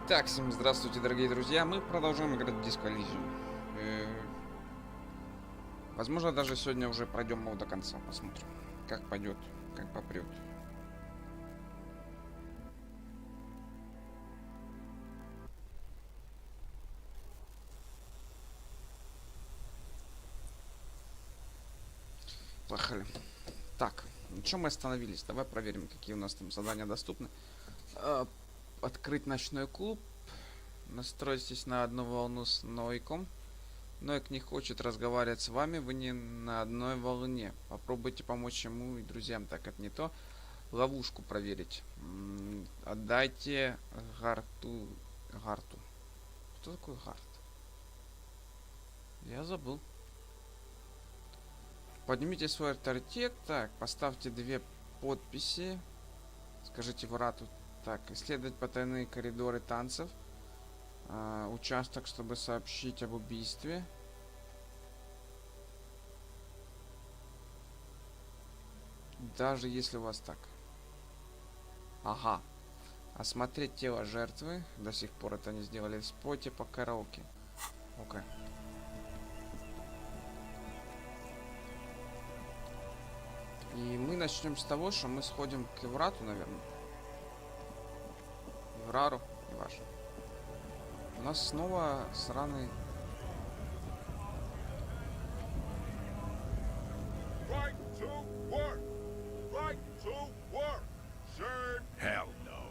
Так, всем здравствуйте, дорогие друзья. Мы продолжаем играть в Disco Elysium. Возможно, даже сегодня уже пройдем его до конца. Посмотрим, как пойдет, как попрет. Поехали. Так, на чем мы остановились? Давай проверим, какие у нас там задания доступны. Открыть ночной клуб. Настройтесь на одну волну с Нойком. Нойк не хочет разговаривать с вами, вы не на одной волне. Попробуйте помочь ему и друзьям, так это не то. Ловушку проверить. Отдайте Гарту. Кто такой Гарт? Я забыл. Поднимите свой авторитет. Так, поставьте 2 подписи. Скажите Врату. Так, исследовать потайные коридоры танцев. Участок, чтобы сообщить об убийстве. Даже если у вас так. Ага. Осмотреть тело жертвы. До сих пор это не сделали. Спойте по караоке. Окей. И мы начнем с того, что мы сходим к Еврату, наверное. Еврару, не важно. У нас снова сраный... Right to work! Right to work! Sir! Hell no.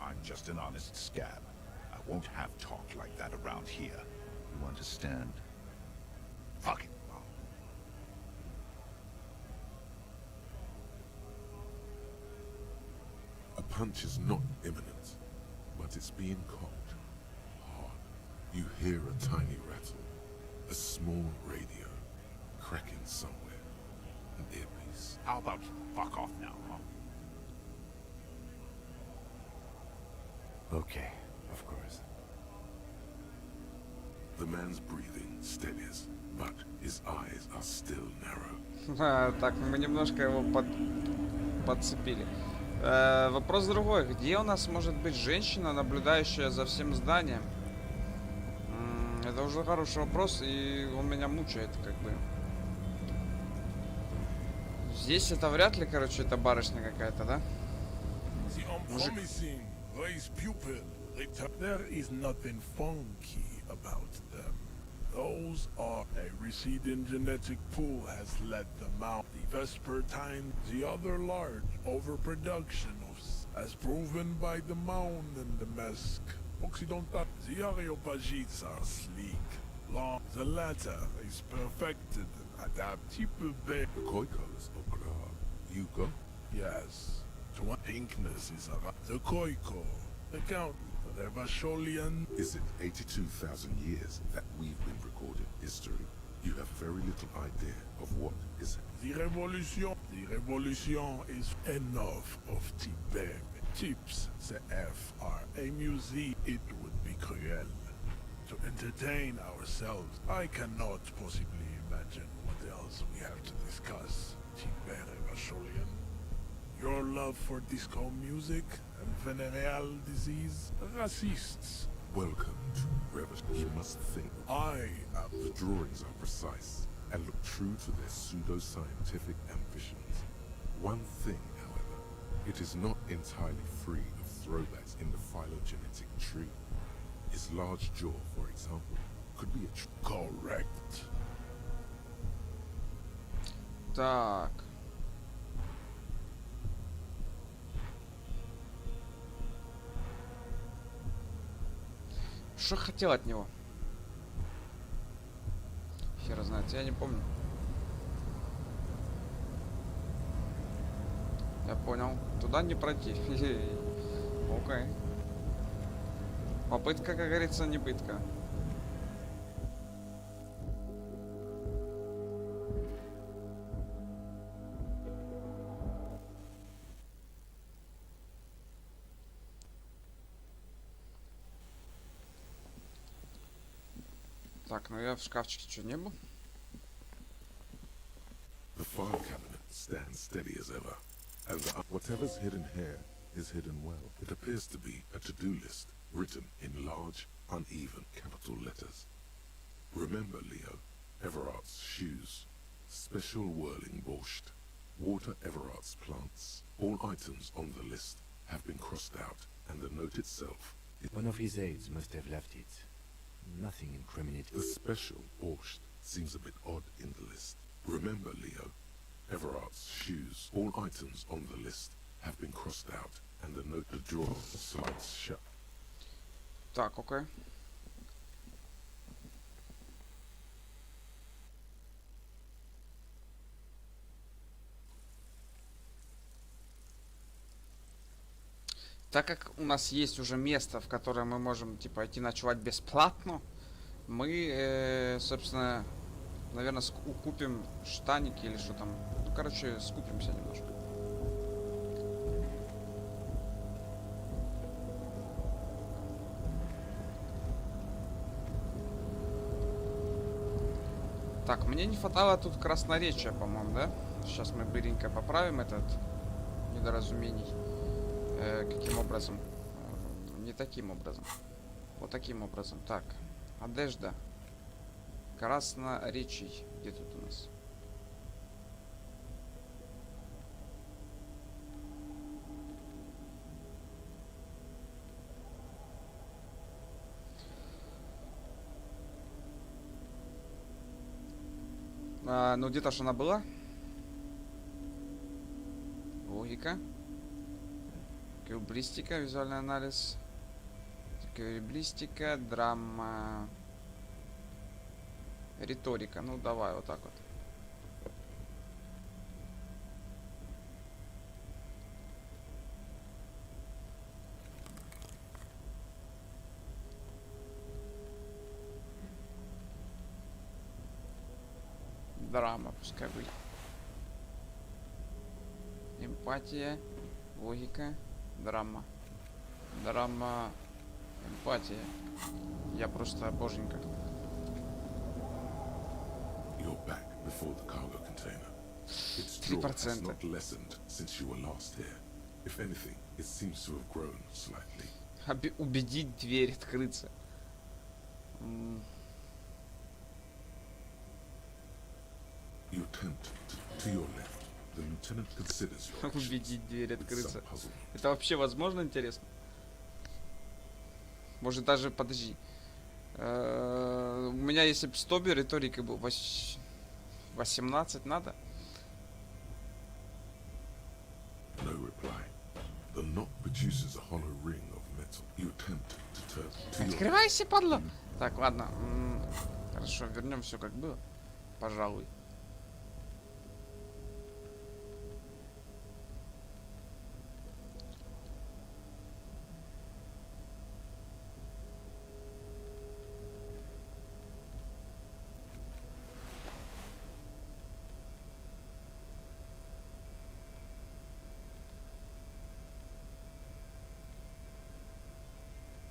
I'm just an honest scab. I won't have talk like that around here. You understand? Fuck it. A punch is not imminent, but it's being cocked hard. You hear a tiny rattle, a small radio, cracking somewhere, an earpiece. How about you fuck off now, huh? Okay, of course. The man's breathing steadies, but his eyes are still narrow. Так, мы немножко его подцепили. Вопрос другой. Где у нас может быть женщина, наблюдающая за всем зданием? Это уже хороший вопрос, и он меня мучает, как бы. Здесь это вряд ли, короче, это барышня какая-то, да? The unpromising, raised pupil, there is nothing funky about them. Those are a receding genetic pool has led them out. The Vespertine, the other large overproduction of as proven by the mound and the mask. Occidental, the Areopagites are sleek. Long, the latter is perfected and adaptable. The Koikos of Gra. You go? Yes, to what pinkness is around the Koiko, the Count, the Vasholian. Is it 82,000 years that we've been recorded history? You have very little idea of what is The revolution is enough of Tibet. Tips the F are a museum. It would be cruel to entertain ourselves. I cannot possibly imagine what else we have to discuss. Tibet Vasholian. Your love for disco music and venereal disease. Racists. welcome to Revis. You must think. I am The drawings are precise and look true to their pseudo-scientific ambitions. One thing, however, it is not entirely free of throwbacks in the phylogenetic tree. His large jaw, for example, could be a correct. Так. Что хотел от него? Хер знает, я не помню. Я понял. Туда не пройти. Окей. Попытка, как говорится, не пытка. Так, ну я в шкафчике что, не был? The file cabinet stands steady as ever, and whatever's hidden here is hidden well. It appears to be a to-do list, written in large, uneven capital letters. Remember, Leo, Everart's shoes, special whirling borscht, water Everart's plants. All items on the list have been crossed out, and the note itself is One of his aides must have left it. Nothing incriminating. the special borscht seems a bit odd in the list. Remember, Leo, Everart's shoes. All items on the list have been crossed out, and the note the drawer slides shut. Так, окей. Так как у нас есть уже место, в которое мы можем, типа, идти ночевать бесплатно, мы, собственно, наверное, купим штаники или что там. Ну, короче, скупимся немножко. Так, мне не хватало тут красноречия, по-моему, да? Сейчас мы быренько поправим этот недоразумений. Каким образом? Не таким образом. Вот таким образом. Так, одежда. Красноречий. Где тут у нас? Ну, где-то ж она была. Логика. Эквилибристика, визуальный анализ. Эквилибристика, драма. Риторика. Ну, давай вот так вот. Драма, пускай будет. Эмпатия, логика, драма. Драма, эмпатия. Я просто боженька. You're back before the cargo container. Its draw has 3%. not lessened since you were last here. If anything, it seems to have grown slightly. Убедить дверь открыться. You attempt to your left. The lieutenant considers your actions Убедить дверь with открыться. some puzzlement. Это вообще возможно, интересно? Может даже, подожди. У меня если бы 100 риторика был 18 надо? No reply. The knot produces a hollow ring of metal. You attempt to turn to your Открывайся, падла! Так, ладно. Хорошо, вернем все как было. Пожалуй.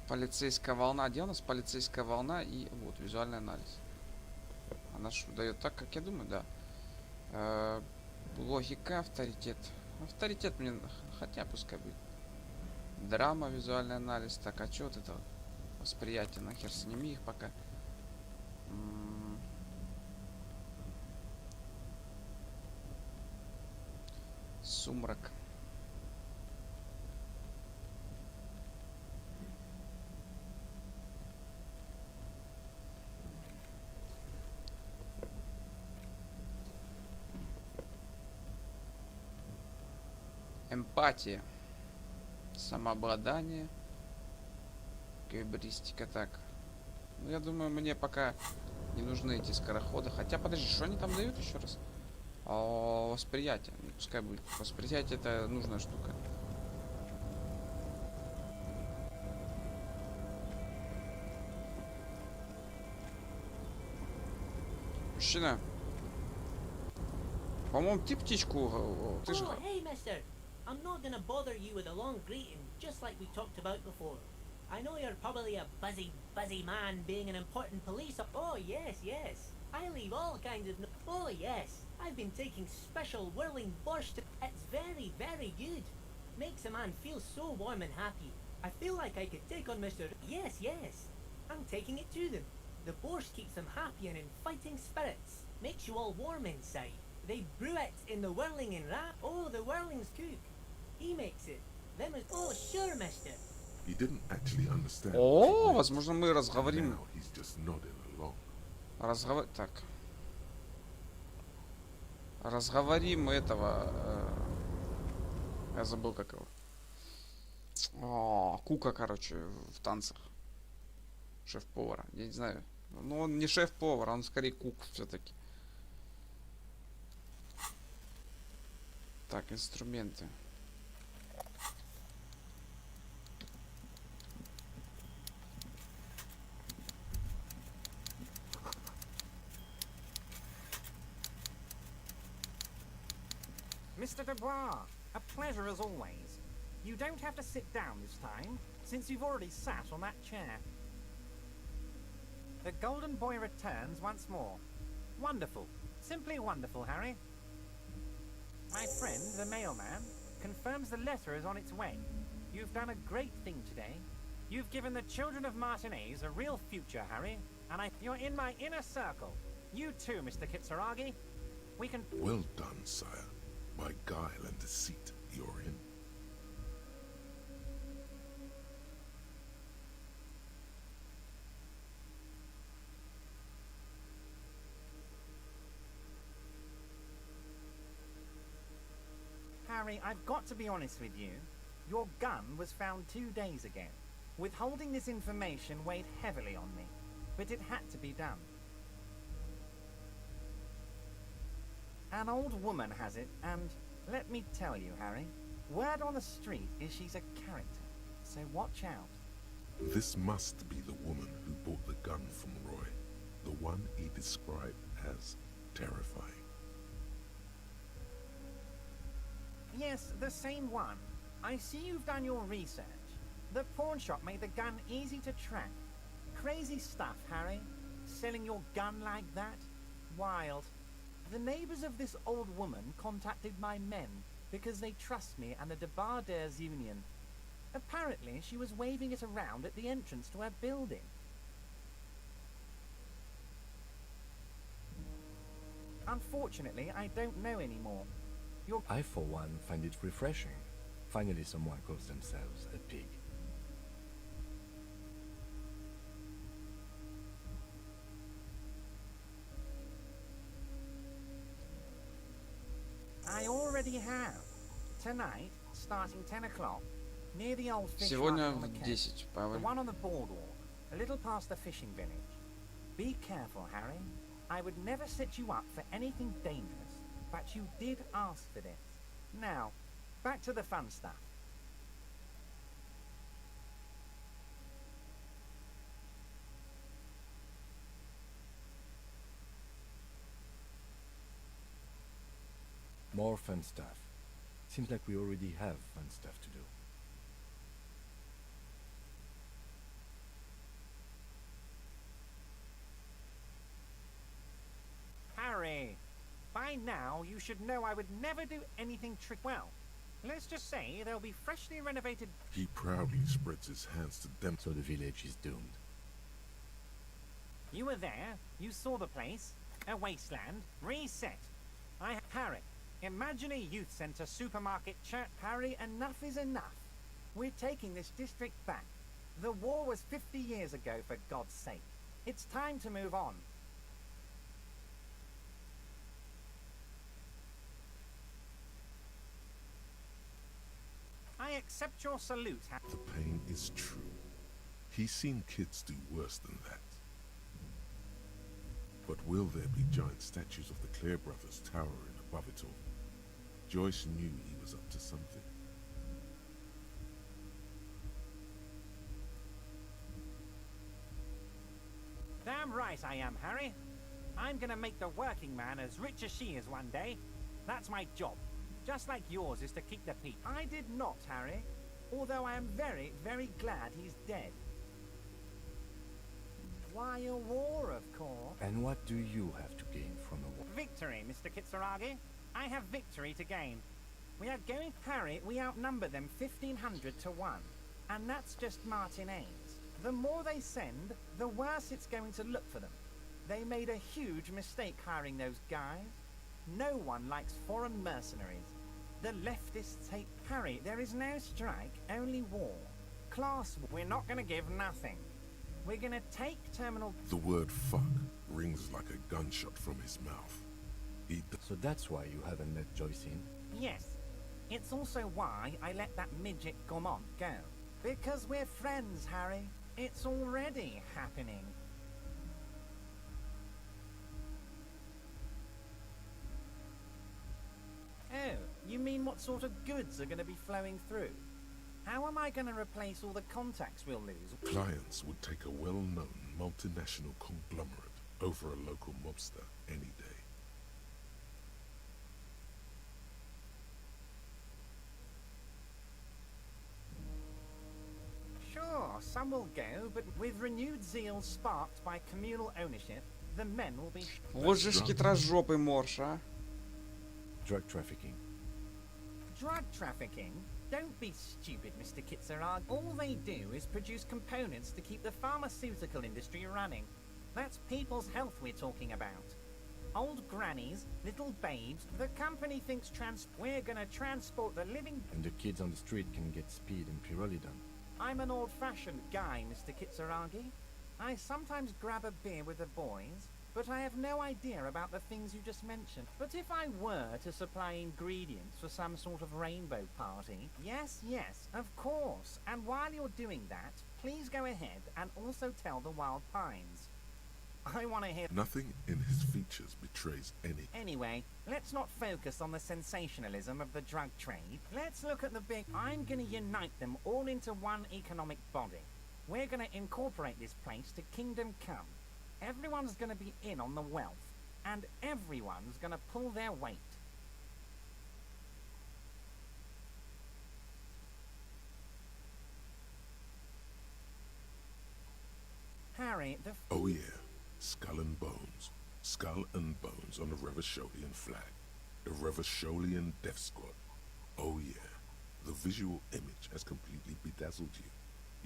Полицейская волна. Где у нас полицейская волна? И вот, визуальный анализ. Она что, дает так, как я думаю, да. Логика, авторитет. Авторитет мне... Хотя, пускай будет. Драма, визуальный анализ. Так, а что вот это? Восприятие. Нахер сними их пока. Сумрак. Эмпатия. Самообладание. Эквилибристика. Так. Ну, я думаю, мне пока не нужны эти скороходы. Хотя, подожди, что они там дают еще раз? Восприятие. Ну, пускай будет. Восприятие это нужная штука. Мужчина. По-моему, ты птичку... Ты же... Oh, hey, mister. I'm not gonna bother you with a long greeting, just like we talked about before. I know you're probably a busy man being an important police Oh, yes. I leave all kinds of Oh, yes. I've been taking special whirling borscht. It's very good. Makes a man feel so warm and happy. I feel like I could take on Mr. Yes, yes. I'm taking it to them. The borscht keeps them happy and in fighting spirits. Makes you all warm inside. They brew it in the whirling and wrap. Oh, the whirling's cook. He makes it. Them is... Oh, sure, mister. He didn't actually understand. О, возможно, мы разговорим. Now he's just nodding along. Так. Разговорим этого... Я забыл, как его. О, Кука, короче, в танцах. Шеф-повара. Я не знаю. Ну, он не шеф-повар, он скорее кук все-таки. Так, инструменты. Mr. Dubois, a pleasure as always. You don't have to sit down this time, since you've already sat on that chair. The Golden Boy returns once more. Wonderful. Simply wonderful, Harry. My friend, the mailman, confirms the letter is on its way. You've done a great thing today. You've given the children of Martinez a real future, Harry, and you're in my inner circle. You too, Mr. Kitsuragi. We can... Well done, sire. By guile and deceit, you're in. Harry, I've got to be honest with you. Your gun was found 2 days ago. Withholding this information weighed heavily on me, but it had to be done. An old woman has it, and let me tell you, Harry, word on the street is she's a character, so watch out. This must be the woman who bought the gun from Roy. The one he described as terrifying. Yes, the same one. I see you've done your research. The pawn shop made the gun easy to track. Crazy stuff, Harry. Selling your gun like that? Wild. The neighbors of this old woman contacted my men because they trust me and the Debarders Union. Apparently, she was waving it around at the entrance to her building. Unfortunately, I don't know anymore. I, for one, find it refreshing. Finally, someone calls themselves a pig. I already have. Tonight, starting 10 o'clock, near the old fish Сегодня market on the в quay. 10, The Павел. one on the boardwalk, a little past the fishing village. Be careful, Harry. I would never set you up for anything dangerous, but you did ask for this. Now, back to the fun stuff. More fun stuff. Seems like we already have fun stuff to do. Harry, by now you should know I would never do anything well, let's just say there'll be freshly renovated... He proudly spreads his hands to them. So the village is doomed. You were there, you saw the place, a wasteland, reset. Harry, imagine a youth centre, supermarket, church. Harry, enough is enough. We're taking this district back. The war was 50 years ago, for God's sake. It's time to move on. I accept your salute, Harry. The pain is true. He's seen kids do worse than that. But will there be giant statues of the Clare brothers towering above it all? Joyce knew he was up to something. Damn right I am, Harry. I'm gonna make the working man as rich as she is one day. That's my job. Just like yours is to keep the peace. I did not, Harry. Although I am very, very glad he's dead. Why a war, of course. And what do you have to gain from a war? Victory, Mr. Kitsuragi. I have victory to gain. We are going, Harry, we outnumber them 1,500 to 1. And that's just Martinez. The more they send, the worse it's going to look for them. They made a huge mistake hiring those guys. No one likes foreign mercenaries. The leftists hate Harry. There is no strike, only war. Class, we're not going to give nothing. We're going to take Terminal... The word fuck rings like a gunshot from his mouth. So that's why you haven't let Joyce in? Yes. It's also why I let that midget Gaumont go. Because we're friends, Harry. It's already happening. Oh, you mean what sort of goods are going to be flowing through? How am I going to replace all the contacts we'll lose? Clients would take a well-known multinational conglomerate over a local mobster any day. Sure, some will go, but with renewed zeal sparked by communal ownership, the men will be... Вот же ж хитрожопый морж, а. Drug trafficking. Drug trafficking? Don't be stupid, Mr. Kitsarag. All they do is produce components to keep the pharmaceutical industry running. That's people's health we're talking about. Old grannies, little babes, the company thinks we're gonna transport the living... And the kids on the street can get speed and pyrrolidon. I'm an old-fashioned guy, Mr. Kitsaragi. I sometimes grab a beer with the boys, but I have no idea about the things you just mentioned. But if I were to supply ingredients for some sort of rainbow party, yes, of course. And while you're doing that, please go ahead and also tell the Wild Pines. I want to hear... Nothing in his features betrays any... Anyway, let's not focus on the sensationalism of the drug trade. Let's look at the big... I'm gonna unite them all into one economic body. We're gonna incorporate this place to Kingdom Come. Everyone's gonna be in on the wealth, and everyone's gonna pull their weight. Harry, the... Oh yeah, skull and bones. Skull and bones on the Revacholian flag. The Revacholian Death Squad. Oh yeah, the visual image has completely bedazzled you.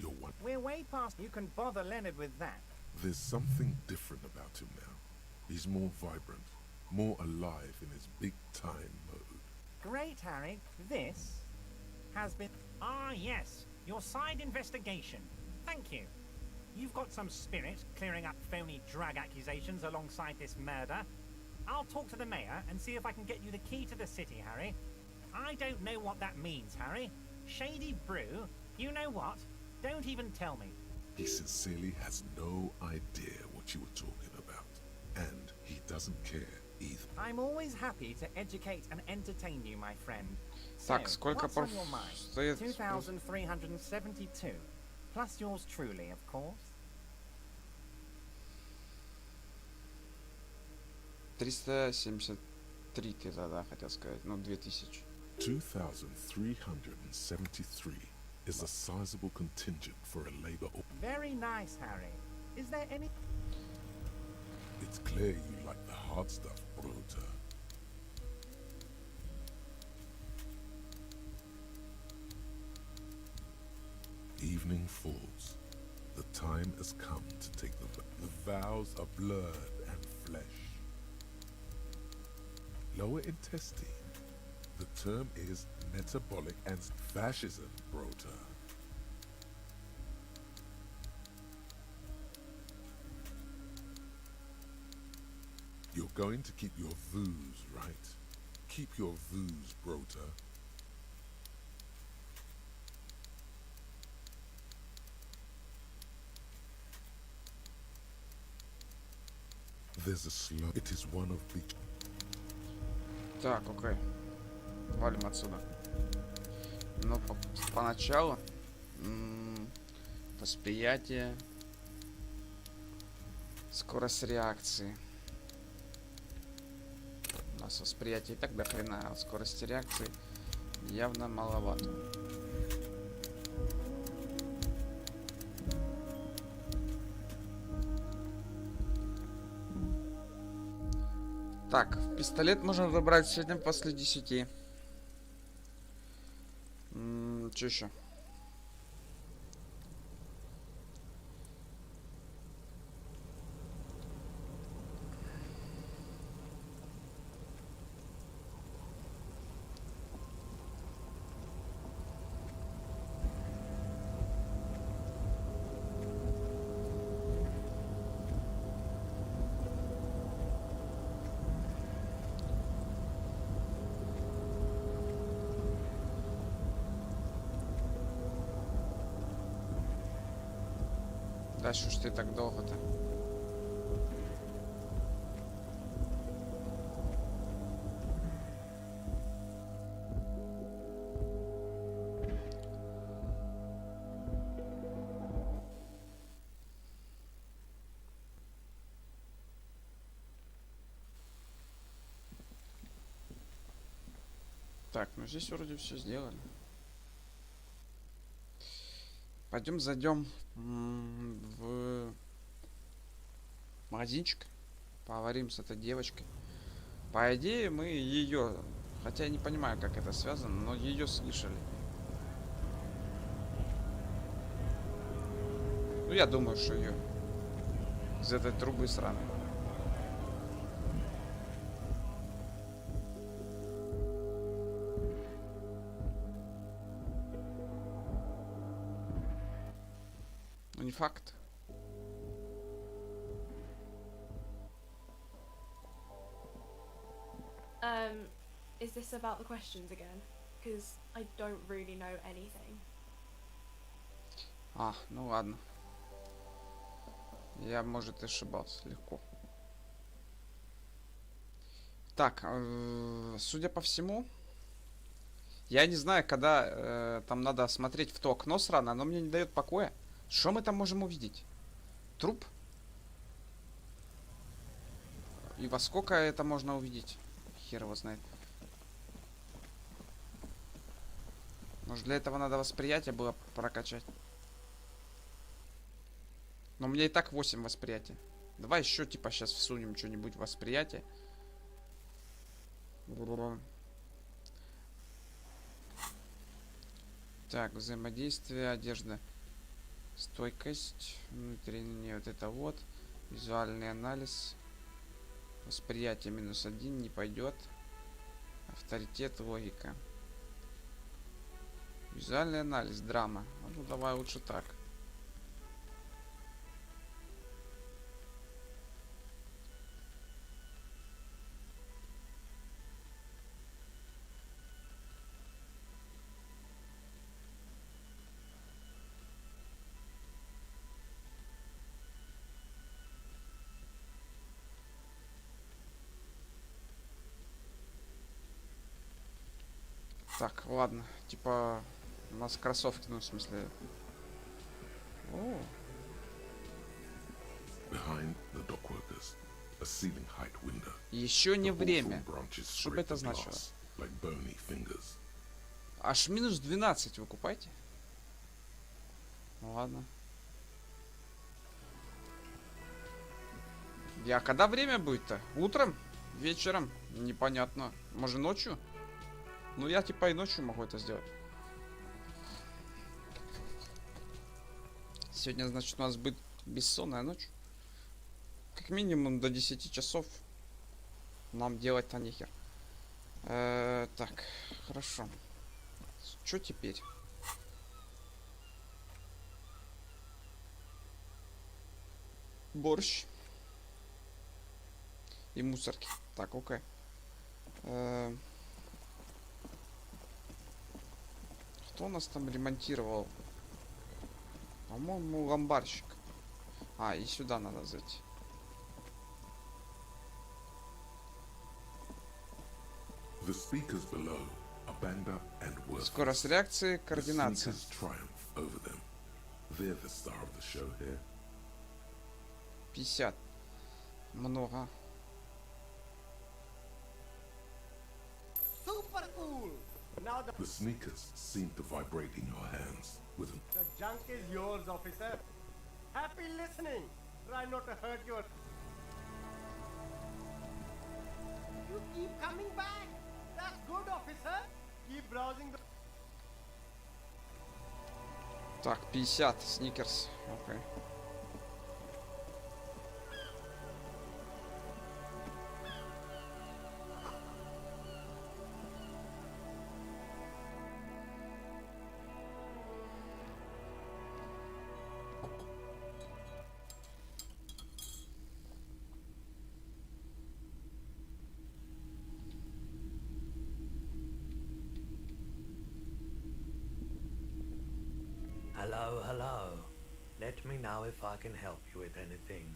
You're one... We're way past... You can bother Leonard with that. There's something different about him now. He's more vibrant, more alive in his big-time mode. Great, Harry. This has been... Ah, yes. Your side investigation. Thank you. You've got some spirit clearing up phony drug accusations alongside this murder. I'll talk to the mayor and see if I can get you the key to the city, Harry. I don't know what that means, Harry. Shady brew? You know what? Don't even tell me. He sincerely has no idea what you were talking about. And he doesn't care either. I'm always happy to educate and entertain you, my friend. Так, So, сколько what's on your mind? стоит? 2,372. Plus yours truly, of course. 373 ты тогда хотел сказать, ну 2000. 2,373 is a sizable contingent for a labor... Very nice, Harry. Is there any... It's clear you like the hard stuff, Brota. Evening falls. The time has come to take the vows are blurred and flesh. Lower intestine. The term is metabolic and fascism, Brota. You're going to keep your vooz, right? Keep your vooz, Brota. There's a slow... It is one of the... Так, окей. Валим отсюда. Ну, поначалу... Восприятие. Скорость реакции. У нас восприятие и так до хрена, а скорости реакции явно маловато. Так, пистолет можно забрать сегодня после 10. Что еще? Да что ж ты так долго-то? Так, ну здесь вроде все сделали. Пойдем зайдем в магазинчик. Поговорим с этой девочкой. По идее, мы ее... Хотя я не понимаю, как это связано, но ее слышали. Ну, я думаю, что ее из этой трубы сраной. Ну, не факт. Is this about the questions again? Because I don't really know anything. А, ну ладно. Я, может, ошибался легко. Так, судя по всему, я не знаю, когда там надо смотреть в то окно срано, оно мне не дает покоя. Что мы там можем увидеть? Труп? И во сколько это можно увидеть? Хер его знает. Может, для этого надо восприятие было прокачать? Но у меня и так 8 восприятий. Давай еще типа сейчас всунем что-нибудь в восприятие. Так, взаимодействие, одежда, стойкость, внутренний вот это вот, визуальный анализ, восприятие -1 не пойдет, авторитет, логика, визуальный анализ, драма. Ну давай лучше так. Так, ладно. Типа, у нас кроссовки, ну, в смысле... О, Behind the dockworkers, a ceiling height window. еще не The время. hawthorn branches Что бы scrape это the значило? glass like bony fingers. Аж -12 выкупайте. Ну ладно. А когда время будет-то? Утром? Вечером? Непонятно. Может ночью? Ну я типа и ночью могу это сделать. Сегодня, значит, у нас будет бессонная ночь. Как минимум до 10 часов нам делать-то нехер. Так, хорошо. Что теперь? Борщ. И мусорки. Так, окей. Кто у нас там ремонтировал? По-моему, ломбарщик. А, и сюда надо зайти. The speakers below are banged up and worthless. Скорость реакции, The координация. sneakers triumph over them. They're the star of the show here. 50. Много. Super cool! Now The sneakers seem to vibrate in your hands with an the junk is yours, officer. Happy listening. Try not to hurt your... You keep coming back. That's good, officer. Keep browsing the... Так, 50. Сникерс. Окей. Hello, hello. Let me know if I can help you with anything.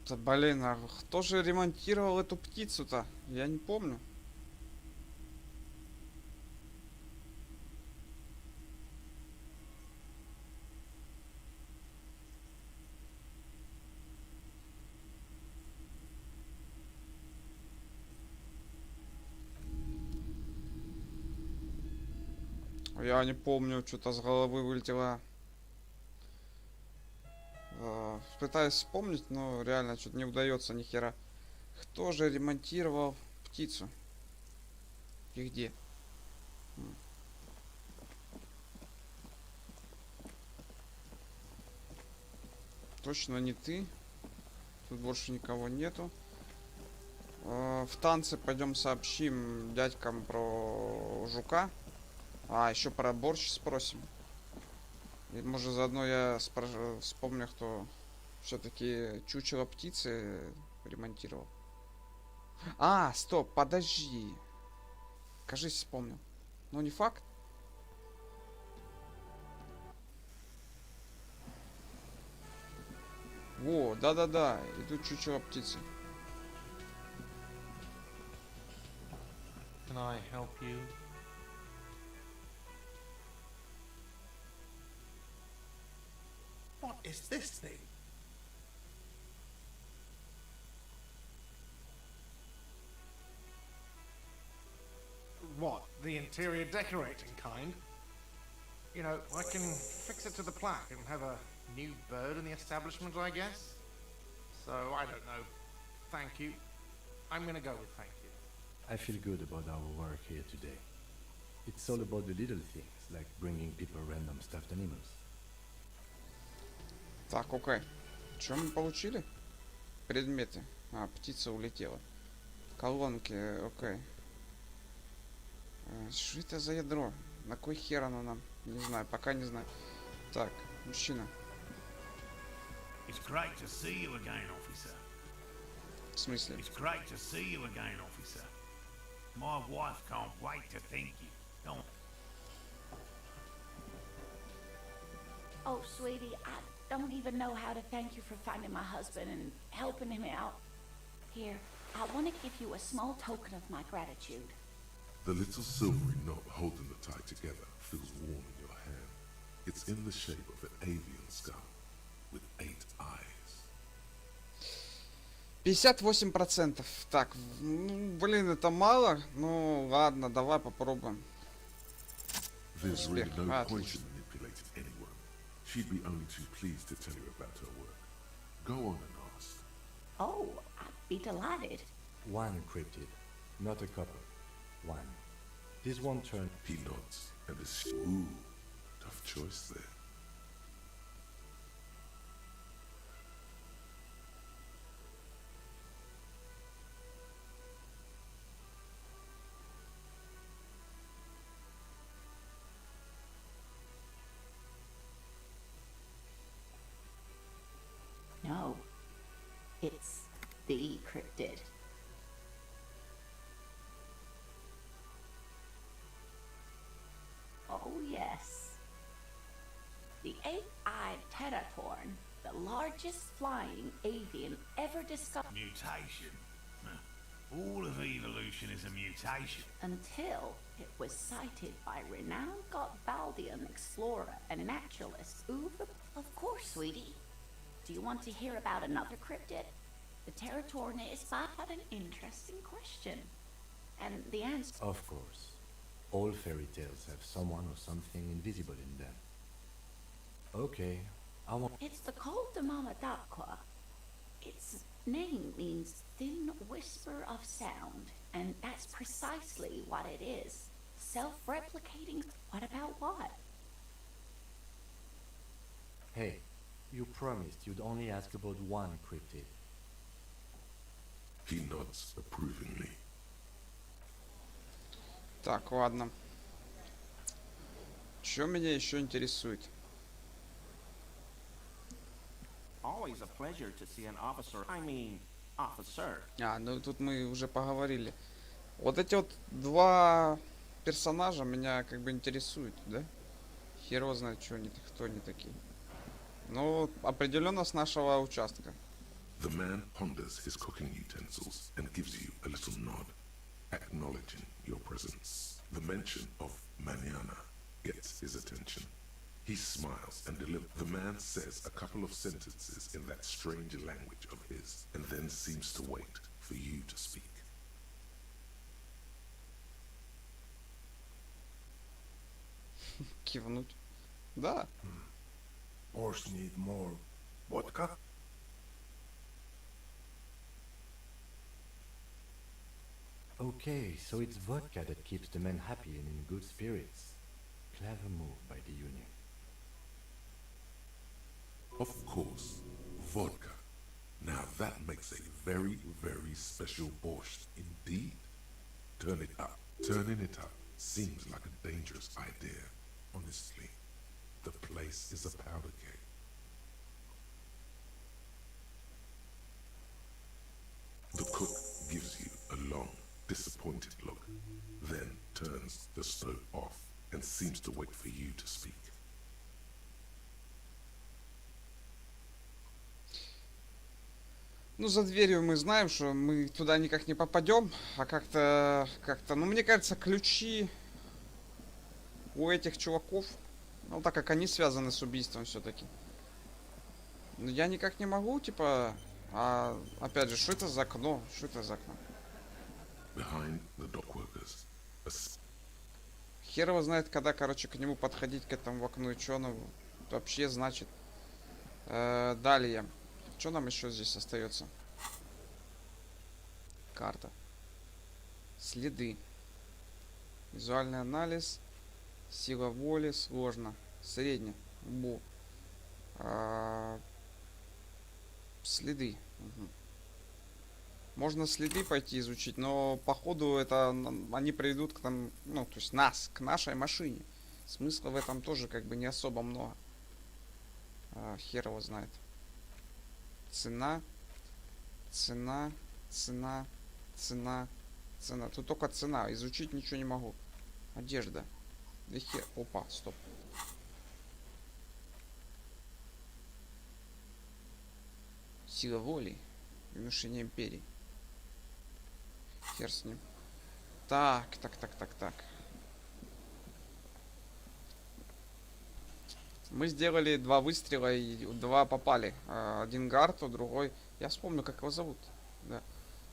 Да блин, а кто же ремонтировал эту птицу-то? Я не помню. Я не помню, что-то с головы вылетело. Пытаюсь вспомнить, но реально что-то не удается ни хера. Кто же ремонтировал птицу? И где? Точно не ты. Тут больше никого нету. В танце пойдем сообщим дядькам про жука. А, еще про борщ спросим. И, может, заодно я вспомню, кто все-таки чучело птицы ремонтировал. А, стоп, подожди. Кажись, вспомнил. Но не факт. Во, да-да-да, идут чучело птицы. Can I help you? What is this thing? What, the interior decorating kind? You know, I can fix it to the plaque and have a new bird in the establishment, I guess. So, I don't know. Thank you. I'm gonna go with thank you. I feel good about our work here today. It's all about the little things, like bringing people random stuffed animals. Так, окей. Что мы получили? Предметы. А, птица улетела. Колонки, окей. Что это за ядро? На кой хер оно нам? Не знаю, пока не знаю. Так, мужчина. It's great to see you again, officer. В смысле? It's great to see you again, officer. My wife can't wait to thank you. Don't. Oh, sweetie, I don't even know how to thank you for finding my husband and helping him out. Here, I want to give you a small token of my gratitude. The little silvery knot holding the tie together feels warm in your hand. It's in the shape of an avian skull with 8 eyes. 58%. Так, ну, блин, это мало. Ну, ладно, давай попробуем. There's really no Ah, point in manipulating anyone. She'd be only too pleased to tell you about her work. Go on and ask. Oh, I'd be delighted. One cryptid, not a couple. One. This one turn. He nods and is ooh, tough choice there. No, it's the cryptid. Oh, yes. The eight-eyed teratorn, the largest flying avian ever discovered. Mutation. Huh. All of evolution is a mutation. Until it was sighted by renowned Gotvaldian explorer and naturalist Uwe. Of course, sweetie. Do you want to hear about another cryptid? The teratorn is but an interesting question. And the answer... Of course. All fairy tales have someone or something invisible in them. Okay, I want... It's the Col de Mama d'Aqua. Its name means thin whisper of sound, and that's precisely what it is. Self-replicating. What about what? Hey, you promised you'd only ask about one cryptid. He nods approvingly. Так, ладно. Что меня еще интересует? Always a pleasure to see an officer. I mean, officer. А, ну тут мы уже поговорили. Вот эти вот два персонажа меня как бы интересуют, да? Хер его знает, что они, кто они такие. Ну, определенно с нашего участка. The man ponders his cooking utensils and gives you a little nod, acknowledging your presence. The mention of mañana gets his attention. He smiles and delivers. The man says a couple of sentences in that strange language of his, and then seems to wait for you to speak. Кивнуть. Да. Boss need more vodka? Okay, so it's vodka that keeps the men happy and in good spirits. Clever move by the Union. Of course, vodka. Now that makes a very, very special borscht indeed. Turn it up. Turning it up seems like a dangerous idea, honestly. The place is a powder keg. The cook gives you a long, disappointed look, then turns the stove off and seems to wait for you to speak. Ну, за дверью мы знаем, что мы туда никак не попадем, а как-то, ну, мне кажется, ключи у этих чуваков, ну, так как они связаны с убийством все-таки. Но я никак не могу, типа, опять же, что это за окно? Что это за окно? Behind the dockworkers, Хер его знает, когда, короче, к нему подходить, к этому окну, и что оно вообще значит. Далее. Что нам еще здесь остается? Карта. Следы. Визуальный анализ. Сила воли. Сложно. Средне. Бу. Следы. Угу. Можно следы пойти изучить, но походу это они приведут к нам, ну, то есть нас, к нашей машине. Смысла в этом тоже как бы не особо много. Хер его знает. Цена. Цена. Цена. Цена. Цена. Тут только цена. Изучить ничего не могу. Одежда. Да хер. Опа, стоп. Сила воли. Внушение империи. Хер с ним. Так. Мы сделали 2 выстрела и 2 попали. Один Гарту, другой... Я вспомню, как его зовут. Да.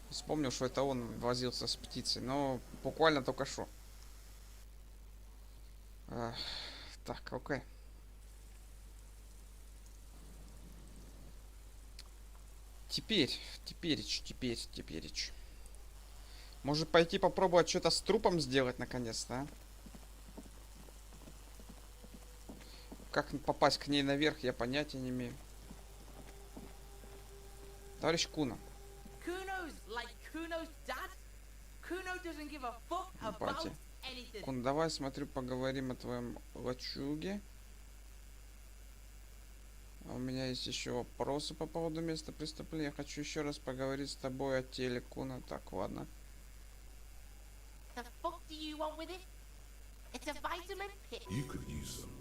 Вспомнил, что это он возился с птицей. Но буквально только что. Так, окей. Теперь. Может пойти попробовать что-то с трупом сделать наконец-то, а? Как попасть к ней наверх, я понятия не имею. Товарищ Куна. Ебать. Кун, давай, смотрю, поговорим о твоем лачуге. У меня есть еще вопросы по поводу места преступления. Хочу еще раз поговорить с тобой о теле Куна. Так, ладно. you could use some.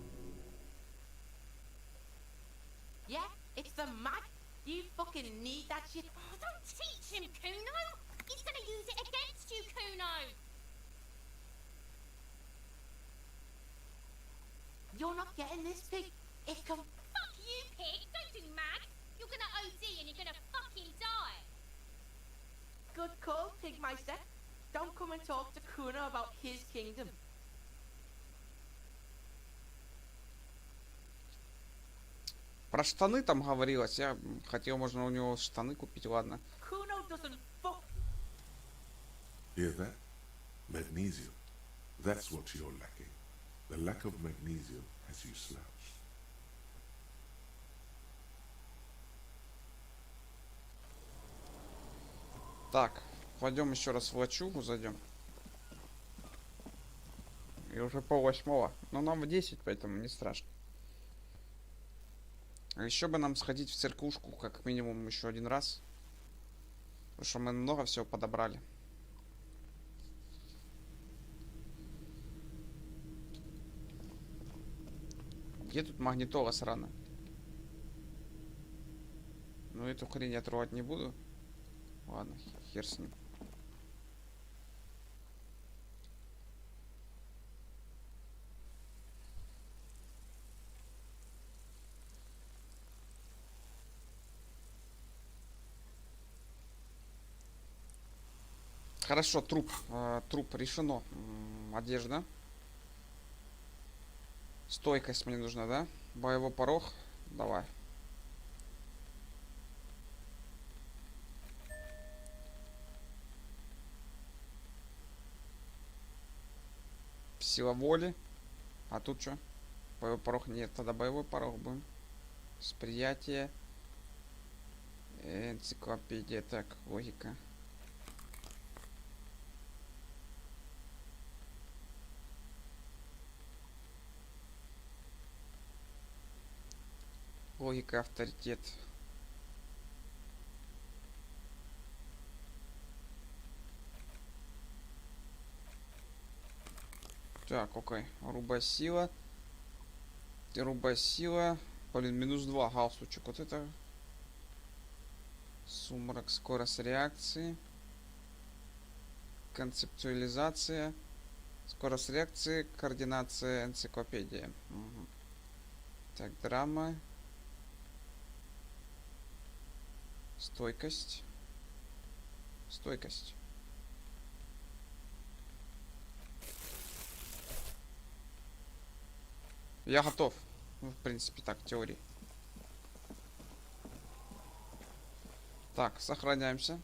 Yeah, it's the mag. You fucking need that shit. Oh, don't teach him, Kuno. He's gonna use it against you, Kuno. You're not getting this, pig. It can... Fuck you, pig. Don't do mag. You're gonna OD and you're gonna fucking die. Good call, Pigmeister. Don't come and talk to Kuno about his kingdom. Про штаны там говорилось. Я хотел, можно у него штаны купить, ладно. Kuno doesn't fuck. Hear that? Magnesium. That's what you're lacking. The lack of magnesium has you slouched. Так, пойдем еще раз в лачугу зайдем. И уже 7:30. Но нам в 10, поэтому не страшно. А еще бы нам сходить в церквушку, как минимум, еще один раз. Потому что мы много всего подобрали. Где тут магнитола сраная? Но эту хрень я трогать не буду. Ладно, хер с ним. Хорошо, труп. Труп решено. Одежда. Стойкость мне нужна, да? Боевой порог. Давай. Сила воли. А тут что? Боевой порог нет. Тогда боевой порог будем. Восприятие. Энциклопедия. Так, логика. Логика, авторитет. Так, окей. Грубая сила. Грубая сила. Блин, -2 галстучек. Вот это. Сумрак, скорость реакции. Концептуализация. Скорость реакции, координация, энциклопедия. Угу. Так, драма. Стойкость. Стойкость. Я готов. Ну, в принципе, так, в теории. Так, сохраняемся.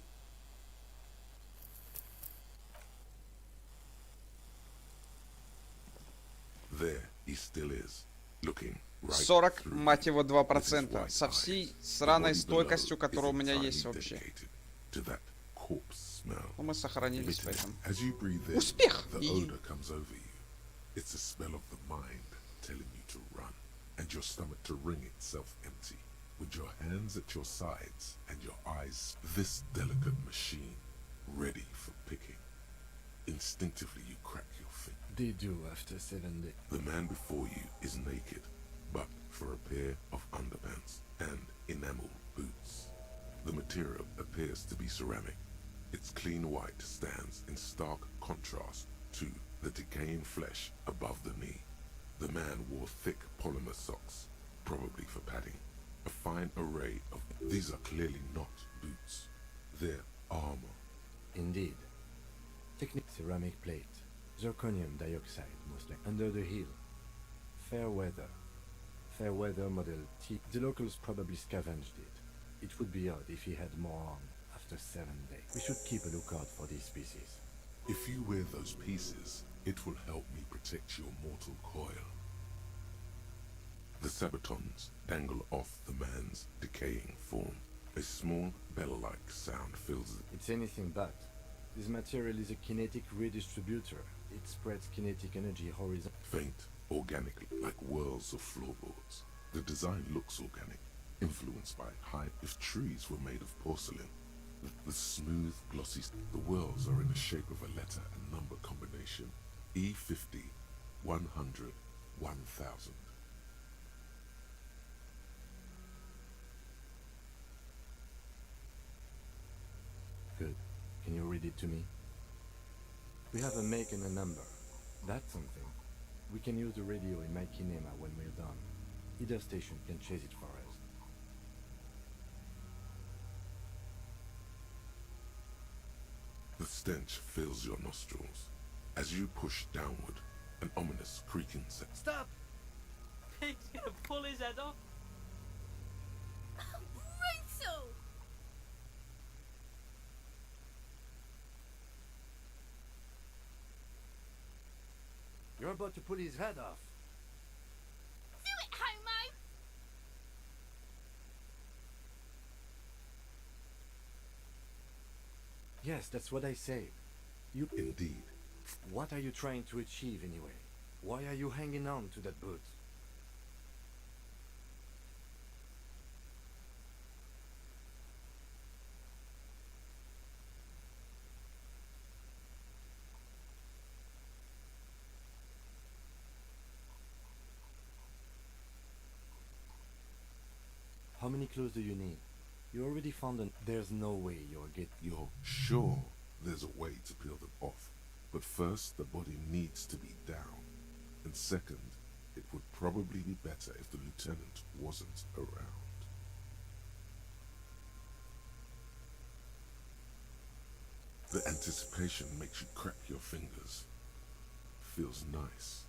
There he still is, looking right 40, through мать его, with his 2%. white Со eyes. всей The сраной body стойкостью, below которая у is меня entirely есть вообще. dedicated to that corpse smell. Ну, мы сохранились в Literally, этом. as you breathe in, Успех! the И- odor comes over you. It's a smell of the mind telling you to run, and your stomach to wring itself empty. With your hands at your sides and your eyes, this delicate machine, ready for picking. Instinctively you crack your finger. They do after 7 days. The man before you is naked, but for a pair of underpants and enamel boots. The material appears to be ceramic. Its clean white stands in stark contrast to the decaying flesh above the knee. The man wore thick polymer socks, probably for padding. A fine array of... These are clearly not boots. They're armor. Indeed. Technique ceramic plate. Zirconium dioxide, mostly. Under the heel. Fair weather. Fair weather model T. The locals probably scavenged it. It would be odd if he had more on after 7 days. We should keep a lookout for these species. If you wear those pieces, it will help me protect your mortal coil. The sabatons dangle off the man's decaying form. A small bell-like sound fills the... It's anything but. This material is a kinetic redistributor. It spreads kinetic energy horizontally. faint, organic, like whirls of floorboards. The design looks organic, influenced by hype. If trees were made of porcelain, the smooth, glossy... The whirls are in the shape of a letter and number combination. E50, 100, 1000. Good. Can you read it to me? We have a make and a number. That's something. We can use the radio in my kinema when we're done. Either station can chase it for us. The stench fills your nostrils. As you push downward, an ominous creaking sound. Stop! He's gonna pull his head off. Brutal! You're about to pull his head off. Do it, homo! Yes, that's what I say. You... Indeed. What are you trying to achieve anyway? Why are you hanging on to that boot? How many clothes do you need? You already found an... There's no way you'll get... You're sure there's a way to peel them off, but first the body needs to be down, and second, it would probably be better if the lieutenant wasn't around. The anticipation makes you crack your fingers. Feels nice.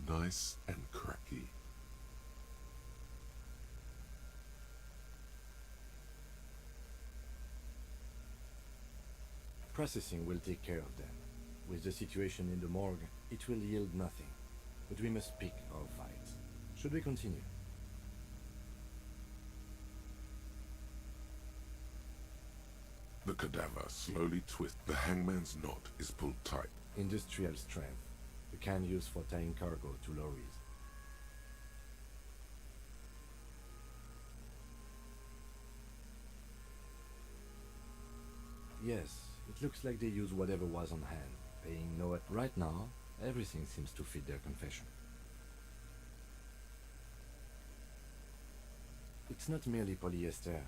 Nice and cracky. Processing will take care of them. With the situation in the morgue, it will yield nothing. But we must pick our fights. Should we continue? The cadaver slowly twists. The hangman's knot is pulled tight. Industrial strength. The kind used for tying cargo to lorries. Yes, it looks like they use whatever was on hand, paying no... Right now, everything seems to fit their confession. It's not merely polyester.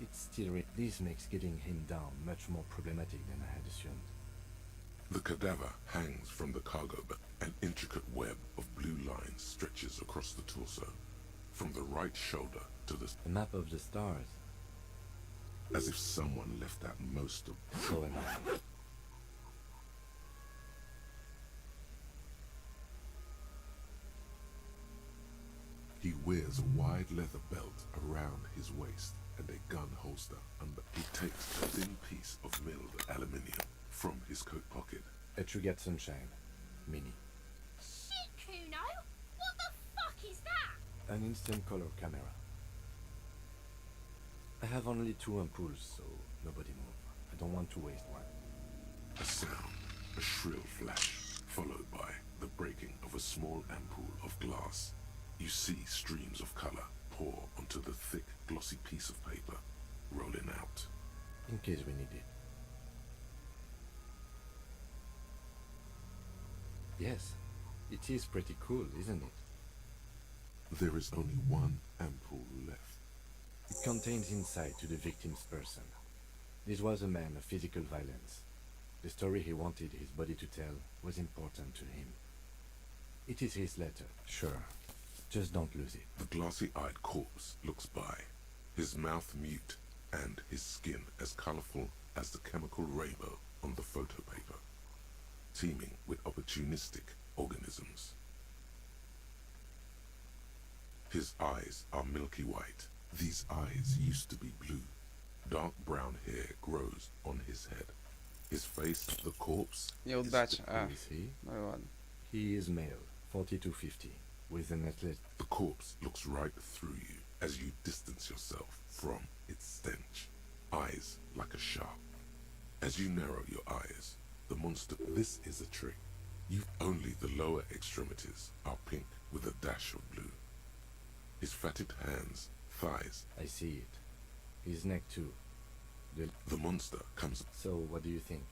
It's still... This makes getting him down much more problematic than I had assumed. The cadaver hangs from the cargo belt. An intricate web of blue lines stretches across the torso, from the right shoulder to the... A map of the stars. As if someone left out most of... So am I. He wears a wide leather belt around his waist and a gun holster under. He takes a thin piece of milled aluminium from his coat pocket. A Trugat Sunshine. Mini. Shit, Kuno! What the fuck is that? An instant color camera. I have only 2 ampoules, so nobody move. I don't want to waste one. A sound, a shrill flash, followed by the breaking of a small ampoule of glass. You see streams of color pour onto the thick, glossy piece of paper, rolling out. In case we need it. Yes, it is pretty cool, isn't it? There is only one ampoule left. It contains insight to the victim's person. This was a man of physical violence. The story he wanted his body to tell was important to him. It is his letter, sure. Just don't lose it. The glassy-eyed corpse looks by, his mouth mute and his skin as colorful as the chemical rainbow on the photo paper, teeming with opportunistic organisms. His eyes are milky white. These eyes used to be blue. Dark brown hair grows on his head. His face, the corpse, Неудача. Who is he? Ну и ладно. He is male, 4250, with an athletic... the corpse looks right through you as you distance yourself from its stench. Eyes like a shark. As you narrow your eyes, the monster... This is a trick. Only the lower extremities are pink with a dash of blue. His fatted hands, thighs. I see it. His neck too. The monster comes... So, what do you think?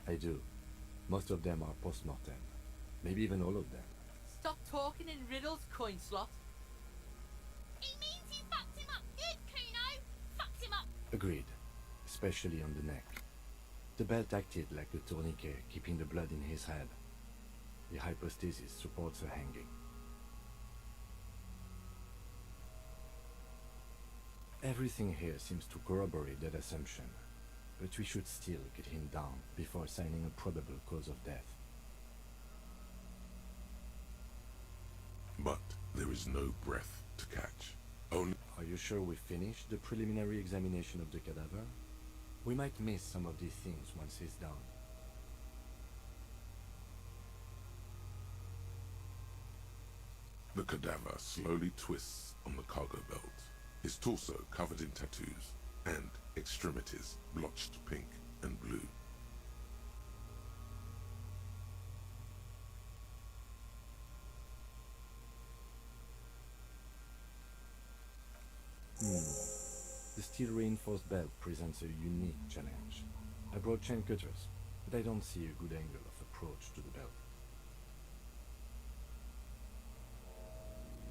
I do. Most of them are post-mortem. Maybe even all of them. Stop talking in riddles, coin slot. It means you fucked him up good, Kuno! Fucked him up! Agreed. Especially on the neck. The belt acted like a tourniquet, keeping the blood in his head. The hypostasis supports her hanging. Everything here seems to corroborate that assumption, but we should still get him down before assigning a probable cause of death. But there is no breath to catch. Only... Are you sure we finished the preliminary examination of the cadaver? We might miss some of these things once he's down. The cadaver slowly twists on the cargo belt, his torso covered in tattoos, and extremities blotched pink and blue. The steel reinforced belt presents a unique challenge. I brought chain cutters, but I don't see a good angle of approach to the belt.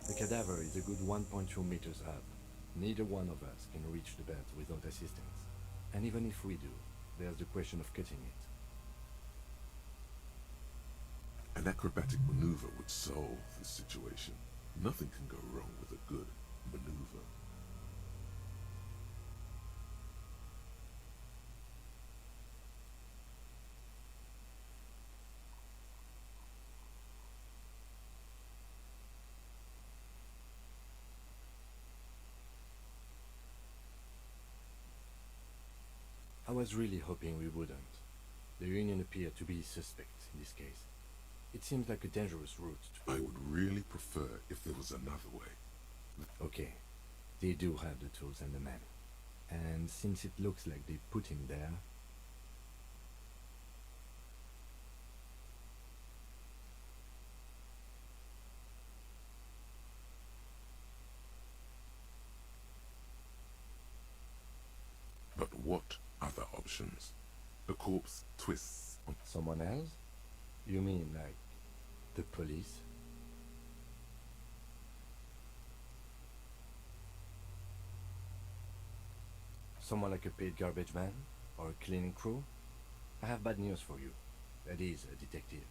The cadaver is a good 1.2 meters up. Neither one of us can reach the belt without assistance. And even if we do, there's the question of cutting it. An acrobatic maneuver would solve this situation. Nothing can go wrong with a good maneuver. I was really hoping we wouldn't. The Union appeared to be suspect in this case. It seems like a dangerous route to... I would really prefer if there was another way. Okay, they do have the tools and the men. And since it looks like they put him there... But what other options? The corpse twists on... Someone else? You mean like the police? Someone like a paid garbage man? Or a cleaning crew? I have bad news for you. That is a detective.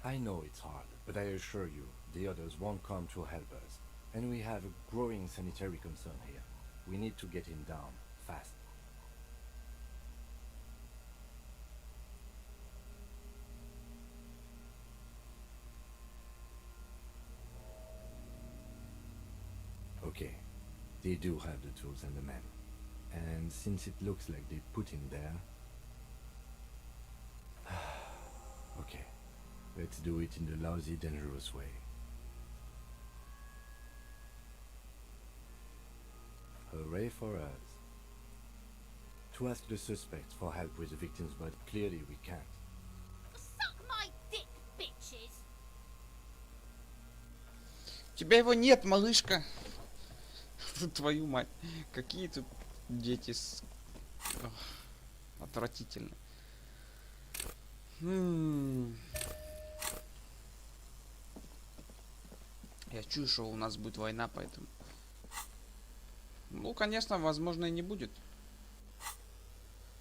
I know it's hard, but I assure you, the others won't come to help us. And we have a growing sanitary concern here. We need to get him down, fast. Okay, they do have the tools and the men. And since it looks like they put him there... Okay, let's do it in the lousy, dangerous way. Hooray for us. To ask the suspects for help with the victim's body, clearly we can't. Suck my dick, bitches! У тебя его нет, малышка. Твою мать. Какие тут дети с... Ох, отвратительно. Я чую, что у нас будет война, поэтому... Ну, конечно, возможно, и не будет.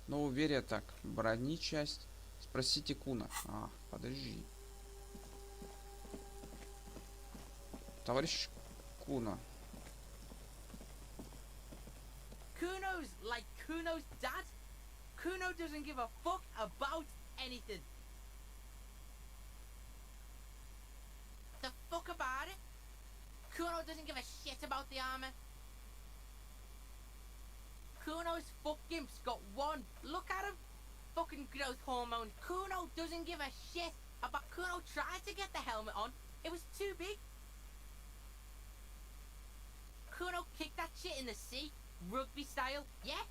Но уверен так. Брони часть. Спросите Куна. А, подожди. Товарищ Куна. Kuno's like Kuno's dad. Kuno doesn't give a fuck about anything. The fuck about it? Kuno doesn't give a shit about the armor. Kuno's fucking got one. Look at him. Fucking growth hormone. Kuno doesn't give a shit about... Kuno tried to get the helmet on. It was too big. Kuno kicked that shit in the sea. Rugby style. Yeah?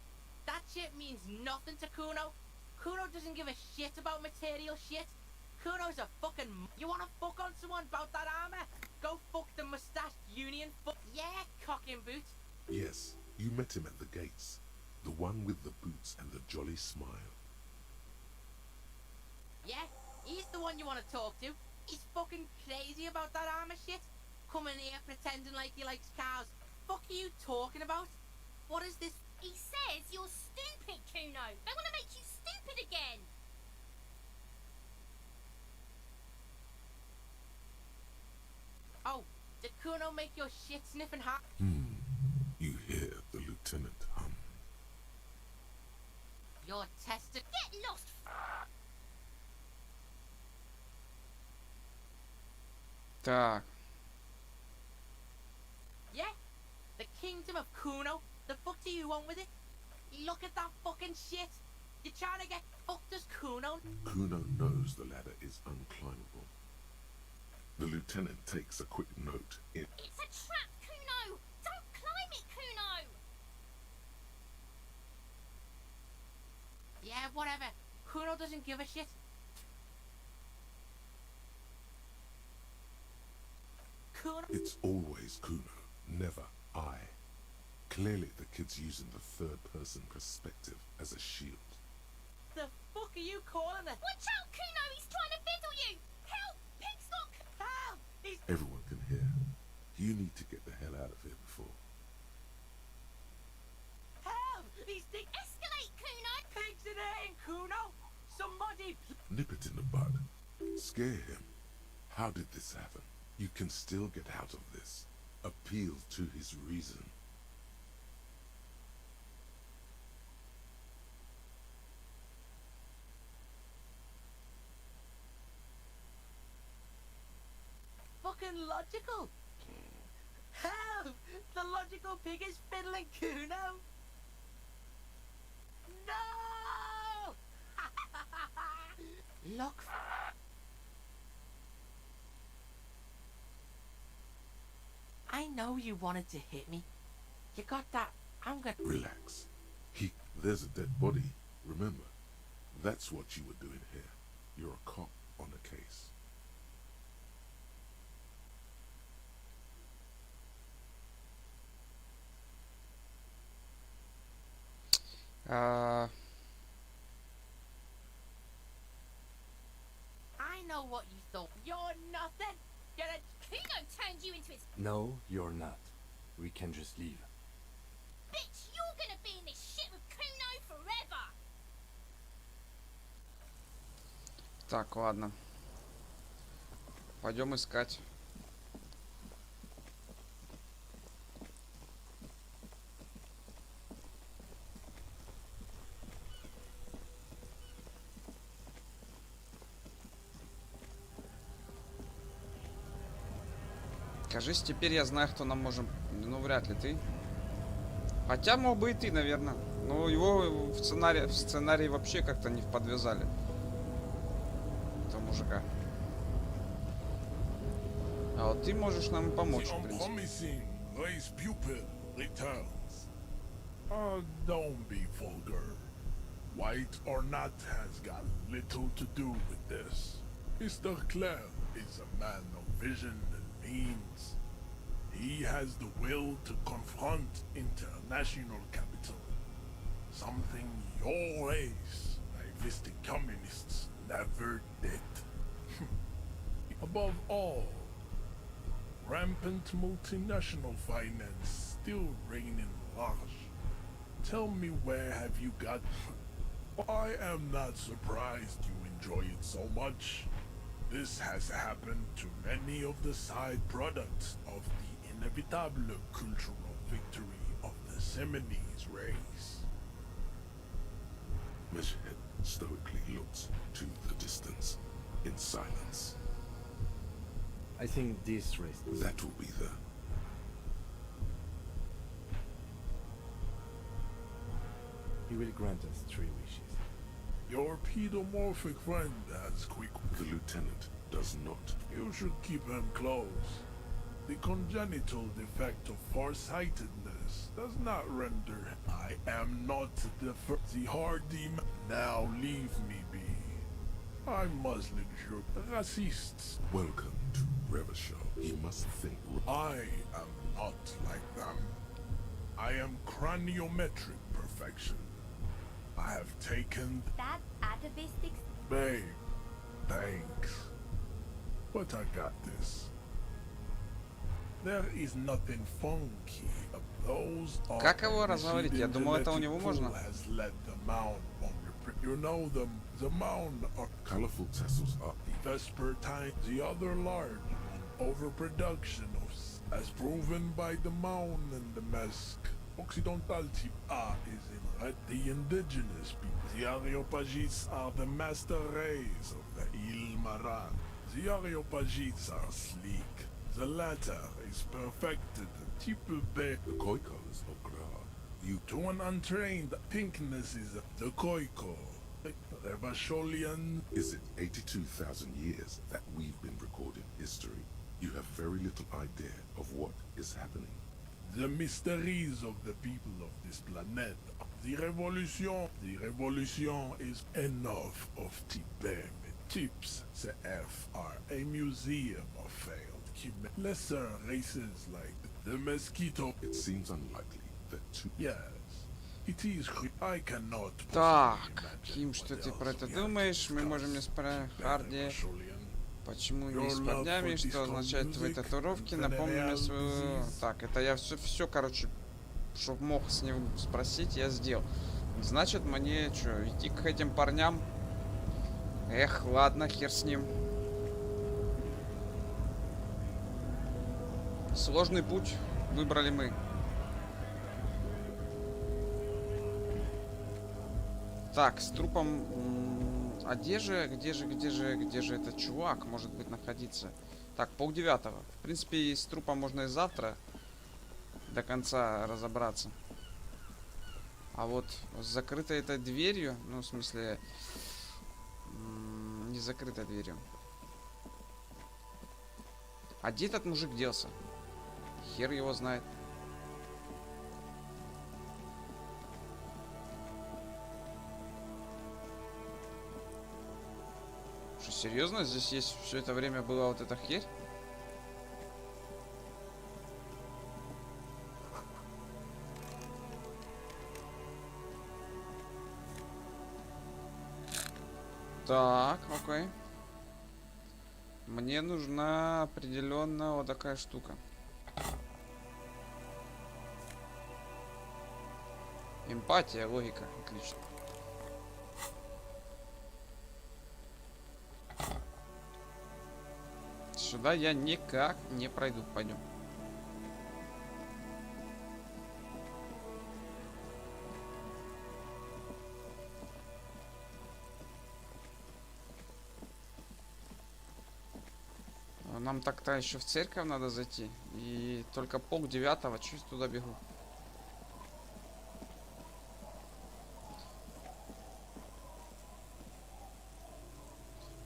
That shit means nothing to Kuno. Kuno doesn't give a shit about material shit. Kuno's a fucking... You wanna fuck on someone about that armor? Go fuck the mustached union fuck... Yeah, cock and boot. Yes, you met him at the gates. The one with the boots and the jolly smile. Yeah, he's the one you wanna talk to. He's fucking crazy about that armor shit. Coming here pretending like he likes cows. Fuck are you talking about? What is this? He says you're stupid, Kuno. They want to make you stupid again. Oh, did Kuno make your shit sniffing hot? You hear the lieutenant hum. Your tester... Get lost. Так. Yeah? The kingdom of Kuno? The fuck do you want with it? Look at that fucking shit. You're trying to get fucked as Kuno? Kuno knows the ladder is unclimbable. The lieutenant takes a quick note in... It's a trap, Kuno. Don't climb it, Kuno. Yeah, whatever. Kuno doesn't give a shit. Kuno... It's always Kuno, never I. Clearly, the kid's using the third-person perspective as a shield. The fuck are you calling it? Watch out, Kuno! He's trying to fiddle you! Help! Pigstock! Help! He's... Everyone can hear. You need to get the hell out of here before. Help! He's the... Escalate, Kuno! Pigs in here, Kuno! Somebody... Nip it in the bud. Scare him. How did this happen? You can still get out of this. Appeal to his reason. Fucking logical! Help! The logical pig is fiddling Kuno! No! Look. I know you wanted to hit me. You got that. I'm gonna... Relax. There's a dead body. Remember, that's what you were doing here. You're a cop on a case. I know what you thought. You're nothing. You're a... Kuno turned you into his... No, you're not. We can just leave. Bitch, you're gonna be in this shit with Kuno forever! Так, ладно. Пойдем искать. Кажись, теперь я знаю, кто нам может... Ну, вряд ли ты. Хотя мог бы и ты, наверное. Но его в сценарии вообще как-то не подвязали. Этого мужика. А вот ты можешь нам помочь, в принципе. Unpromising race pupil returns. Don't be vulgar. White or not has got little to do with this. Mr. Clare is a man of vision and means. He has the will to confront international capital. Something your race, nihilistic communists, never did. Above all, rampant multinational finance still reigning large. Tell me, where have you got... I am not surprised you enjoy it so much. This has happened to many of the side products of the inevitable cultural victory of the Seminoles race. Meshhead stoically looks to the distance, in silence. I think this race... That will be the... He will grant us 3 wishes. Your pedomorphic friend has quick... The lieutenant does not. You should keep him close. The congenital defect of farsightedness does not render... I am not the hardy... Now leave me be. I must lecture racists. Welcome to Revachol. He must think... I am not like them. I am craniometric perfection. I have taken... That atavistic... Babe, thanks. But I got this. There is nothing funky. Those are... Как его разговорить? Я думал, это у него можно. Has led the mound on your... You know the mound are... Colorful tassels are... The Vespertine, the other large overproduction of... As proven by the mound and the mask. Occidental type A is in the indigenous people. The Areopagites are the master race of the Ilmaran. The Areopagites are sleek. The latter is perfected. Type B. The Koikos are grave. You... To an untrained, pinkness is the Koiko. The Revacholian... Is it 82,000 years that we've been recording history? You have very little idea of what is happening. The mysteries of the people of this planet. The revolution is enough of Tibet. Tips CF are a museum of failed lesser races like the mosquito. It seems unlikely that two... Yes. It is. I cannot. Так, Ким, что ты про это думаешь? Мы можем не спорить. Харди. Почему не с парнями? Что означает твои татуировки? Напомни мне свою... Так, это я все, короче, чтоб мог с ним спросить, я сделал. Значит, мне что, идти к этим парням? Эх, ладно, хер с ним. Сложный путь выбрали мы. Так, с трупом... А где же этот чувак может быть находиться? Так, 8:30. В принципе, с трупом можно и завтра до конца разобраться. А вот с закрытой этой дверью, ну, в смысле, не закрытой дверью. А где этот мужик делся? Хер его знает. Что, серьезно? Здесь есть все это время была вот эта херь? Так, окей. Мне нужна определенно вот такая штука. Эмпатия, логика. Отлично. Сюда я никак не пройду. Пойдем. Нам так-то еще в церковь надо зайти. И только 8:30. Чуть туда бегу.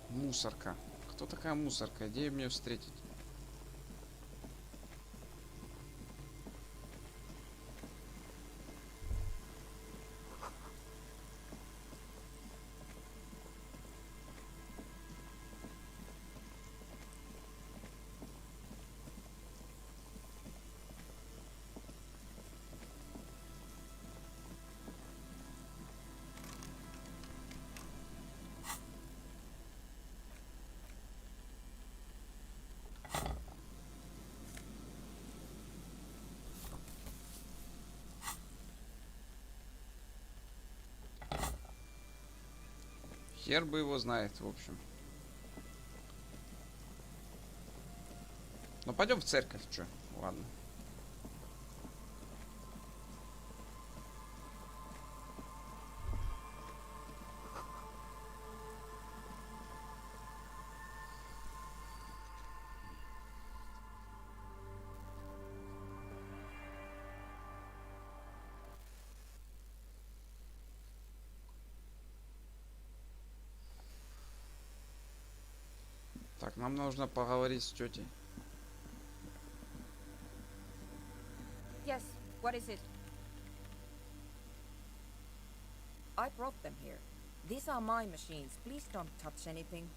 Мусорка. Кто такая мусорка? Где ее мне встретить? Хер бы его знает, в общем. Ну пойдем в церковь, чё? Ладно. Так, нам нужно поговорить с тетей. Yes, what is it? I brought them here. These are my machines. Please don't touch anything.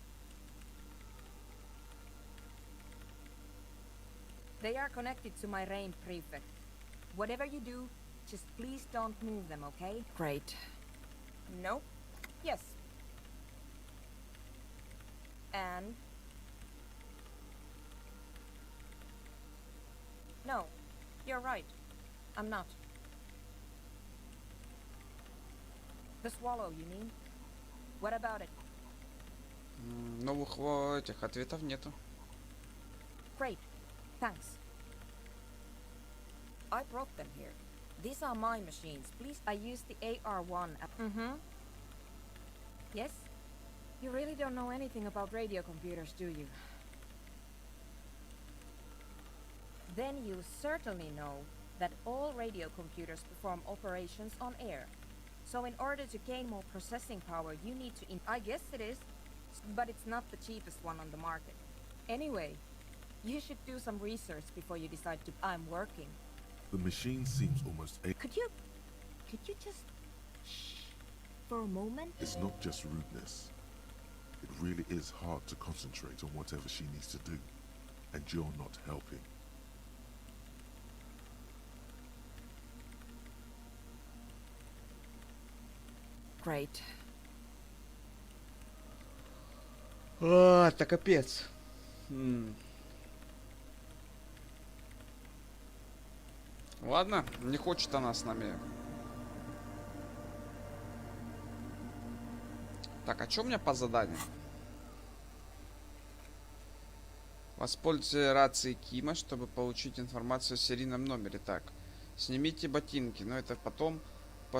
They are connected to my rain prefect. Whatever you do, just please don't move them, okay? Great. No? Yes. And? No, you're right. I'm not. The swallow, you mean? What about it? Новых этих ответов нету. Great. Thanks. I brought them here. These are my machines. Please, I use the AR1. Mm-hmm. Yes? You really don't know anything about radio computers, do you? Then you certainly know that all radio computers perform operations on air. So in order to gain more processing power, you need to... I guess it is, but it's not the cheapest one on the market. Anyway, you should do some research before you decide to... I'm working. The machine seems almost... Could you just... shh for a moment? It's not just rudeness. It really is hard to concentrate on whatever she needs to do. And you're not helping. Great. А, это капец. Ладно, не хочет она с нами. Так, а что у меня по заданию? Воспользуйся рацией Кима, чтобы получить информацию о серийном номере. Так, снимите ботинки, но это потом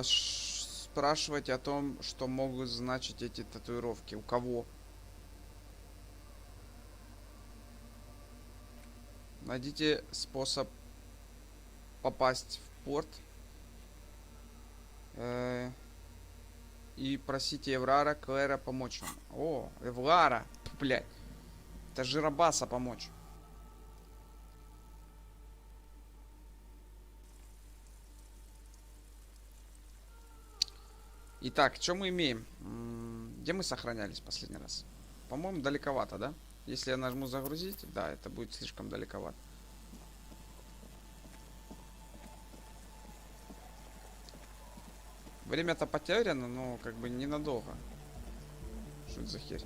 спрашивайте о том, что могут значить эти татуировки. У кого? Найдите способ попасть в порт. И просите Эврара Клэра помочь вам. О, Эврара, блядь. Это Жиробаса помочь. Итак, что мы имеем? Где мы сохранялись последний раз? По-моему, далековато, да? Если я нажму загрузить, да, это будет слишком далековато. Время-то потеряно, но как бы ненадолго. Что это за херь?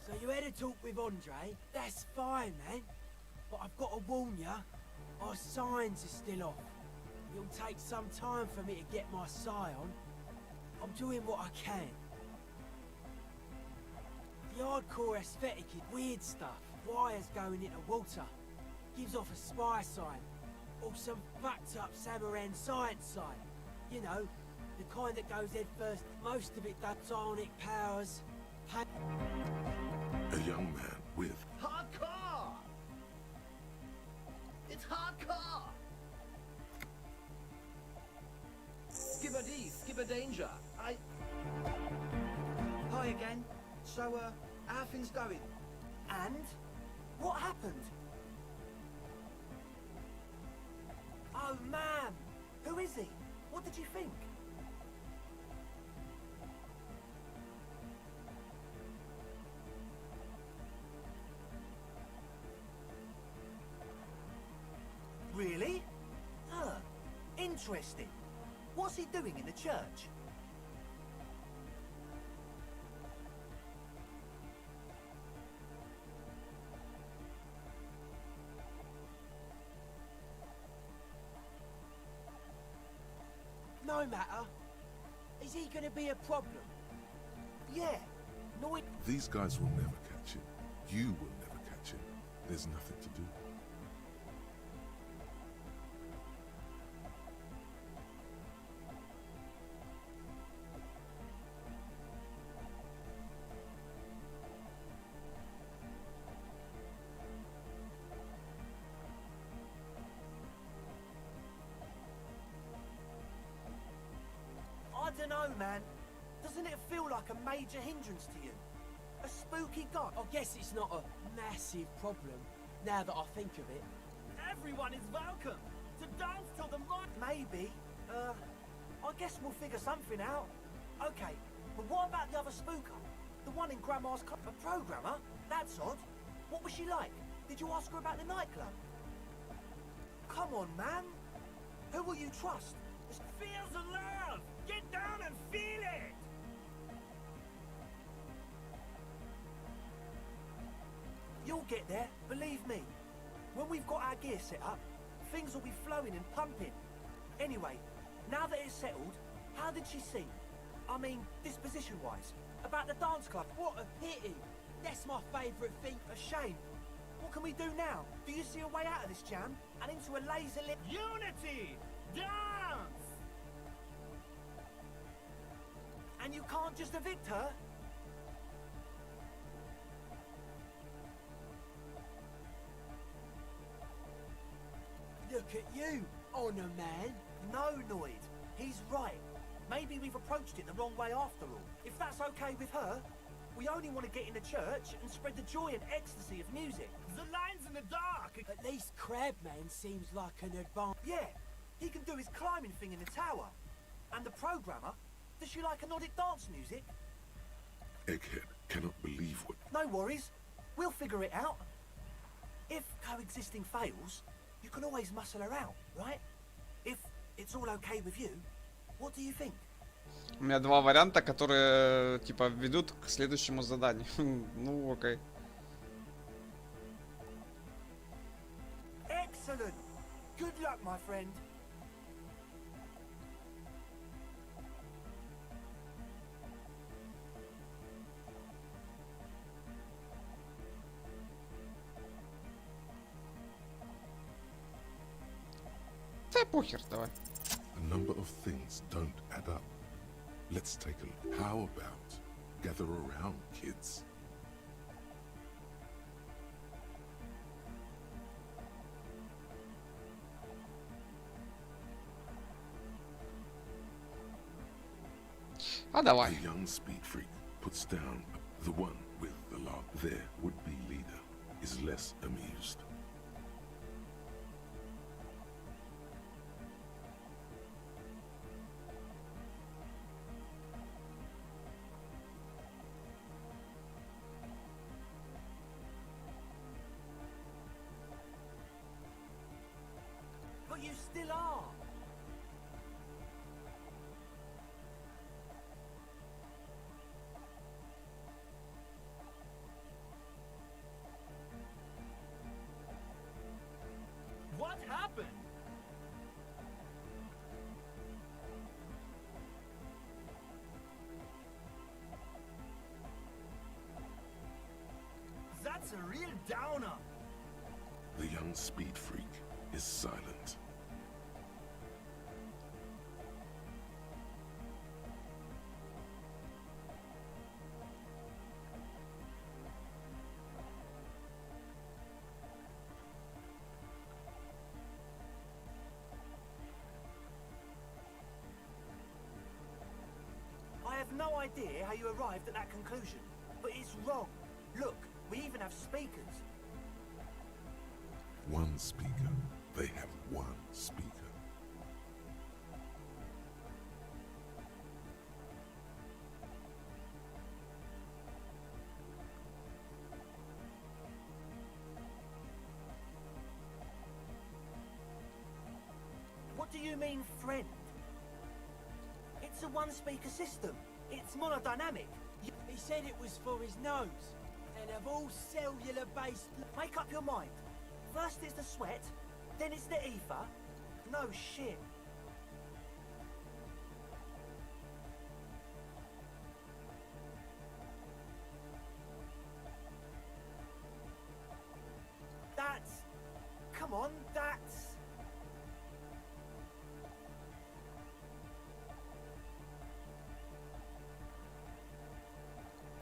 So you had a talk with Andre? That's fine, man. But I've got to warn ya, our signs are still off. It'll take some time for me to get my sigh on. I'm doing what I can. The hardcore aesthetic is weird stuff. Wires going into water. Gives off a spy sign. Or some fucked up Samaran science sign. You know, the kind that goes head first. Most of it does psionic powers. A young man with Hardcore! It's hardcore! Skipper D, Skipper Danger. Hi again. So, how are things going? And? What happened? Oh, man! Who is he? What did you think? Really? Huh. Interesting. What's he doing in the church? No matter. Is he gonna be a problem? Yeah. No, it... These guys will never catch him. You will never catch him. There's nothing to do. I don't know, man. Doesn't it feel like a major hindrance to you? A spooky guy? I guess it's not a massive problem, now that I think of it. Everyone is welcome to dance till the light... Maybe. I guess we'll figure something out. Okay, but what about the other spooker? The one in Grandma's car? A programmer? That's odd. What was she like? Did you ask her about the nightclub? Come on, man. Who will you trust? Feel the love! Get down and feel it! You'll get there, believe me. When we've got our gear set up, things will be flowing and pumping. Anyway, now that it's settled, how did she seem? I mean, disposition-wise. About the dance club. What a pity! That's my favourite thing. A shame. What can we do now? Do you see a way out of this jam? And into a laser-lit... Unity! Dance! And you can't just evict her? Look at you, Honor Man. No, Noid. He's right. Maybe we've approached it the wrong way after all. If that's okay with her, we only want to get in the church and spread the joy and ecstasy of music. The line's in the dark. like a... At least Crabman seems like an advanced... Yeah, he can do his climbing thing in the tower. And the programmer, does she like a Nordic dance music? Egghead cannot believe what... No worries, we'll figure it out. If coexisting fails, you can always muscle her out, right? If it's all okay with you, what do you think? У меня два варианта, которые, типа, ведут к следующему заданию. Ну, окей. Excellent! Good luck, my friend. Да похер, давай. A number of things don't add up. Let's take a look. How about gather around, kids? А давай. The young speed freak puts down the one with the log. Their would-be leader is less amused. But you still are. What happened? That's a real downer. The young speed freak is silent. I have no idea how you arrived at that conclusion, but it's wrong. Look, we even have speakers. One speaker. They have one speaker. What do you mean, friend? It's a one-speaker system. It's monodynamic. He said it was for his nose. And of all cellular-based... Make up your mind. First it's the sweat, then it's the ether. No shit. That's... Come on, that's...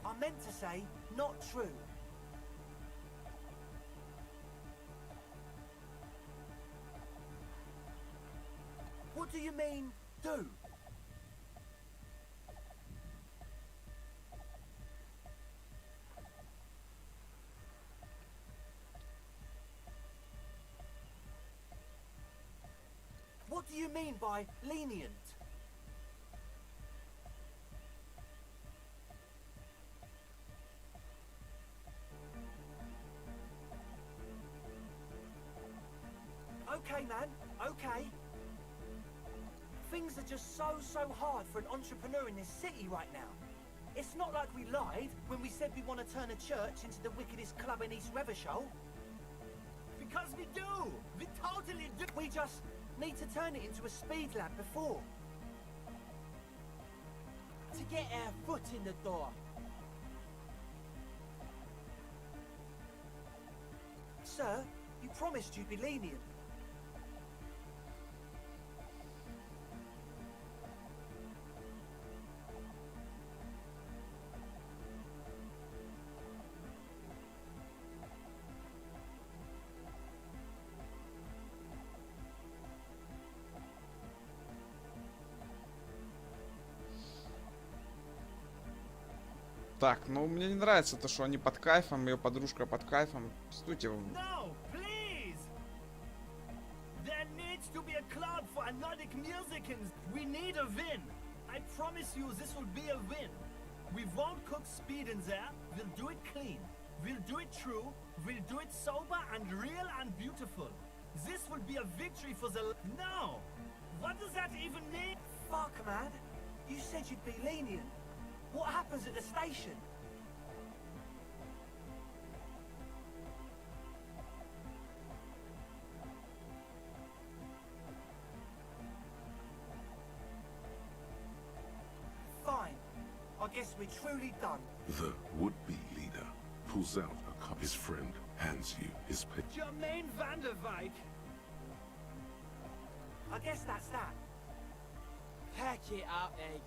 I meant to say, not true. What do you mean, do? What do you mean by lenient? Okay, man, okay. Things are just so hard for an entrepreneur in this city right now. It's not like we lied when we said we want to turn a church into the wickedest club in East Revachol. Because we do! We totally do! We just need to turn it into a speed lab before. To get our foot in the door. Sir, you promised you'd be lenient. Так, ну мне не нравится то, что они под кайфом, ее подружка под кайфом. Стойте. No, please! and Nordic musicians. We need a win. I promise you this will be a win. We won't cook speed in there. We'll do it clean. We'll do it true. We'll do it sober and real and beautiful. This will be a victory for the... No! What does that even mean? Fuck, man. You said you'd be lenient. What happens at the station? Fine. I guess we're truly done. The would-be leader pulls out a cup. His friend hands you his pen. Jermaine Van der Wijk. I guess that's that. Pack it up, Egg.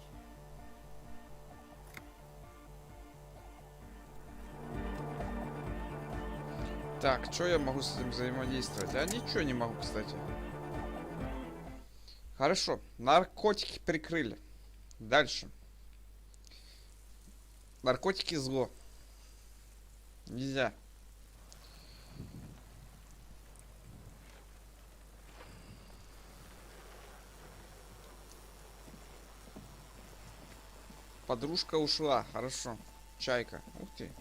Так, что я могу с этим взаимодействовать? А ничего не могу, кстати. Хорошо, наркотики прикрыли. Дальше. Наркотики зло. Нельзя. Подружка ушла, хорошо. Чайка. Ух ты.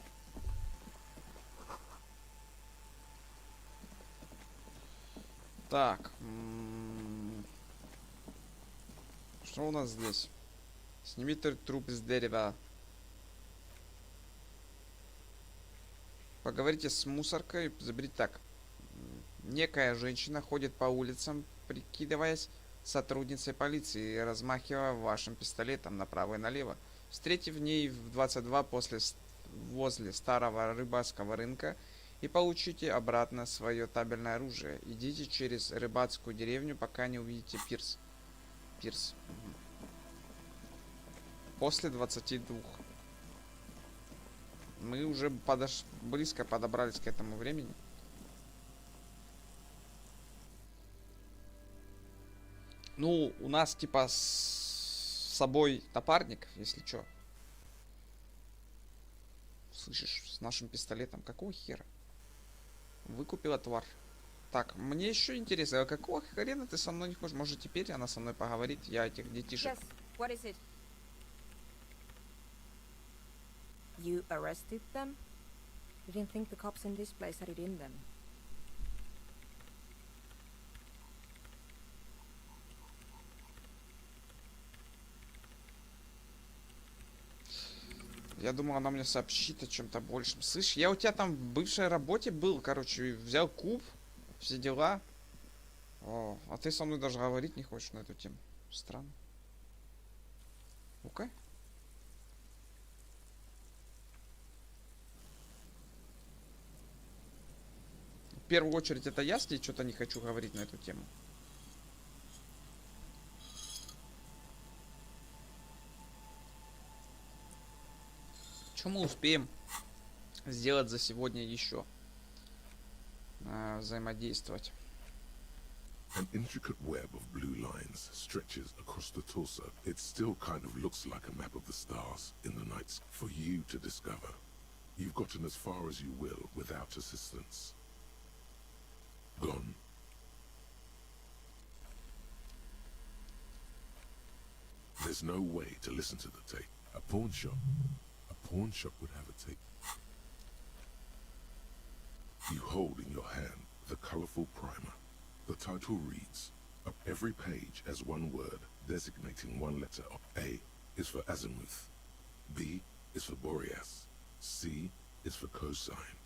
Так. Что у нас здесь? Сними труп с дерева. Поговорите с мусоркой. Заберите так. Некая женщина ходит по улицам, прикидываясь сотрудницей полиции и размахивая вашим пистолетом направо и налево. Встретив в ней в 22 возле старого рыбацкого рынка и получите обратно свое табельное оружие. Идите через рыбацкую деревню, пока не увидите пирс. Пирс. Угу. После 22. Мы уже близко подобрались к этому времени. Ну, у нас типа с собой напарник, если чё. Слышишь, с нашим пистолетом. Какого хера? Выкупила тварь. Так, мне еще интересно, а какого хрена ты со мной не хочешь? Может, теперь она со мной поговорит? Я этих детишек. Yes, what is it? You arrested them? You didn't think the cops in this place had it in them? Я думал, она мне сообщит о чем-то большем. Слышь, я у тебя там в бывшей работе был, короче, взял куб, все дела. О, а ты со мной даже говорить не хочешь на эту тему. Странно. Ну-ка. В первую очередь это я с ней что-то не хочу говорить на эту тему. Что мы успеем сделать за сегодня еще? Взаимодействовать. An intricate web of blue lines stretches across the torso. It still kind of looks like a map of the stars in the night sky for you to discover. You've gotten as far as you will without assistance. Gone. There's no way to listen to the tape. A pawn shop would have a tape. You hold in your hand the colorful primer. The title reads, up every page as one word, designating one letter. A is for azimuth. B is for Boreas. C is for cosine.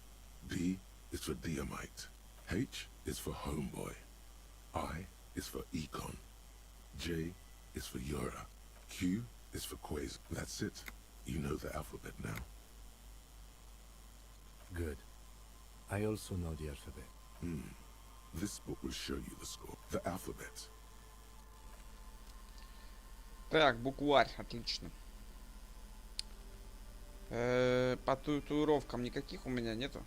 D is for diamite. H is for homeboy. I is for econ. J is for Yura. Q is for quasar. That's it. You know the alphabet now. Good. I also know the alphabet. This book will show you the score. The alphabet. Так, букварь, отлично. По татуировкам никаких у меня нету.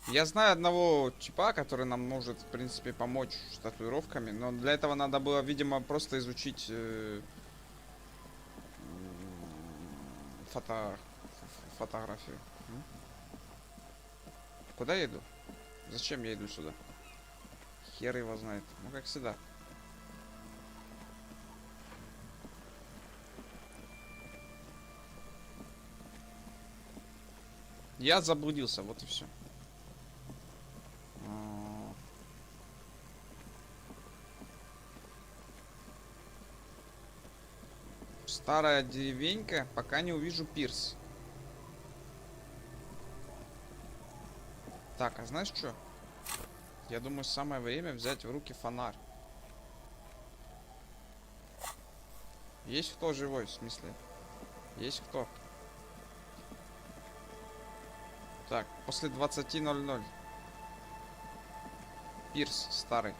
Я знаю одного типа, который нам может, в принципе, помочь с татуировками, но для этого надо было, видимо, просто изучить фотографию. Куда я иду? Зачем я иду сюда? Хер его знает. Ну, как всегда. Я заблудился, вот и все. Старая деревенька, пока не увижу пирс. Так, а знаешь что? Я думаю, самое время взять в руки фонарь. Есть кто живой, в смысле? Есть кто? Так, после 20:00. Пирс старый.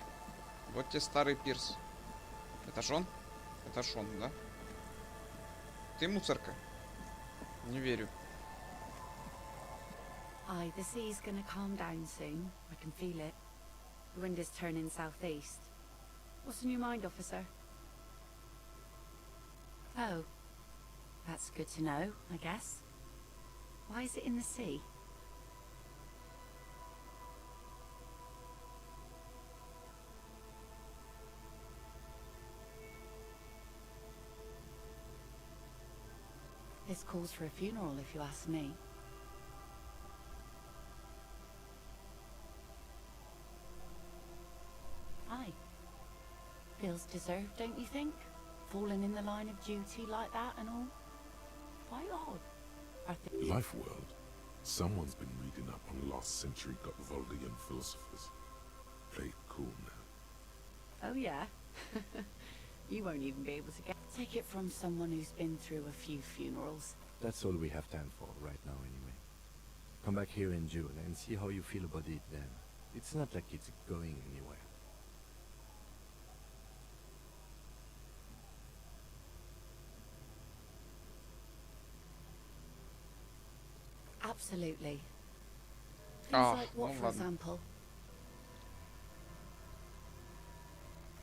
Вот тебе старый пирс. Это ж он? Это ж он, да? Ты мусорка? Не верю. Aye, the sea's gonna calm down soon. I can feel it. The wind is turning southeast. What's on your mind, officer? Oh. That's good to know, I guess. Why is it in the sea? This calls for a funeral, if you ask me. Aye. Feels deserved, don't you think? Falling in the line of duty like that and all? Quite odd. Life world. Someone's been reading up on last century Gotvaldian philosophers. Play it cool now. Oh yeah? You won't even be able to take it from someone who's been through a few funerals. That's all we have time for right now anyway. Come back here in June and see how you feel about it then. It's not like it's going anywhere. Absolutely. Things Oh, like what, well, for example?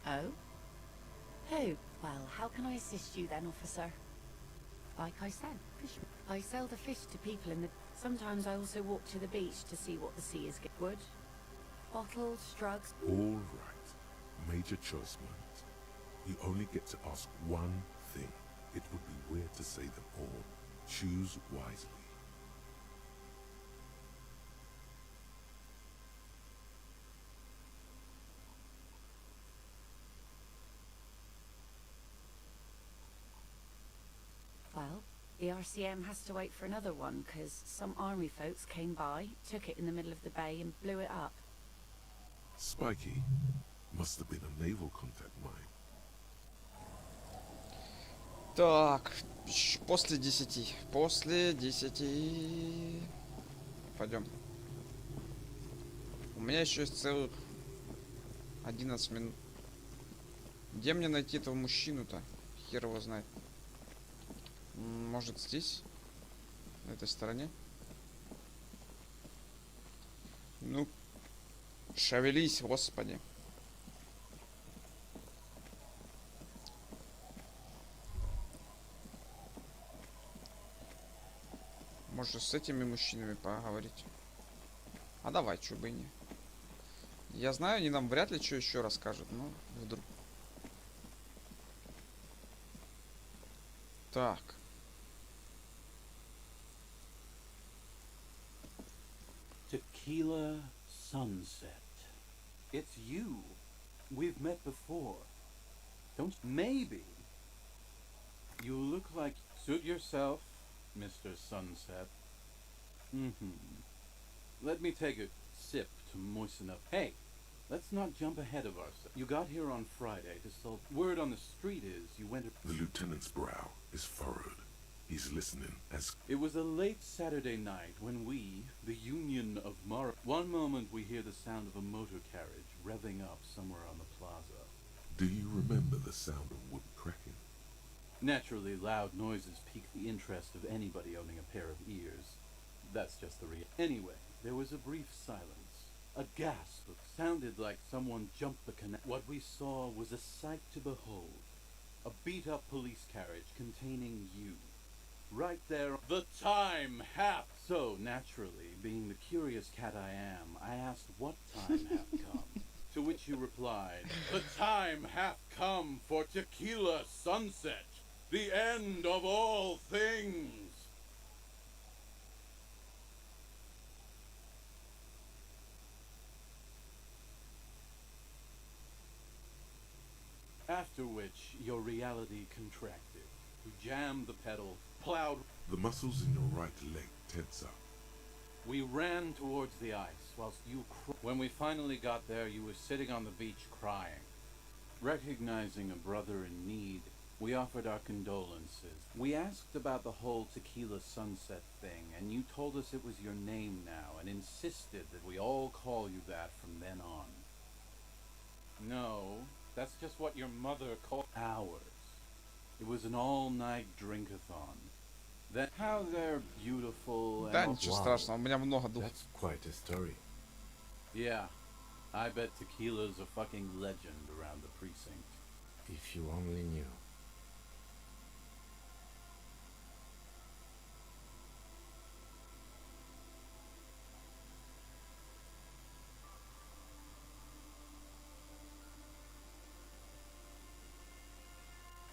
Oh? Who? Well, how can I assist you then, officer? Like I said, fish. I sell the fish to people in the... Sometimes I also walk to the beach to see what the sea is. Wood? Bottles, drugs? All right. Major choice moments. You only get to ask one thing. It would be weird to say them all. Choose wisely. Well, the RCM has to wait for another one, because some army folks came by, took it in the middle of the bay and blew it up. Spiky. Must have been a naval contact mine. Так, после 10. После 10. Пойдем. У меня еще есть целых 11 минут. Где мне найти этого мужчину-то? Хер его знает. Может здесь? На этой стороне? Ну, шевелись, господи. Может с этими мужчинами поговорить? А давай, чё бы и не. Я знаю, они нам вряд ли что еще расскажут, но вдруг. Так. Tequila Sunset. It's you. We've met before. Don't... Maybe. You look like... Suit yourself, Mr. Sunset. Let me take a sip to moisten up. Hey, let's not jump ahead of ourselves. You got here on Friday to solve... Word on the street is you went... The lieutenant's brow is furrowed. He's listening as... It was a late Saturday night when we, the Union of Mara... One moment we hear the sound of a motor carriage revving up somewhere on the plaza. Do you remember the sound of wood cracking? Naturally, loud noises pique the interest of anybody owning a pair of ears. That's just the Anyway, there was a brief silence. A gasp sounded like someone jumped the canal. What we saw was a sight to behold. A beat-up police carriage containing you. Right there. The time hath. So, naturally, being the curious cat I am, I asked what time hath come. To which you replied, "The time hath come for tequila sunset, the end of all things." After which, your reality contracted. You jammed the pedal, plowed. The muscles in your right leg tense up. We ran towards the ice, whilst you when we finally got there, you were sitting on the beach crying. Recognizing a brother in need, we offered our condolences. We asked about the whole tequila sunset thing, and you told us it was your name now, and insisted that we all call you that from then on. No, that's just what your mother called ours. It was an all-night drink-a-thon. That how they're beautiful Да, and... ничего страшного, у меня много духов. That's quite a story. Yeah, I bet tequila's a fucking legend around the precinct. If you only knew.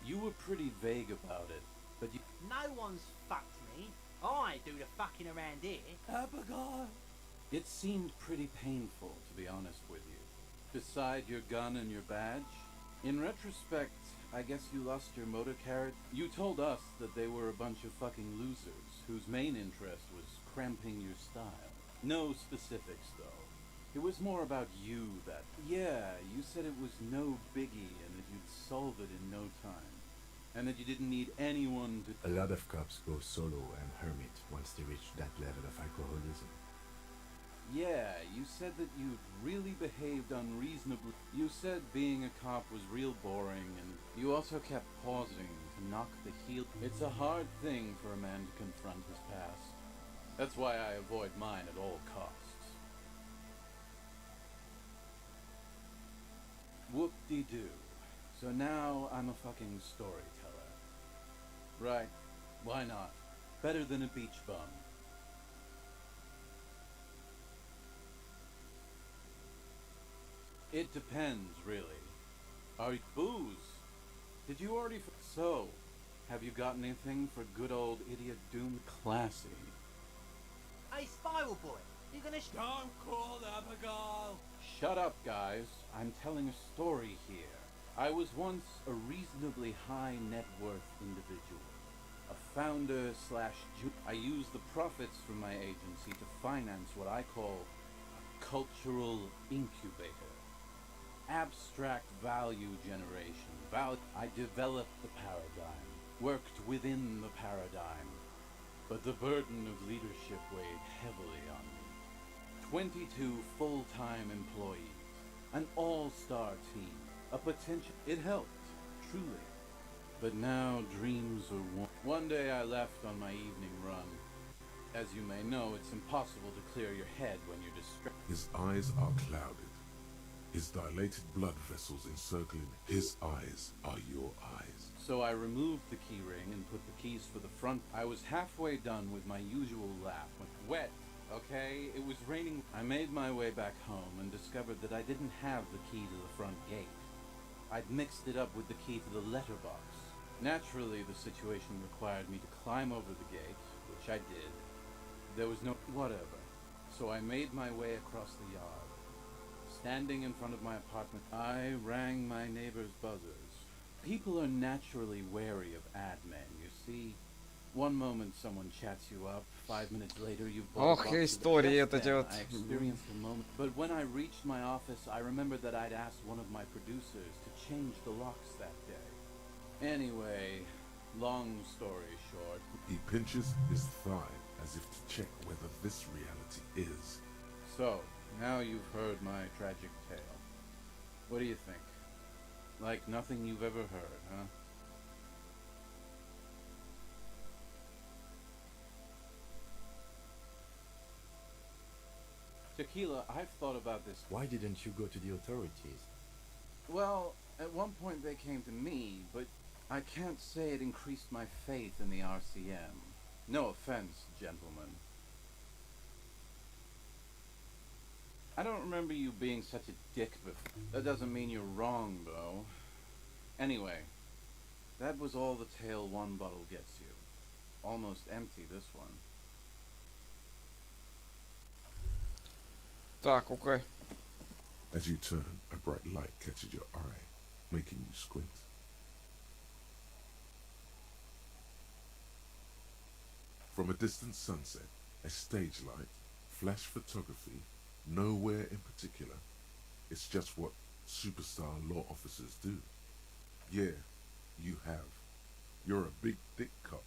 You were pretty vague about it, but you... No one's fucked me. I do the fucking around here. Abigail. It seemed pretty painful, to be honest with you. Beside your gun and your badge, in retrospect, I guess you lost your motor carrot. You told us that they were a bunch of fucking losers, whose main interest was cramping your style. No specifics, though. It was more about you that... Yeah, you said it was no biggie and that you'd solve it in no time. And that you didn't need anyone to... A lot of cops go solo and hermit once they reach that level of alcoholism. Yeah, you said that you'd really behaved unreasonably. You said being a cop was real boring, and you also kept pausing to knock the heel. It's a hard thing for a man to confront his past. That's why I avoid mine at all costs. Whoop-de-doo. So now I'm a fucking storyteller. Right, why not? Better than a beach bum. It depends, really. Are you... Booze? Did you already... So, have you got anything for good old idiot Doom? Classy. Hey, Spiral Boy, you gonna... Don't call Abigail. Shut up, guys. I'm telling a story here. I was once a reasonably high net worth individual. A founder slash... I used the profits from my agency to finance what I call a cultural incubator. Abstract value generation. I developed the paradigm, worked within the paradigm, but the burden of leadership weighed heavily on me. 22 full-time employees, an all-star team, a potential... It helped, truly. But now dreams are one day I left on my evening run. As you may know, it's impossible to clear your head when you're distracted. His eyes are clouded. His dilated blood vessels encircling his eyes are your eyes. So I removed the key ring and put the keys for the front. I was halfway done with my usual lap. Wet, okay? It was raining. I made my way back home and discovered that I didn't have the key to the front gate. I'd mixed it up with the key to the letterbox. Naturally, the situation required me to climb over the gate, which I did. There was no... whatever. So I made my way across the yard. Standing in front of my apartment, I rang my neighbor's buzzers. People are naturally wary of ad men, you see. One moment someone chats you up, 5 minutes later you've bought Ох, истории это вот. I experienced a moment. But when I reached my office, I remembered that I'd asked one of my producers to change the locks that day. Anyway, long story short... He pinches his thigh as if to check whether this reality is. So, now you've heard my tragic tale. What do you think? Like nothing you've ever heard, huh? Tequila, I've thought about this. Why didn't you go to the authorities? Well, at one point they came to me, but I can't say it increased my faith in the RCM. No offense, gentlemen. I don't remember you being such a dick before. That doesn't mean you're wrong, though. Anyway, that was all the tale one bottle gets you. Almost empty, this one. Так, окей. As you turn, a bright light catches your eye, making you squint. From a distant sunset, a stage light, flash photography, nowhere in particular. It's just what superstar law officers do. Yeah, you have. You're a big dick cop,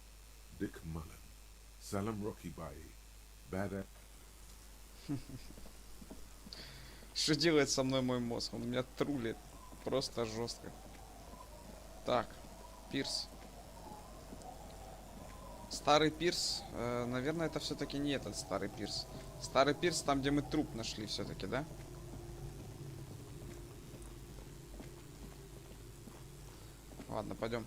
Dick Mullen. Salam Rocky Bai, badass. Что делает со мной мой мозг? Он меня трулит. Просто жестко. Так, пирс. Старый пирс. Наверное, это все-таки не этот старый пирс. Старый пирс там, где мы труп нашли все-таки, да? Ладно, пойдем.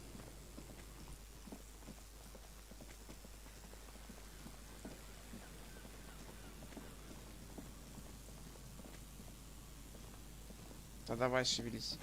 Да давай, шевелись.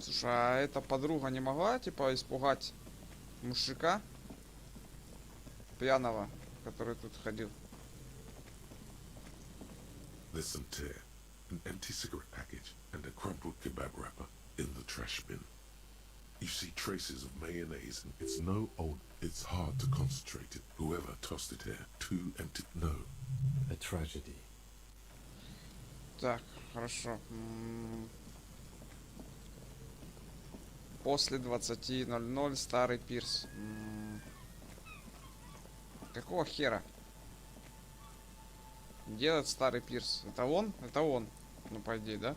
Слушай, а эта подруга не могла, типа, испугать мужика пьяного, который тут ходил? There's some tear, an empty cigarette package, and a crumpled kebab wrapper in the trash bin. You see traces of mayonnaise, and it's no old... It's hard to concentrate it. Whoever tossed it here, too empty... No. A tragedy. Так, хорошо. После 20:00 старый пирс. Какого хера? Где этот старый пирс? Это он? Это он. Ну, по идее, да?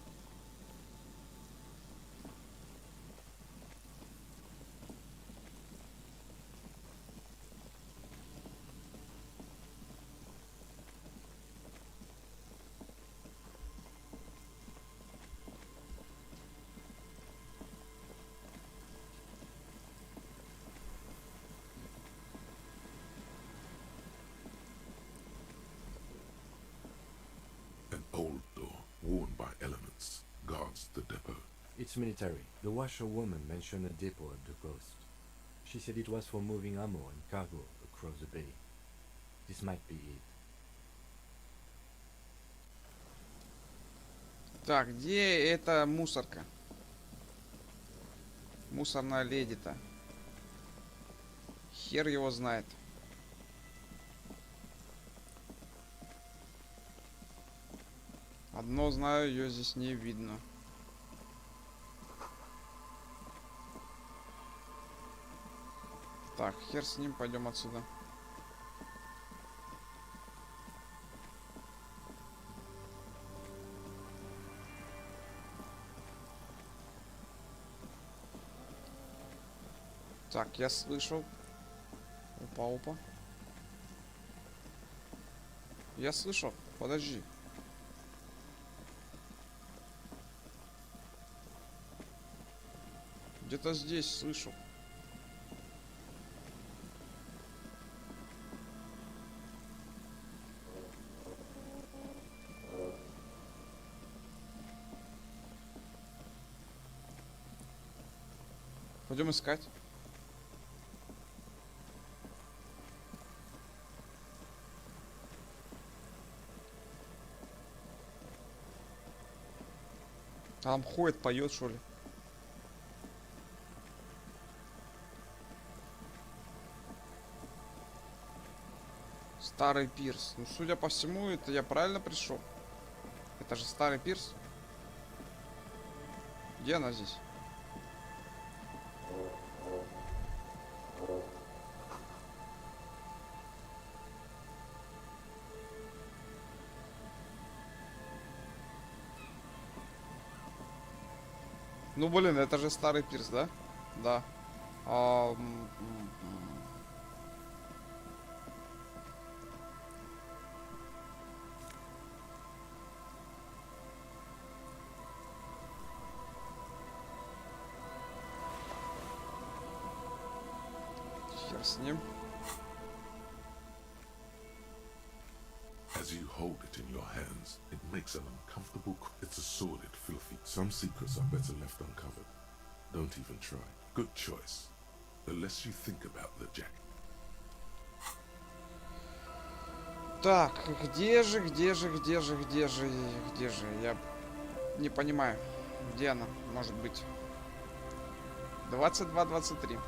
An old door, worn by elements, guards the depot. It's military. The washerwoman mentioned a depot at the coast. She said it was for moving ammo and cargo across the bay. This might be it. Так, где эта мусорка? Мусорная леди-то. Хер его знает. Одно знаю, ее здесь не видно. Так, хер с ним, пойдем отсюда. Так, я слышал. Опа, опа. Я слышал. Подожди. Где-то здесь слышу. Пойдем искать. Там ходит, поет, что ли? Старый пирс. Ну, судя по всему, это я правильно пришел. Это же старый пирс. Где она здесь? Ну, блин, это же старый пирс, да? Да. с ним. As you hold it in your hands, it makes an uncomfortable. It's a sordid, filthy. Some secrets are better left uncovered. Don't even try. Good choice. The less you think about the jacket. Так, где же? Я не понимаю, где она может быть. 22-23.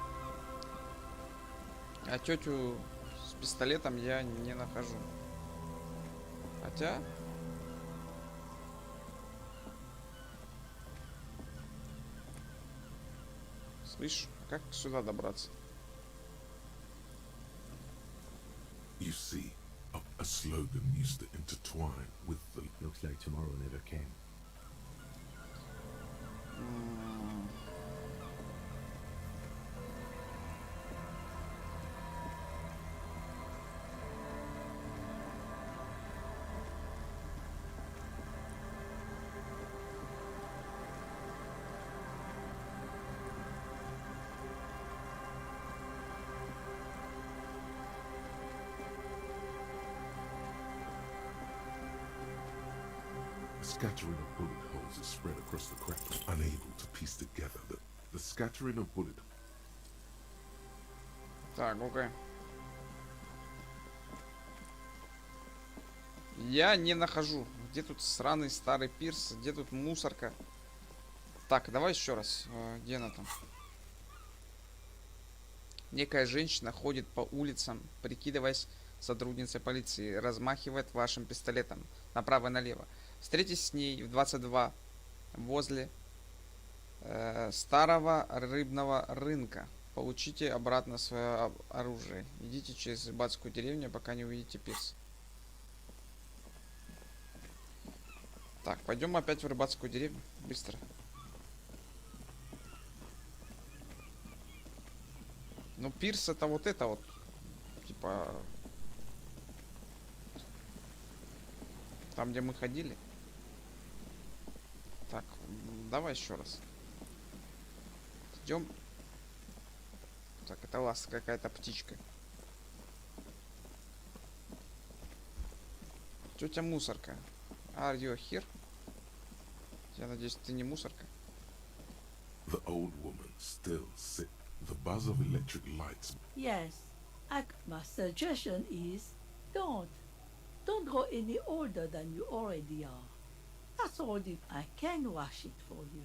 А тетю с пистолетом я не нахожу. Хотя... Слышь, как сюда добраться? You see, a slogan used to intertwine with the... Looks like tomorrow never came. Scattering of bullet holes is spread across the crack, unable to piece together the scattering of bullet. Так, окей. Я не нахожу. Где тут сраный старый пирс? Где тут мусорка? Так, давай еще раз. Где она там? Некая женщина ходит по улицам, прикидываясь сотрудницей полиции, размахивает вашим пистолетом направо и налево. Встретитесь с ней в 22 возле старого рыбного рынка. Получите обратно свое оружие. Идите через рыбацкую деревню, пока не увидите пирс. Так, пойдем опять в рыбацкую деревню. Быстро. Ну, пирс это вот. Типа... Там, где мы ходили. Так, давай еще раз. Идем. Так, это ласка какая-то птичка. Тетя мусорка. Are you here? Я надеюсь, ты не мусорка. The old woman still sit. The buzz of electric lights. Yes. My suggestion is don't. Don't go any older than you already are. That's all I can wash it for you.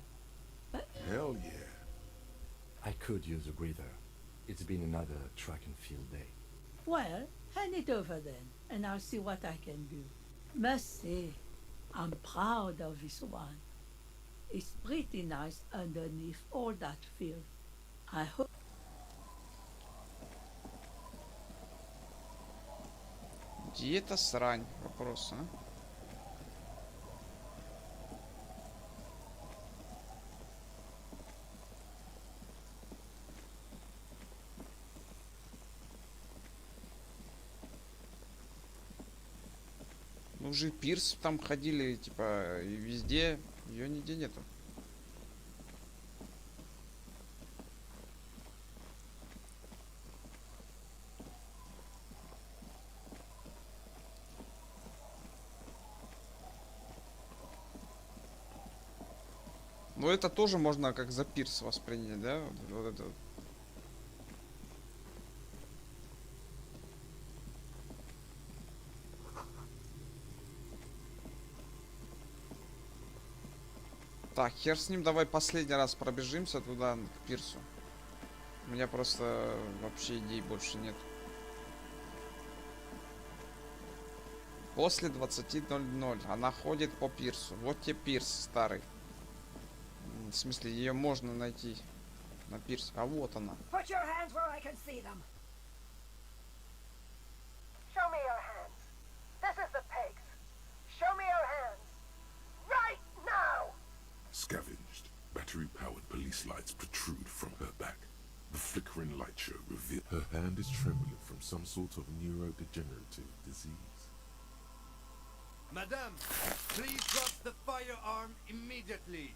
But hell yeah. I could use a breather. It's been another track and field day. Well, hand it over then, and I'll see what I can do. Must say, I'm proud of this one. It's pretty nice underneath all that filth. I hope. Где эта срань? Вопрос, а? Ну, уже пирс там ходили, типа, и везде. Ее нигде нету. Ну, это тоже можно как за пирс воспринять, да? Вот это. Так, хер с ним, давай последний раз пробежимся туда, к пирсу. У меня просто вообще идей больше нет. После 20:00 она ходит по пирсу. Вот тебе пирс старый. В смысле, ее можно найти на пирсе. А вот она. Put your hands where I can see them. Show me your hands. This is the pigs. Show me your hands. Right now! Scavenged, battery-powered police lights protrude from her back. The flickering light show reveals her hand is trembling from some sort of neurodegenerative disease. Madame, please drop the firearm immediately.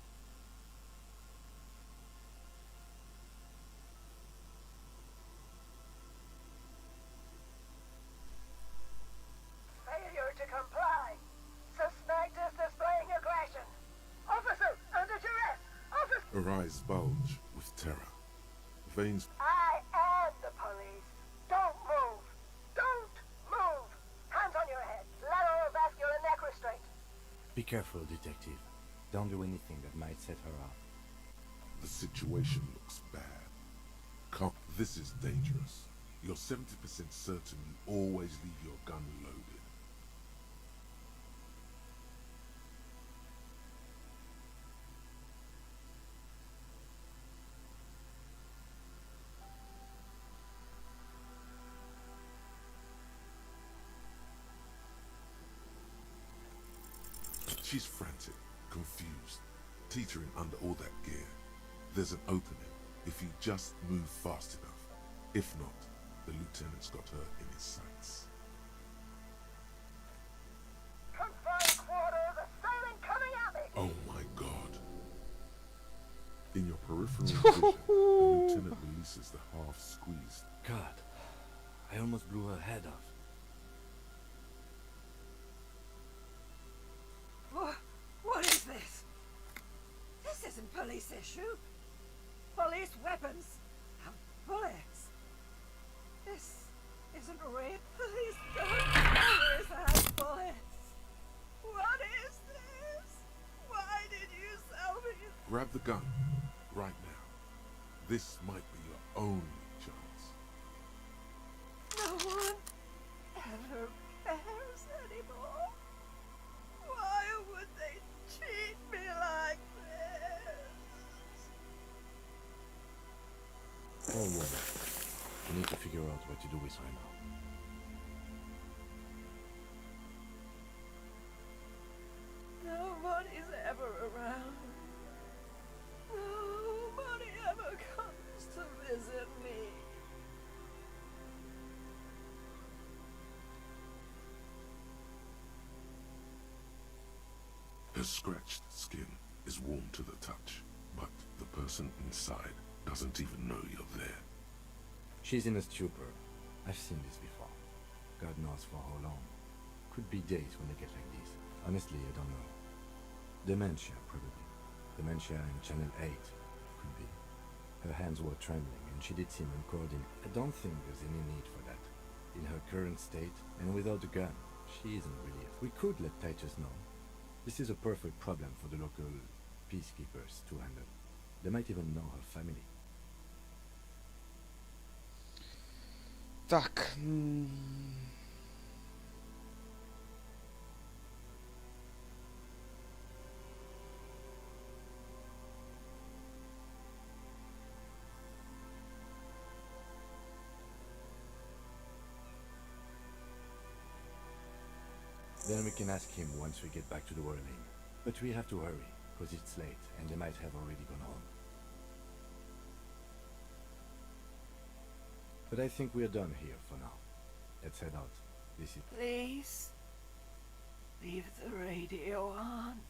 Her eyes bulge with terror. Veins. I am the police. Don't move. Don't move. Hands on your head. Lateral vascular neck restraint. Be careful, detective. Don't do anything that might set her up. The situation looks bad. This is dangerous. You're 70% certain you always leave your gun loaded. She's frantic, confused, teetering under all that gear. There's an opening if you just move fast enough. If not, the lieutenant's got her in his sights. Confined quarters, assailant coming at me. Oh my god. In your peripheral vision, the lieutenant releases the half-squeezed. God, I almost blew her head off. What is this? This isn't police issue. Police weapons have bullets. This isn't real. Police don't always have bullets. What is this? Why did you sell me? Grab the gun, right now. This might be your only chance. No one ever cares anymore. Why would they treat me like this? Poor woman. We need to figure out what to do with her now. Nobody's ever around. Nobody ever comes to visit me. Her scratched skin is warm to the touch, but the person inside doesn't even know you're there. She's in a stupor. I've seen this before. God knows for how long. Could be days when they get like this. Honestly, I don't know. Dementia, probably. Dementia in Channel 8. Could be. Her hands were trembling and she did seem uncoordinated. I don't think there's any need for that. In her current state, and without a gun, she isn't really. We could let Titus know. This is a perfect problem for the local peacekeepers to handle. They might even know her family. Так. Then we can ask him once we get back to the whirling. But we have to hurry, because it's late and they might have already gone home. But I think we're done here for now. Let's head out. This is... Please, leave the radio on.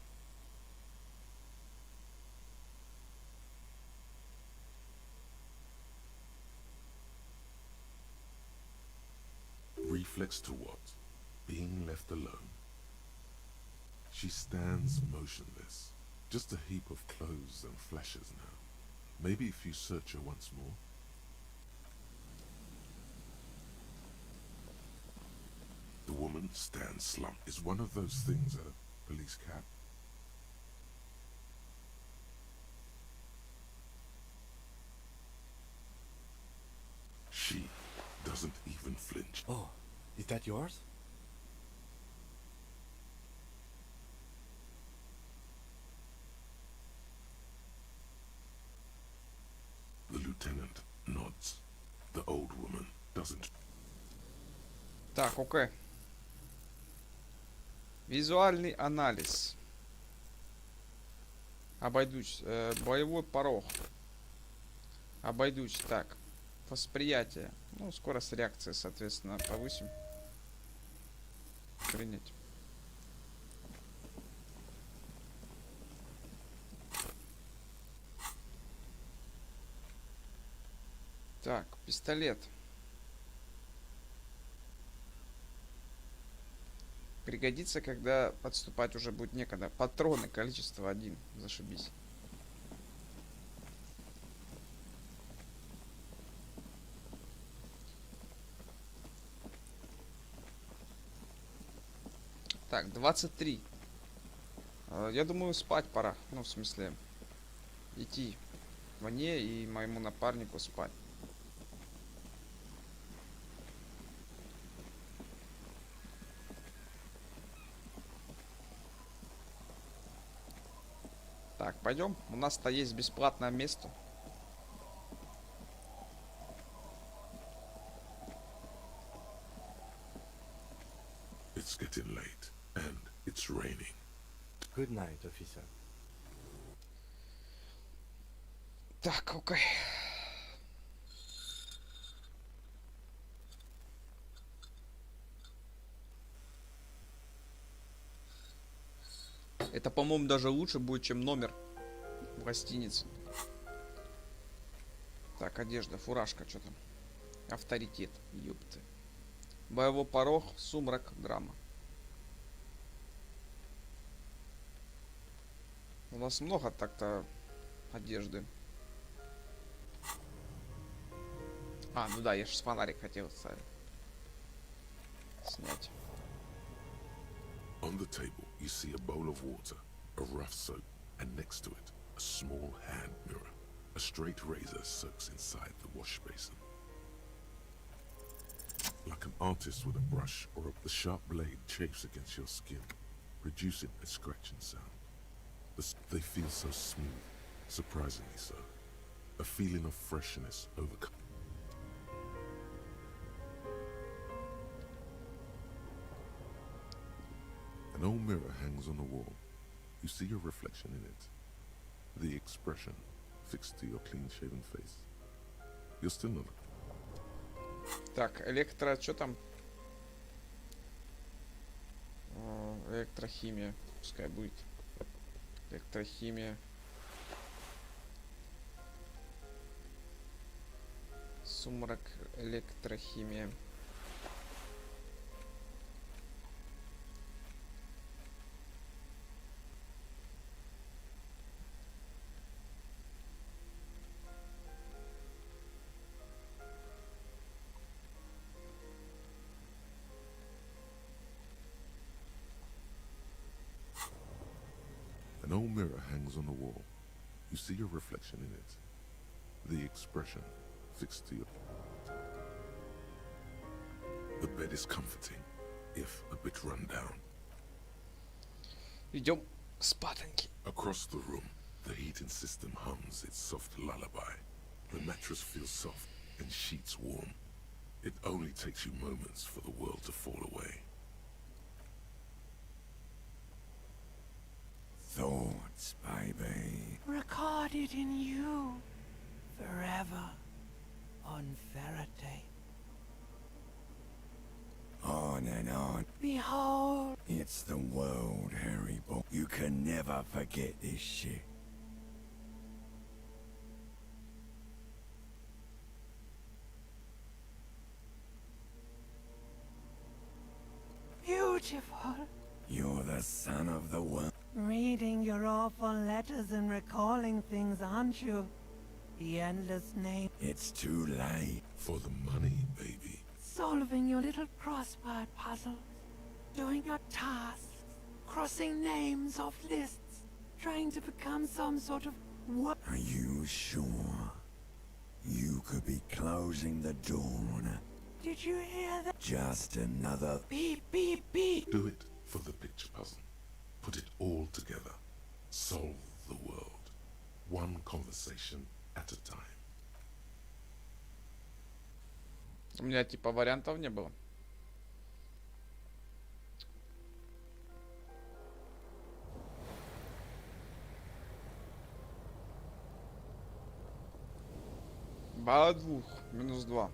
Reflex to what? Being left alone. She stands motionless, just a heap of clothes and flashes now. Maybe if you search her once more. The woman stands slumped. Is one of those things a police cap? She doesn't even flinch. Oh, is that yours? The lieutenant nods. The old woman doesn't. Так, окей. Визуальный анализ. Обойдусь. Боевой порог. Обойдусь. Так. Восприятие. Ну, скорость реакции, соответственно, повысим. Принять. Так, пистолет. Пригодится, когда подступать уже будет некогда. Патроны, количество 1. Зашибись. Так, 23. Я думаю, спать пора. Ну, в смысле, идти мне и моему напарнику спать. Так, пойдем. У нас-то есть бесплатное место. It's getting late, and it's raining. Good night, officer. Так, окей. Это, по-моему, даже лучше будет, чем номер в гостинице. Так, одежда, фуражка, что там? Авторитет, ёпты. Боевой порог, сумрак, драма. У нас много так-то одежды. А, ну да, я же фонарик хотел снять. On the table, you see a bowl of water, a rough soap, and next to it, a small hand mirror. A straight razor soaks inside the wash basin. Like an artist with a brush the sharp blade chafes against your skin, producing a scratching sound. They feel so smooth, surprisingly so. A feeling of freshness overcomes. An old mirror hangs on the wall. You see your reflection in it. The expression fixed to your clean-shaven face. You're still not. Так, что там? Электрохимия. Пускай будет. Электрохимия. Сумрак, электрохимия. An old mirror hangs on the wall. You see your reflection in it. The expression fixed to your... The bed is comforting, if a bit run down. Идем спатеньки. Across the room, the heating system hums its soft lullaby. The mattress feels soft and sheets warm. It only takes you moments for the world to fall away. Thoughts, baby. Recorded in you. Forever. On Faraday. On and on. Behold. It's the world, Harry boy. You can never forget this shit. Beautiful. You're the son of the world. Reading your awful letters and recalling things, aren't you? The endless name. It's too late. For the money, baby. Solving your little crossword puzzles. Doing your tasks. Crossing names off lists. Trying to become some sort of what? Are you sure? You could be closing the dawn. Did you hear that? Just another beep, beep, beep. Do it for the picture puzzle. Put it all together. Solve the world. One conversation at a time. У меня типа вариантов не было. Бала двух. Минус 2.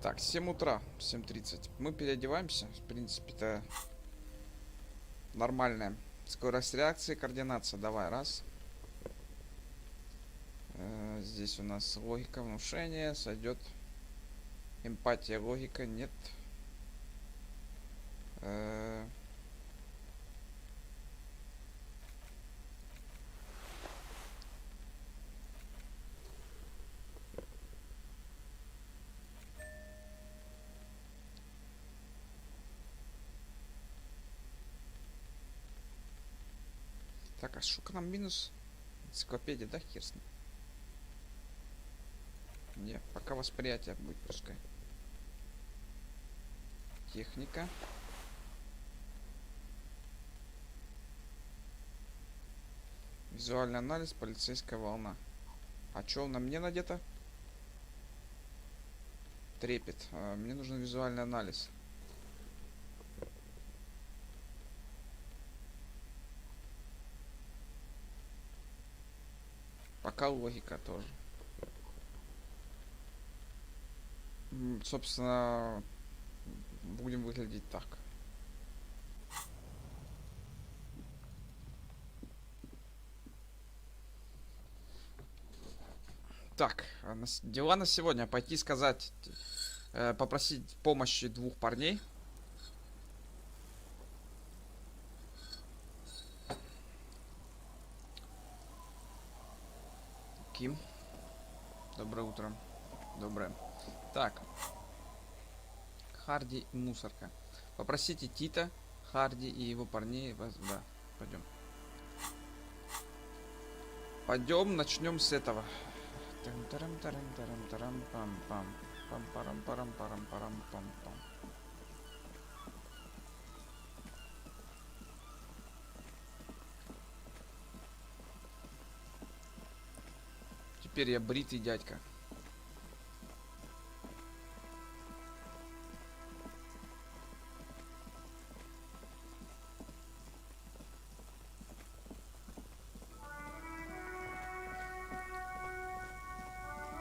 Так, 7 утра, 7:30. Мы переодеваемся. В принципе-то нормальная. Скорость реакции, координация. Давай, раз. Здесь у нас логика, внушение. Сойдет. Эмпатия, логика, нет. Так, а что к нам минус? Энциклопедия, да, хер с ним? Не, пока восприятие будет пускай. Техника. Визуальный анализ, полицейская волна. А что на мне надето? Трепет. Мне нужен визуальный анализ. Пока логика тоже. Собственно, будем выглядеть так. Так, дела на сегодня. Пойти сказать, попросить помощи двух парней. Ким. Доброе утро. Доброе. Так. Харди и мусорка. Попросите Тита, Харди и его парней. Да, пойдем. Пойдем, начнем с этого. Теперь я бритый дядька.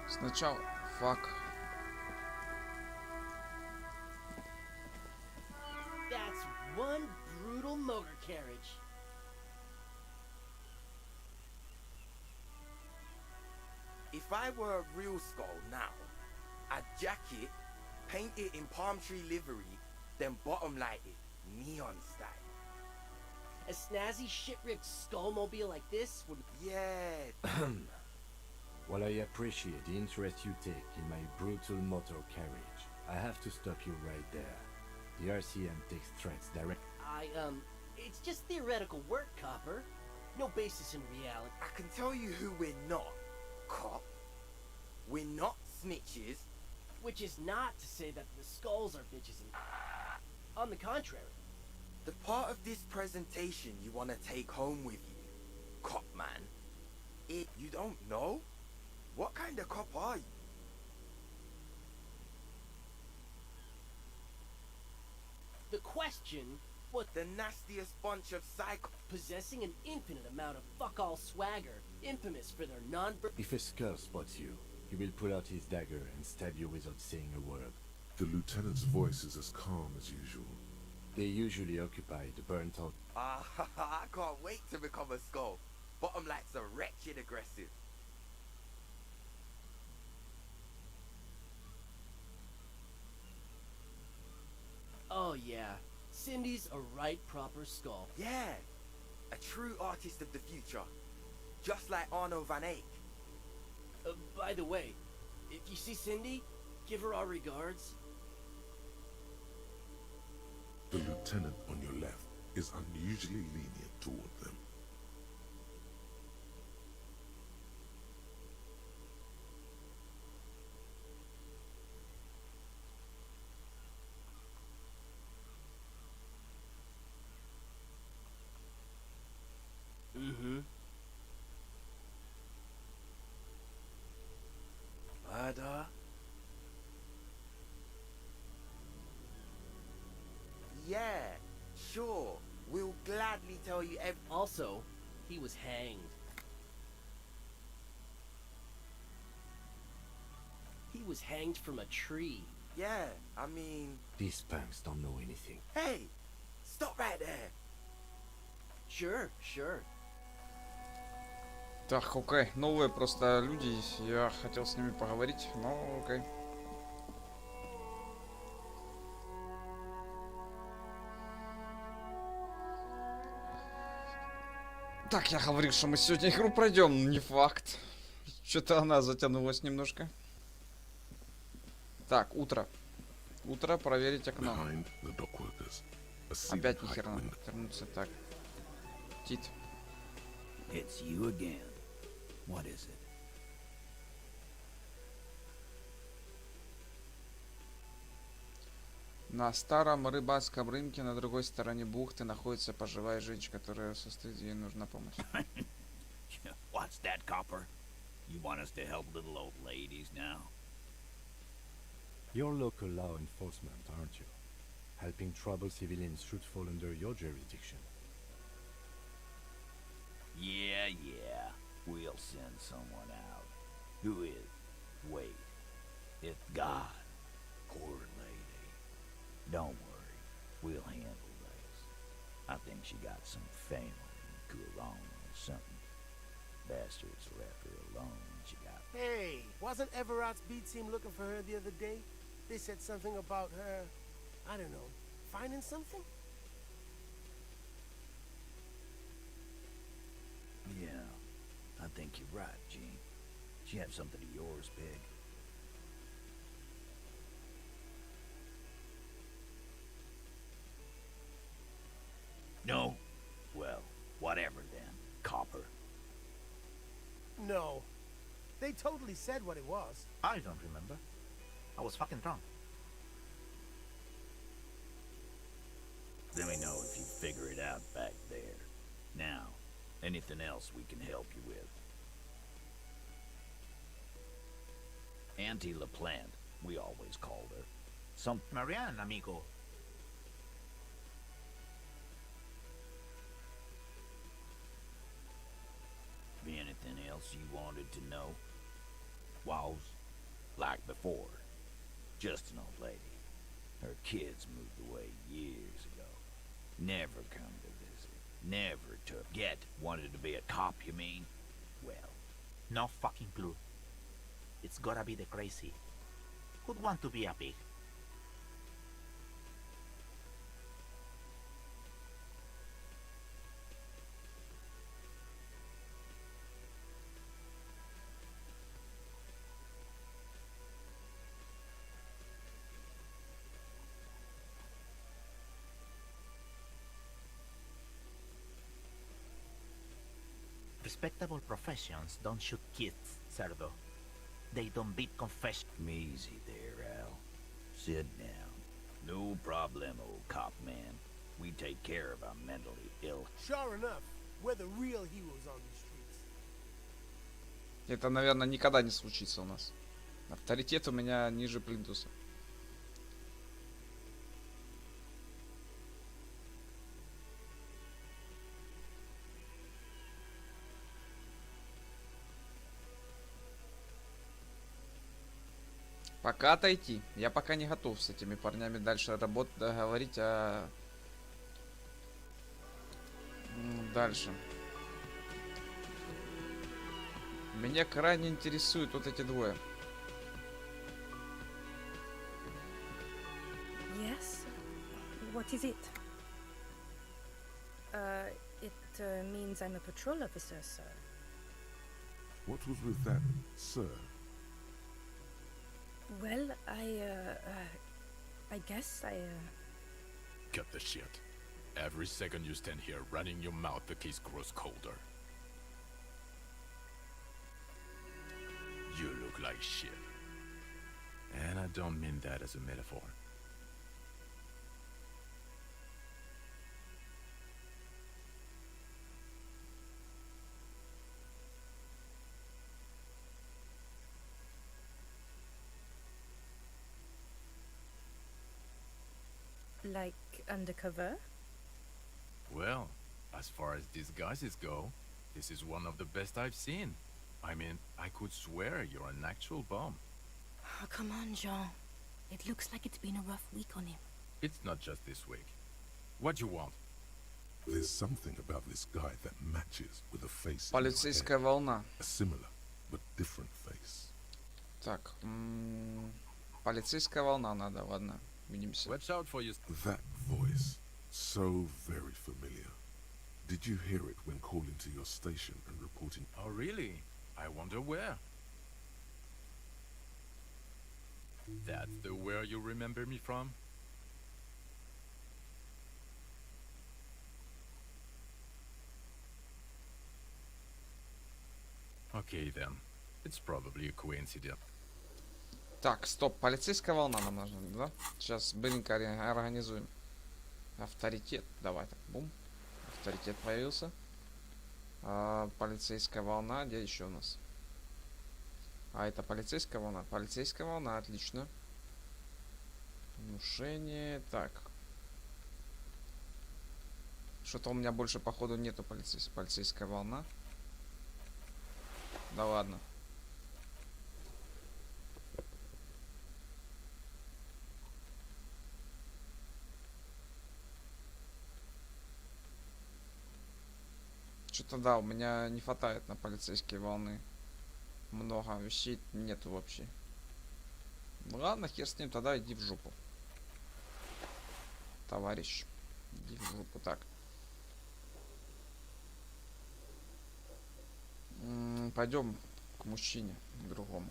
Сначала... Фак. That's one brutal motor carriage. If I were a real skull now, I'd jack it, paint it in palm tree livery, then bottom light it, neon style. A snazzy shit-ripped skullmobile like this would... Yeah. While I appreciate the interest you take in my brutal motor carriage, I have to stop you right there. The RCM takes threats direct. It's just theoretical work, Copper. No basis in reality. I can tell you who we're not, cop. We're not snitches. Which is not to say that the skulls are bitches and... On the contrary. The part of this presentation you want to take home with you, cop man, you don't know? What kind of cop are you? The question, what the nastiest bunch of psycho... Possessing an infinite amount of fuck-all swagger, infamous for their non... If a skull spots you, he will pull out his dagger and stab you without saying a word. The lieutenant's voice is as calm as usual. They usually occupy the burnt-out... I can't wait to become a skull. Bottom light's a wretched aggressive. Oh yeah, Cindy's a right proper skull. Yeah, a true artist of the future. Just like Arno van Eyck. By the way, if you see Cindy, give her our regards. The lieutenant on your left is unusually lenient toward them. Mm-hmm. Murder? Yeah, sure. We'll gladly tell you every... Also, he was hanged. He was hanged from a tree. Yeah, I mean... These punks don't know anything. Hey! Stop right there! Sure, sure. Так, окей. Новые просто люди. Я хотел с ними поговорить, но окей. Так, я говорил, что мы сегодня игру пройдем, не факт. Что-то она затянулась немножко. Так, утро. Утро, проверить окно. Опять нихера вернуться. Так. Тит. It's you again. What is it? На старом рыбацком рынке на другой стороне бухты находится пожилая женщина, которая состоит, ей нужна помощь. What's that, Copper? You want us to help little old ladies now? You're local law enforcement, aren't you? Helping troubled civilians should fall under your jurisdiction. Yeah. We'll send someone out. Who is? Wait. It's God. Poor lady. Don't worry. We'll handle this. I think she got some family in Coulon or something. Bastards left her alone when she got... Hey, wasn't Everett's B team looking for her the other day? They said something about her, I don't know, finding something? Yeah, I think you're right, Gene. She had something of yours, Pig. No? Well, whatever then, Copper. No. They totally said what it was. I don't remember. I was fucking drunk. Let me know if you figure it out back there. Now, anything else we can help you with? Auntie LaPlante, we always called her. Marianne, amigo. Be anything else you wanted to know? Was, like before, just an old lady. Her kids moved away years ago. Never come to visit. Never took. Wanted to be a cop, you mean? Well, No fucking clue. It's gotta be the crazy. Who'd want to be a pig? Respectable professions don't shoot kids, Cerdo. They don't beat confession. easy there, Al. Sit down. No problemo, cop man. We take care of our mentally ill. Sure enough, we're the real heroes on these streets. Это, наверное, никогда не случится у нас. Авторитет у меня ниже плинтуса. Пока отойти. Я пока не готов с этими парнями дальше работать, говорить о... Дальше. Меня крайне интересуют вот эти двое. Yes? What is it? It means I'm a patrol officer, sir. What was with that, sir? Well, I guess Cut the shit. Every second you stand here running your mouth, the case grows colder. You look like shit. And I don't mean that as a metaphor. like undercover. Well, as far as disguises go, this is one of the best I've seen. I mean, I could swear you're an actual bum. Oh, come on, Jean. It looks like it's been a rough week on him. It's not just this week. What you want? There's something about this guy that matches with a face. Полицейская волна. A similar but different face. Так, полицейская волна надо, ладно, увидимся. Watch out for you. That voice, so very familiar. Did you hear it when calling to your station and reporting? Oh, really? I wonder where. That's the where you remember me from? Okay then. It's probably a coincidence. Так, стоп, полицейская волна нам нужна, да? Сейчас быстренько организуем. Авторитет, давай так, бум. Авторитет появился. Полицейская волна, где еще у нас? А, это полицейская волна. Полицейская волна, отлично. Внушение, так. Что-то у меня больше, походу, нету полицейская волна. Да ладно. Что-то да, у меня не хватает на полицейские волны. Много вещей нету вообще. Ну ладно, хер с ним, тогда иди в жопу. Товарищ. Иди в жопу, так. Пойдем к мужчине, к другому.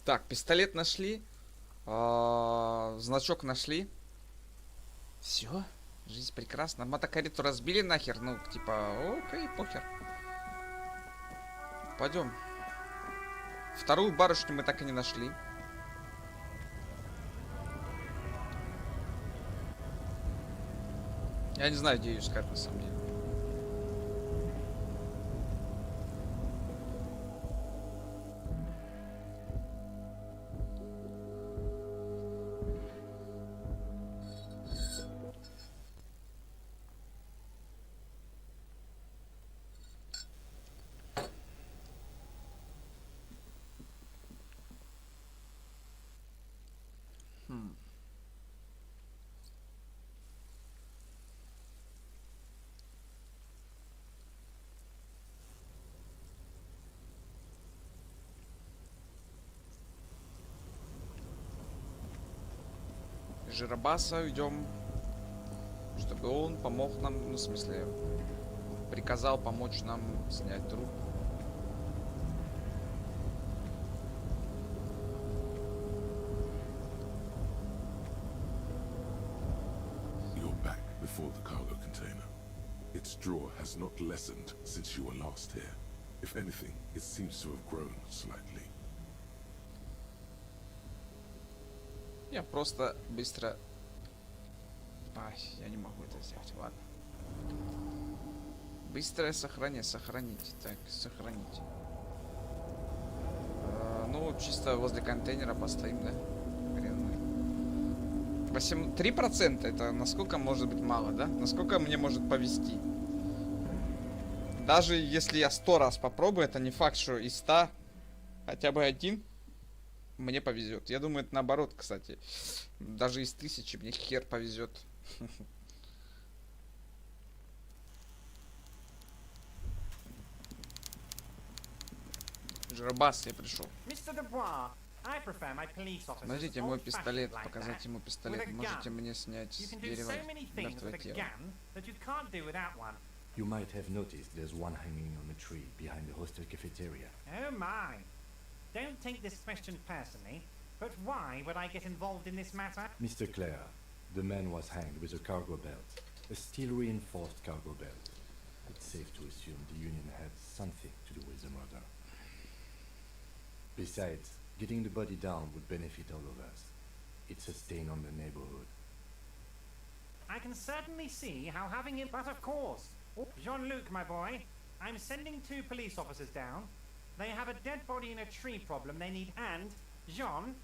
Так, пистолет нашли. Значок нашли. Все. Жизнь прекрасна. Мотокарету разбили нахер. Ну, типа, окей, похер. Пойдем. Вторую барышню мы так и не нашли. Я не знаю, где ее искать на самом деле. Жиробаса ведем, чтобы он помог нам, ну, в смысле, приказал помочь нам снять труп. You're back before the cargo container. Its draw has not lessened since you were last here. If anything, it seems to have grown slightly. Я просто быстро... Ай, я не могу это сделать, ладно. Быстрое сохранение, сохранить. Так, сохранить. Ну, чисто возле контейнера постоим, да? Хрен. 3% это насколько может быть мало, да? Насколько мне может повезти? Даже если я 100 раз попробую, это не факт, что из 100 хотя бы один мне повезет. Я думаю, это наоборот, кстати. Даже из 1000 мне хер повезет. Жиробас, я пришел. Смотрите, мой пистолет. Показать ему пистолет. Можете мне снять с дерева мертвое тело. You might have noticed there's one hanging on a tree behind the hostel cafeteria. Oh my. Don't take this question personally, but why would I get involved in this matter? Mr. Clare, the man was hanged with a cargo belt, a steel-reinforced cargo belt. It's safe to assume the Union had something to do with the murder. Besides, getting the body down would benefit all of us. It's a stain on the neighborhood. I can certainly see how having him, but of course. Jean-Luc, my boy, I'm sending 2 police officers down. They have a dead body in a tree problem they need, and, Jean,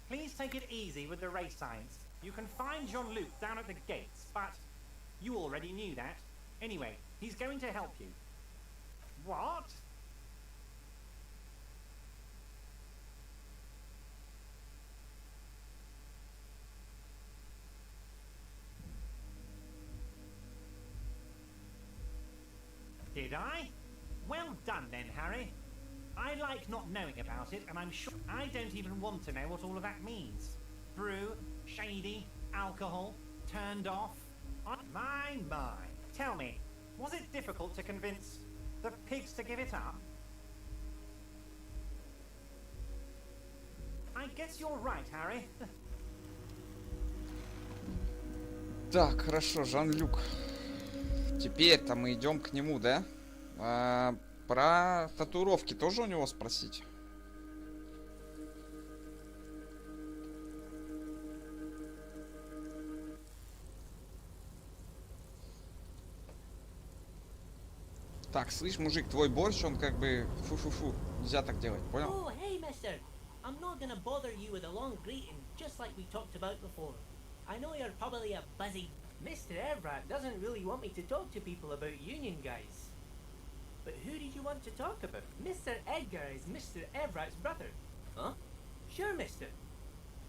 please take it easy with the race science. You can find Jean-Luc down at the gates, but you already knew that. Anyway, he's going to help you. What? Did I? Well done then, Harry. I like not knowing about it, and I'm sure I don't even want to know what all of that means. Brew, shady, alcohol, turned off. My. Tell me, was it difficult to convince the pigs to give it up? I guess you're right, Harry. Так, хорошо, Жан-Люк. Теперь-то мы идем к нему, да? Про татуировки тоже у него спросить? Так, слышь, мужик, твой борщ, он как бы фу-фу-фу. Нельзя так делать, понял? Oh, hey, mister. I'm not gonna bother you with a long greeting, just like we talked about before. I know you're probably a busy... Mr. Evrat doesn't really want me to talk to people about union guys. But who did you want to talk about? Mr. Edgar is Mr. Evrat's brother. Huh? Sure, mister.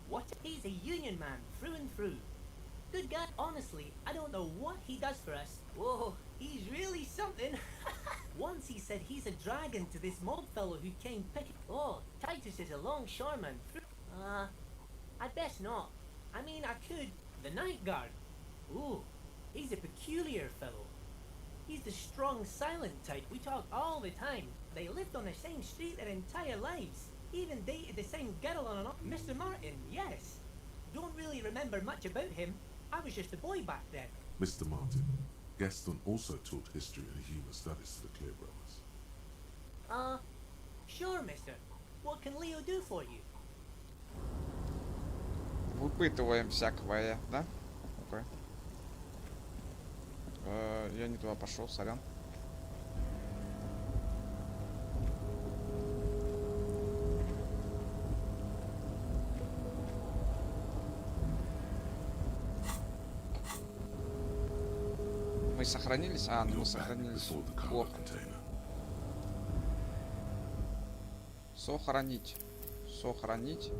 What? He's a union man, through and through. Good guy. Honestly, I don't know what he does for us. Whoa, he's really something. Once he said he's a dragon to this mob fellow who came picking... Oh, Titus is a longshoreman. I'd best not. I mean, I could. The night guard. Ooh, he's a peculiar fellow. He's the strong, silent type. We talk all the time. They lived on the same street their entire lives. Even dated the same girl on and off. Mr. Martin, yes. Don't really remember much about him. I was just a boy back then. Mr. Martin, Gaston also taught history and human studies to the Clear Brothers. Sure, mister. What can Leo do for you? Выпытываем всякого, да? Okay. Я не туда пошел, сорян. Мы сохранились? А, ну мы сохранились. Плохо. Сохранить. Сохранить.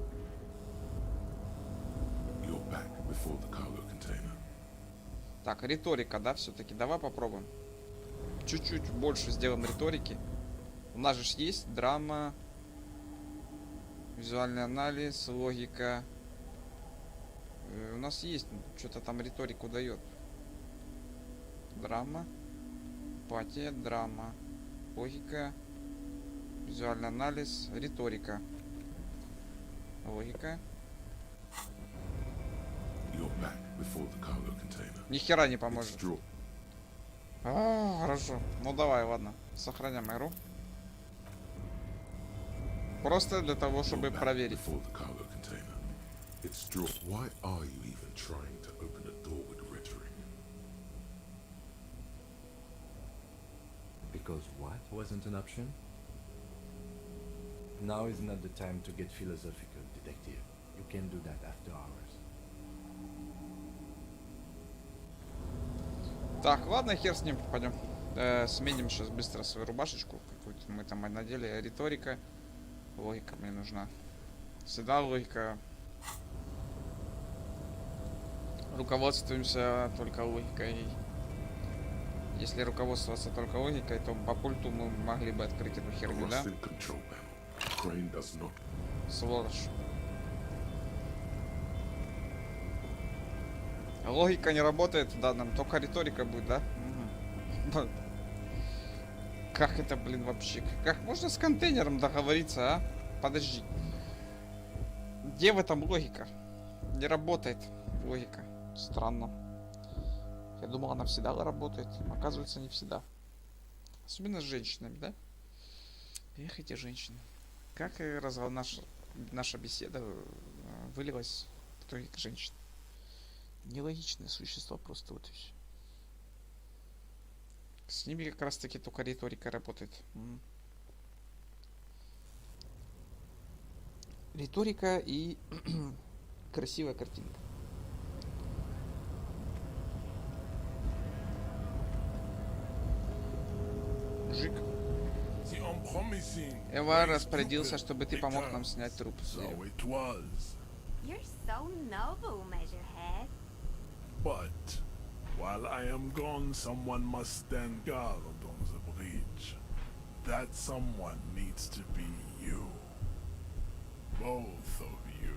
Так, риторика, да, все-таки. Давай попробуем. Чуть-чуть больше сделаем риторики. У нас же есть драма, визуальный анализ, логика. У нас есть, что-то там риторику дает. Драма, эмпатия, драма, логика, визуальный анализ, риторика. Логика. Ни хера не поможет. Хорошо. Ну давай, ладно. Сохраняем игру. Просто для того, чтобы проверить. Because what wasn't an option? Now is not the time to get philosophical, detective. You can do that after hours. Так, ладно, хер с ним, пойдем. Сменим сейчас быстро свою рубашечку. Какую-то мы там надели. Риторика. Логика мне нужна. Всегда логика. Руководствуемся только логикой. Если руководствоваться только логикой, то по пульту мы могли бы открыть эту херню, да? Сволочь. Логика не работает, да, нам только риторика будет, да? Угу. Как это, блин, вообще? Как можно с контейнером договориться, а? Подожди. Где в этом логика? Не работает логика. Странно. Я думал, она всегда работает. Оказывается, не всегда. Особенно с женщинами, да? Эх, эти женщины. Как наша беседа вылилась в итоге к женщине. Нелогичное существо просто, вот и все. С ними как раз таки только риторика работает. Риторика и красивая картинка. Мужик. Эва распорядился, чтобы ты помог нам снять труп с дерева. You're so noble, Measurehead. But while I am gone, someone must stand guard on the bridge. That someone needs to be you. Both of you.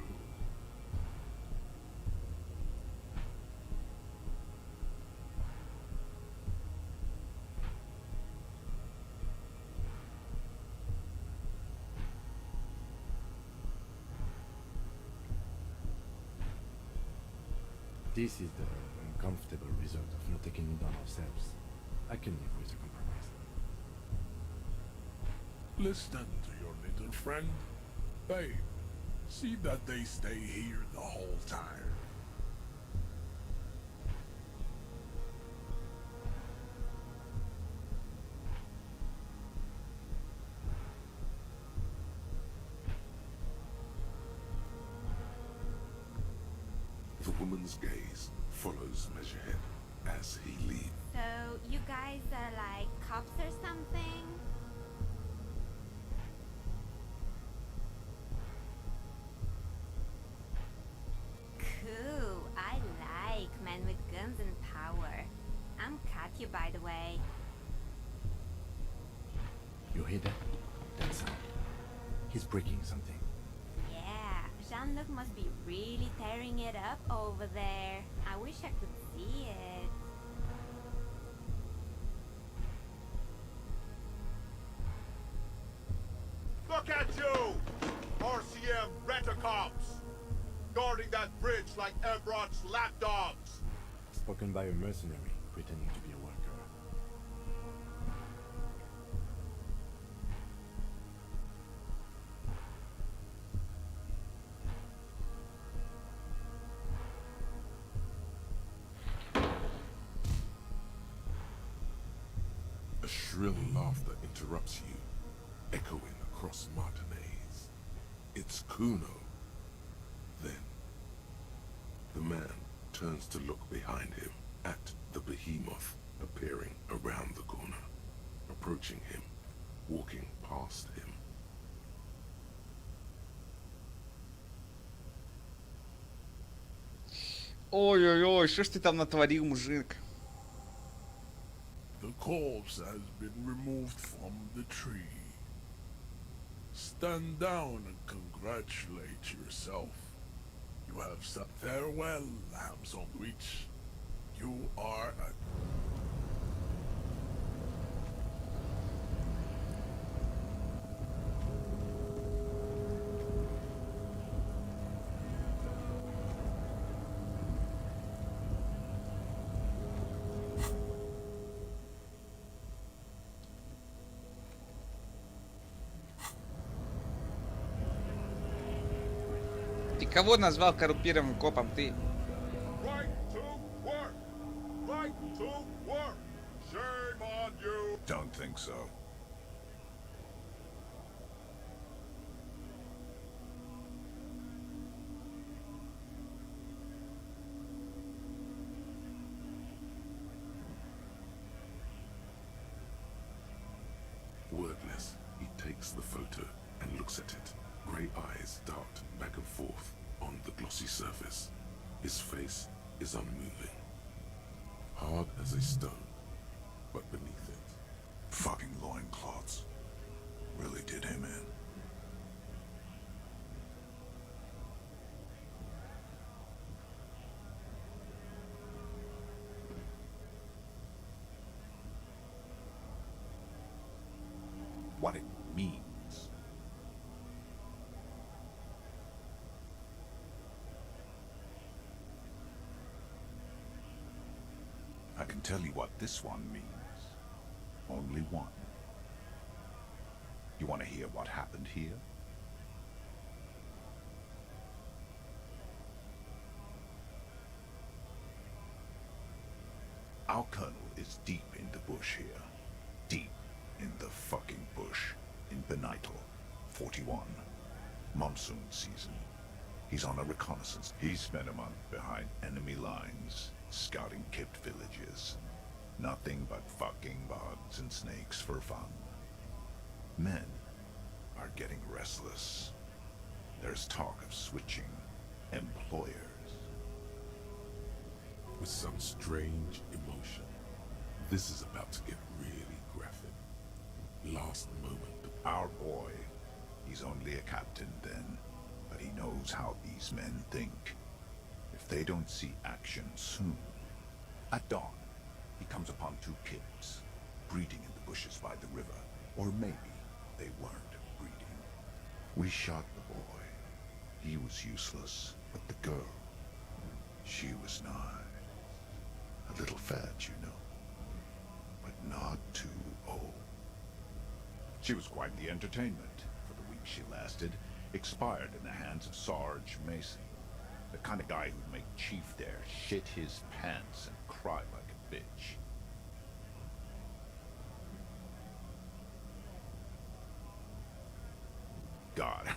this is the uncomfortable result of not taking it on ourselves. I can live with a compromise. Listen to your little friend. Babe, see that they stay here the whole time. The woman's gaze follows Measurehead as he leaves. So, you guys are like cops or something? Cool, I like men with guns and power. I'm Katya, by the way. You hear that? That sound. He's breaking something. Yeah, Jean-Luc must be really tearing it up over there. I wish I could see it. Look at you! RCM rent-a-cops! Guarding that bridge like Evron's lapdogs! Spoken by a mercenary pretending to be a worker. A shrill laughter interrupts you, echoing across Martinez. It's Kuno. Then, the man turns to look behind him at the behemoth appearing around the corner, approaching him, walking past him. Ой-ой-ой, что ж ты там натворил, мужик? The corpse has been removed from the tree. Stand down and congratulate yourself. You have said farewell, ham sandwich. You are a... Ты кого назвал коррумпированным копом? Ты... Right to work! Right to work! Shame on you! Don't think so. Wordless, he takes the photo and looks at it. Grey eyes dart back and forth on the glossy surface. His face is unmoving, hard as a stone, but beneath it. Fucking loincloths. Really did him in. What it means. I can tell you what this one means. Only one. You want to hear what happened here? Our colonel is deep in the bush here. Deep in the fucking bush. In Benital, 41. Monsoon season. He's on a reconnaissance. He spent a month behind enemy lines, scouting kept villages. Nothing but fucking bugs and snakes for fun. Men are getting restless. There's talk of switching employers. With some strange emotion, this is about to get really graphic. Last moment. Our boy, he's only a captain then, but he knows how these men think. If they don't see action soon, at dawn, he comes upon two kids, breeding in the bushes by the river. Or maybe they weren't breeding. We shot the boy. He was useless, but the girl, She was nice. A little fat, you know. But not too old. She was quite the entertainment for the week she lasted. Expired in the hands of Sarge Mason. The kind of guy who'd make Chief there shit his pants and cry like a bitch. God.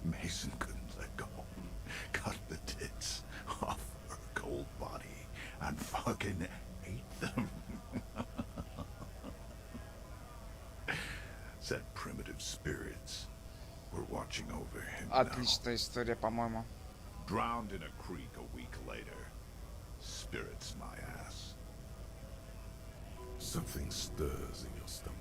Mason couldn't let go. Cut the tits off her cold body and fucking ate them. Said primitive spirits were watching over him now. Отличная история, по-моему. Drowned in a creek a week later. Spirits my ass. Something stirs in your stomach.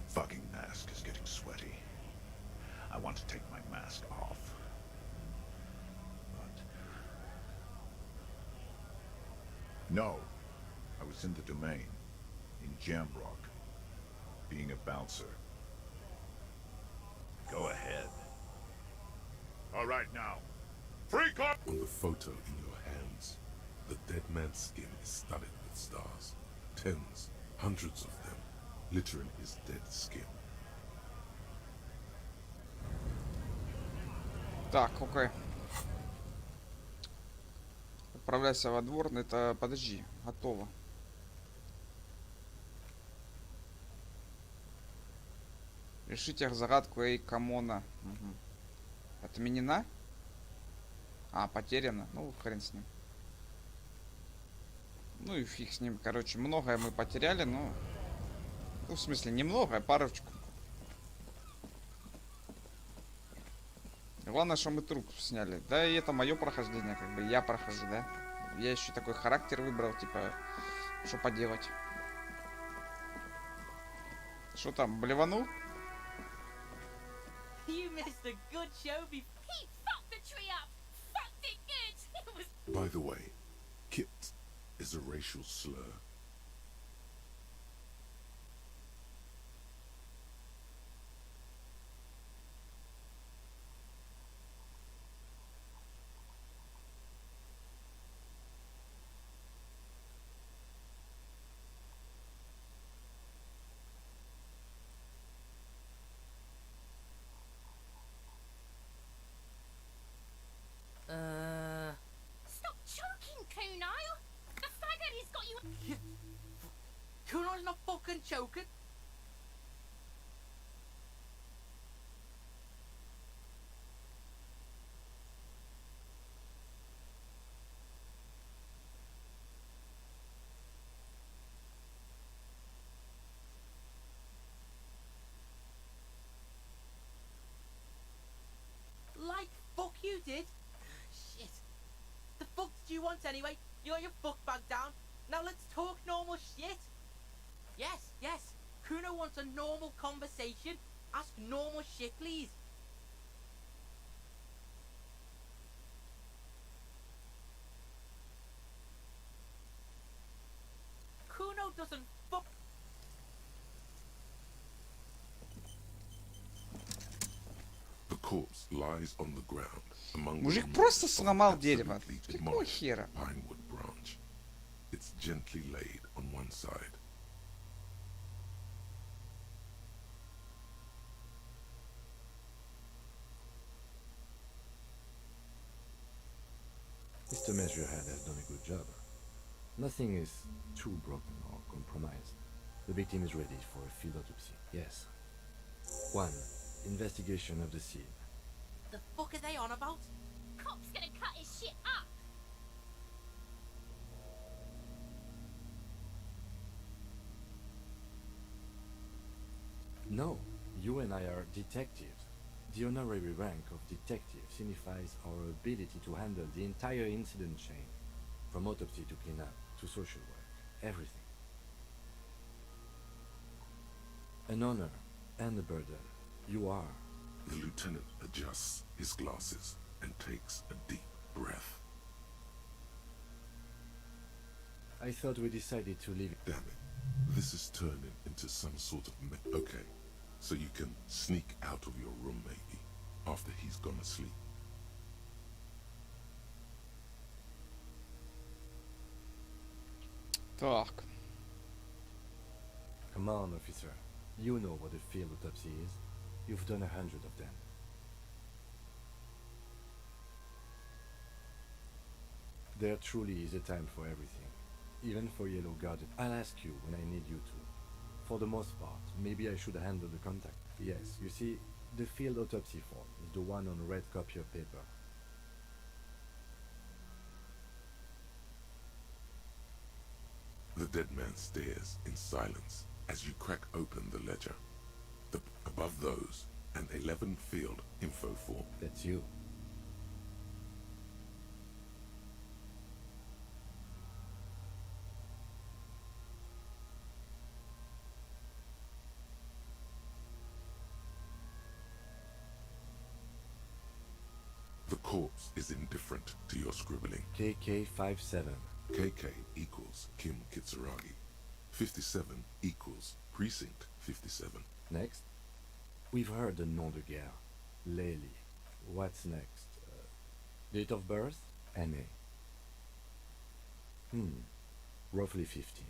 Fucking mask is getting sweaty. I want to take my mask off. But... No. I was in the domain. In Jamrock. Being a bouncer. Go ahead. All right now. Free car. On the photo in your hands, the dead man's skin is studded with stars. Tens, hundreds of them, littering his dead skin. Так, окей. Отправляйся во двор. Это, подожди, готово. Решите загадку Эй Камона. Угу. Отменена? А, потеряна. Ну, хрен с ним. Ну и фиг с ним. Короче, многое мы потеряли, но... Ну, в смысле, немного, а парочку. Главное, что мы труп сняли. Да, и это мое прохождение, как бы я прохожу, да. Я еще такой характер выбрал, типа, что поделать. Что там, блеванул? You missed a good show before. He fucked the tree up! Fucked it good! It was... By the way, Kit is a racial slur. Stop choking, Kuno! The faggot, he's got you... Kuno's not fucking choking. Like fuck you did? Shit. The fuck did you want anyway? You got your fuck bag down. Now let's talk normal shit. Yes, yes. Kuno wants a normal conversation. Ask normal shit, please. Kuno doesn't fuck. The corpse lies on the ground among Мужик the просто remains of сломал an дерево. absolutely Какого demolished хера? pinewood branch. It's gently laid on one side. Mr. Measurehead has done a good job. Nothing is too broken or compromised. The victim is ready for a field autopsy. Yes. 1. Investigation of the scene. The fuck are they on about? Cop's gonna cut his shit up! No, you and I are detectives. The honorary rank of detective signifies our ability to handle the entire incident chain, from autopsy to cleanup to social work, everything. An honor and a burden. You are. The lieutenant adjusts his glasses. and takes a deep breath. I thought we decided to leave. Damn it. This is turning into some sort of okay. So you can sneak out of your room maybe, after he's gone to sleep. Так. Come on, officer. You know what a field autopsy is. You've done 100 of them. There truly is a time for everything. Even for Yellow Guardian. I'll ask you when I need you to. For the most part, maybe I should handle the contact. Yes, you see, the field autopsy form is the one on red copy of paper. The dead man stares in silence as you crack open the ledger. Above those, an 11 field info form. That's you. The corpse is indifferent to your scribbling. KK57. KK equals Kim Kitsuragi. 57 equals Precinct 57. Next. We've heard the nom de guerre. Lely. What's next? Date of birth? NA. Roughly 50.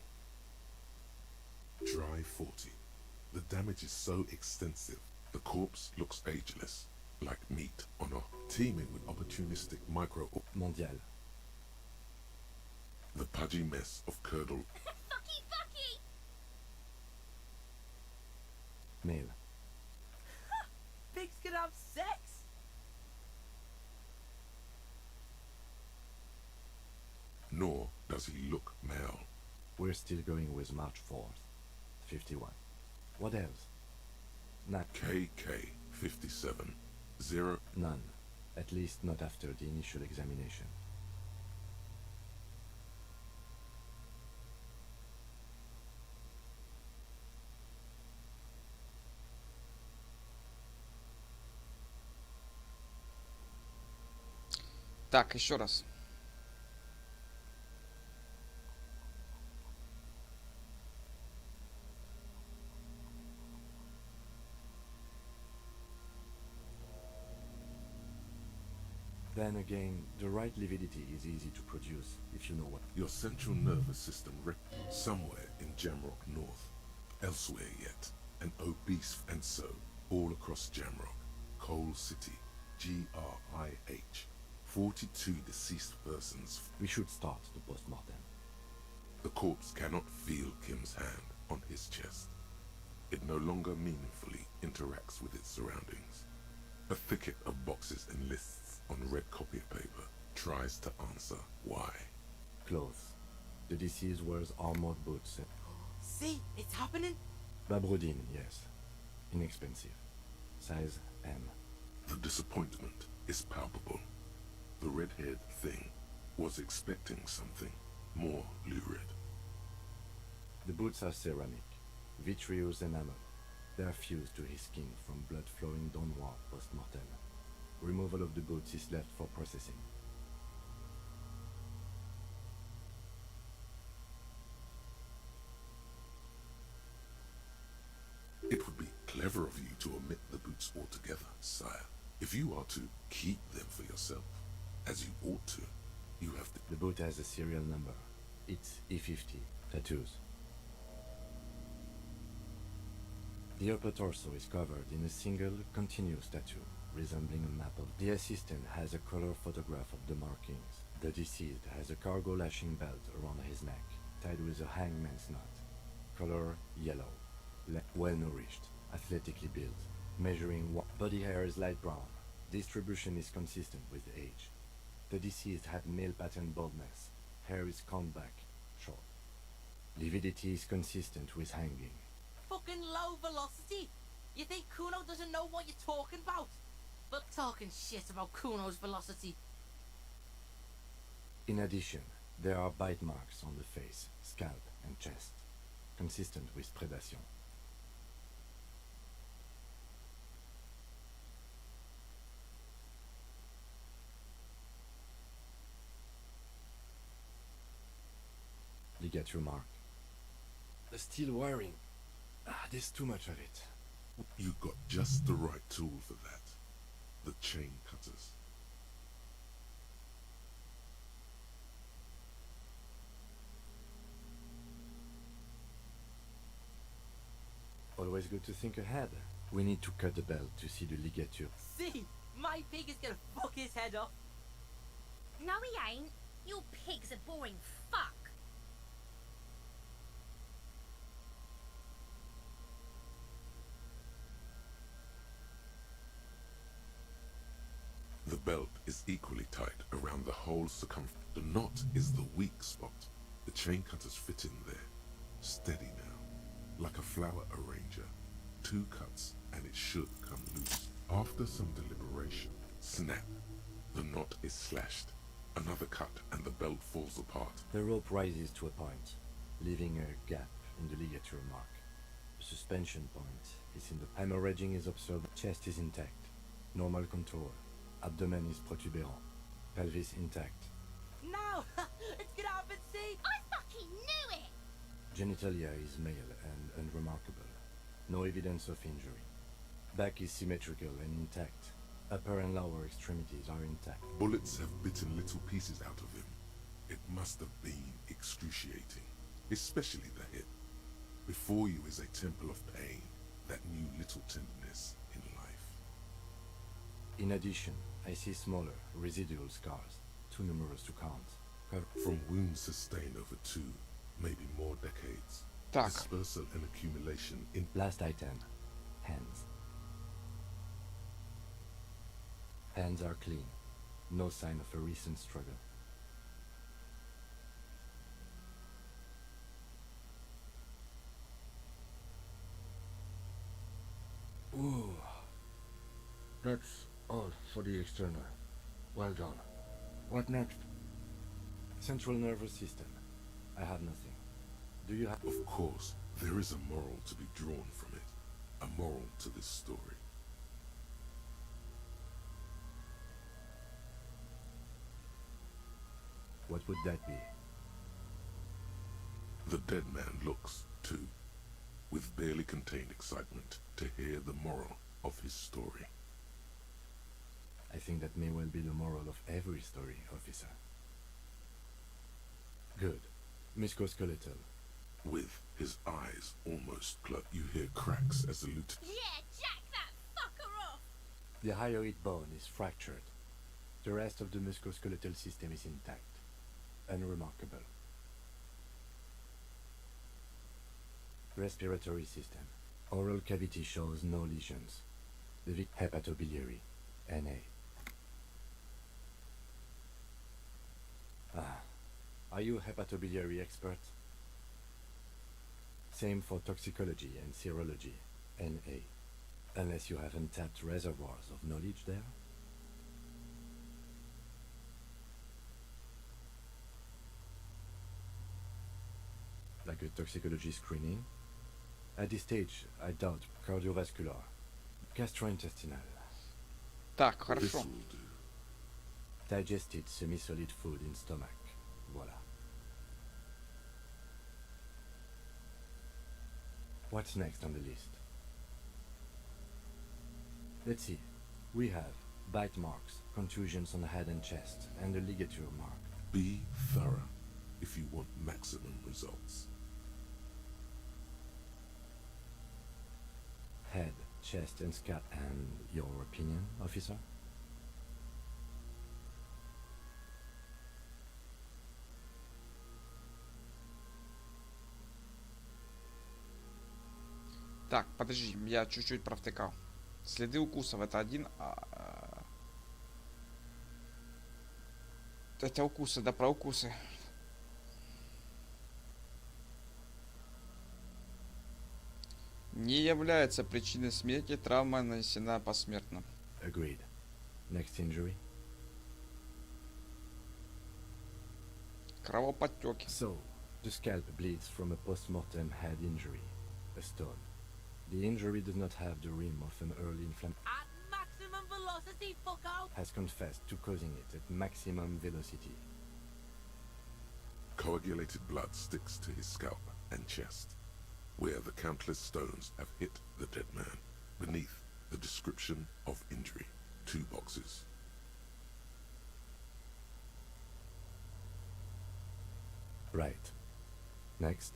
Dry 40. The damage is so extensive, the corpse looks ageless, like meat on a teeming with opportunistic micro... Mondial. The pudgy mess of curdled... Fucky! Male. Pigs can have sex? Nor does he look male. We're still going with March 4th. 51. What else? KK 57. 0. None. At least not after the initial examination. Так, еще раз. Then again, the right lividity is easy to produce, if you know what. Your central nervous system somewhere in Jamrock North. Elsewhere yet, an obese and so, all across Jamrock. Coal City. GRIH. 42 deceased persons. We should start the post-mortem. The corpse cannot feel Kim's hand on his chest. It no longer meaningfully interacts with its surroundings. A thicket of boxes and lists on red copy paper tries to answer why. Clothes. The deceased wears armored boots. See, it's happening. Babrodine, yes. Inexpensive. Size M. The disappointment is palpable. The red-haired thing was expecting something more lurid. The boots are ceramic, vitreous enamel. They are fused to his skin from blood flowing downward post-mortem. Removal of the boots is left for processing. It would be clever of you to omit the boots altogether, sire. If you are to keep them for yourself, as you ought to, you have to... The boot has a serial number. It's E50. Tattoos. The upper torso is covered in a single, continuous tattoo, resembling a map of... The assistant has a color photograph of the markings. The deceased has a cargo lashing belt around his neck, tied with a hangman's knot. Color yellow. Well-nourished, athletically built, measuring body hair is light brown. Distribution is consistent with age. The deceased had male pattern baldness. Hair is combed back, short. Lividity is consistent with hanging. Fucking low velocity. You think Kuno doesn't know what you're talking about? But talking shit about Kuno's velocity. In addition, there are bite marks on the face, scalp, and chest, consistent with predation. ligature mark. The steel wiring. There's too much of it. You got just the right tool for that. The chain cutters. Always good to think ahead. We need to cut the belt to see the ligature. See, my pig is gonna fuck his head off. No, he ain't. Your pig's a boring fuck. The belt is equally tight around the whole circumference. The knot is the weak spot. The chain cutters fit in there. Steady now. Like a flower arranger. 2 cuts and it should come loose. After some deliberation, snap. The knot is slashed. Another cut and the belt falls apart. The rope rises to a point, leaving a gap in the ligature mark. The suspension point is in the hemorrhaging is observed. Chest is intact. Normal contour. Abdomen is protuberant. Pelvis intact. No! Let's get out and see! I fucking knew it! Genitalia is male and unremarkable. No evidence of injury. Back is symmetrical and intact. Upper and lower extremities are intact. Bullets have bitten little pieces out of him. It must have been excruciating, especially the hip. Before you is a temple of pain that knew little tenderness in life. In addition, I see smaller, residual scars, too numerous to count. From wounds sustained over 2, maybe more decades. Так. Dispersal and accumulation in... Last item. Hands. Hands are clean. No sign of a recent struggle. Ooh. That's all for the external. Well done. What next? Central nervous system. I have nothing. Do you have... Of course, there is a moral to be drawn from it. A moral to this story. What would that be? The dead man looks, too, with barely contained excitement to hear the moral of his story. I think that may well be the moral of every story, officer. Good. Musculoskeletal. With his eyes almost closed, you hear cracks as the lieutenant... Yeah, jack that fucker off! The hyoid bone is fractured. The rest of the musculoskeletal system is intact. Unremarkable. Respiratory system. Oral cavity shows no lesions. The hepatobiliary. NA. Are you a hepatobiliary expert? Same for toxicology and serology. NA. Unless you have untapped reservoirs of knowledge there? Like a toxicology screening? At this stage, I doubt cardiovascular. Gastrointestinal. Так, хорошо. Digested semi-solid food in stomach. Voila. What's next on the list? Let's see. We have bite marks, contusions on the head and chest, and a ligature mark. Be thorough if you want maximum results. Head, chest, and scalp. And your opinion, officer? Так, подожди, я чуть-чуть провтыкал. Следы укусов это один... Это укусы, да, про укусы. Не является причиной смерти, травма нанесена посмертно. Agreed. Next injury? Кровоподтеки. So, the scalp bleeds from a post-mortem head injury, a stone. The injury does not have the rim of an early inflammation. At maximum velocity, fucko! Has confessed to causing it at maximum velocity. Coagulated blood sticks to his scalp and chest, where the countless stones have hit the dead man. Beneath, the description of injury. 2 boxes. Right. Next.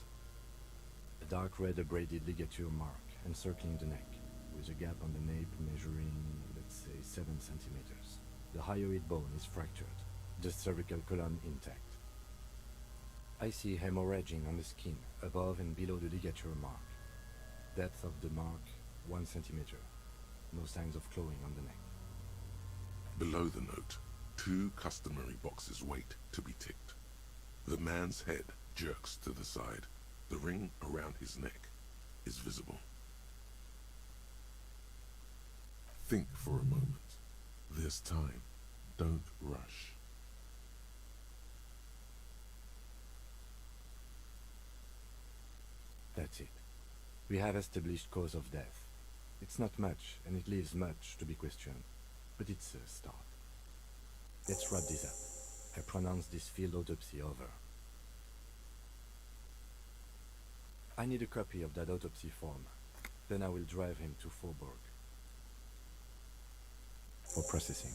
A dark red abraded ligature mark encircling the neck, with a gap on the nape measuring, let's say, 7 centimeters. The hyoid bone is fractured, the cervical column intact. I see hemorrhaging on the skin, above and below the ligature mark. Depth of the mark, 1 centimeter. No signs of clawing on the neck. Below the note, 2 customary boxes wait to be ticked. The man's head jerks to the side. The ring around his neck is visible. Think for a moment. There's time. Don't rush. That's it. We have established cause of death. It's not much, and it leaves much to be questioned. But it's a start. Let's wrap this up. I pronounce this field autopsy over. I need a copy of that autopsy form. Then I will drive him to Faubourg for processing.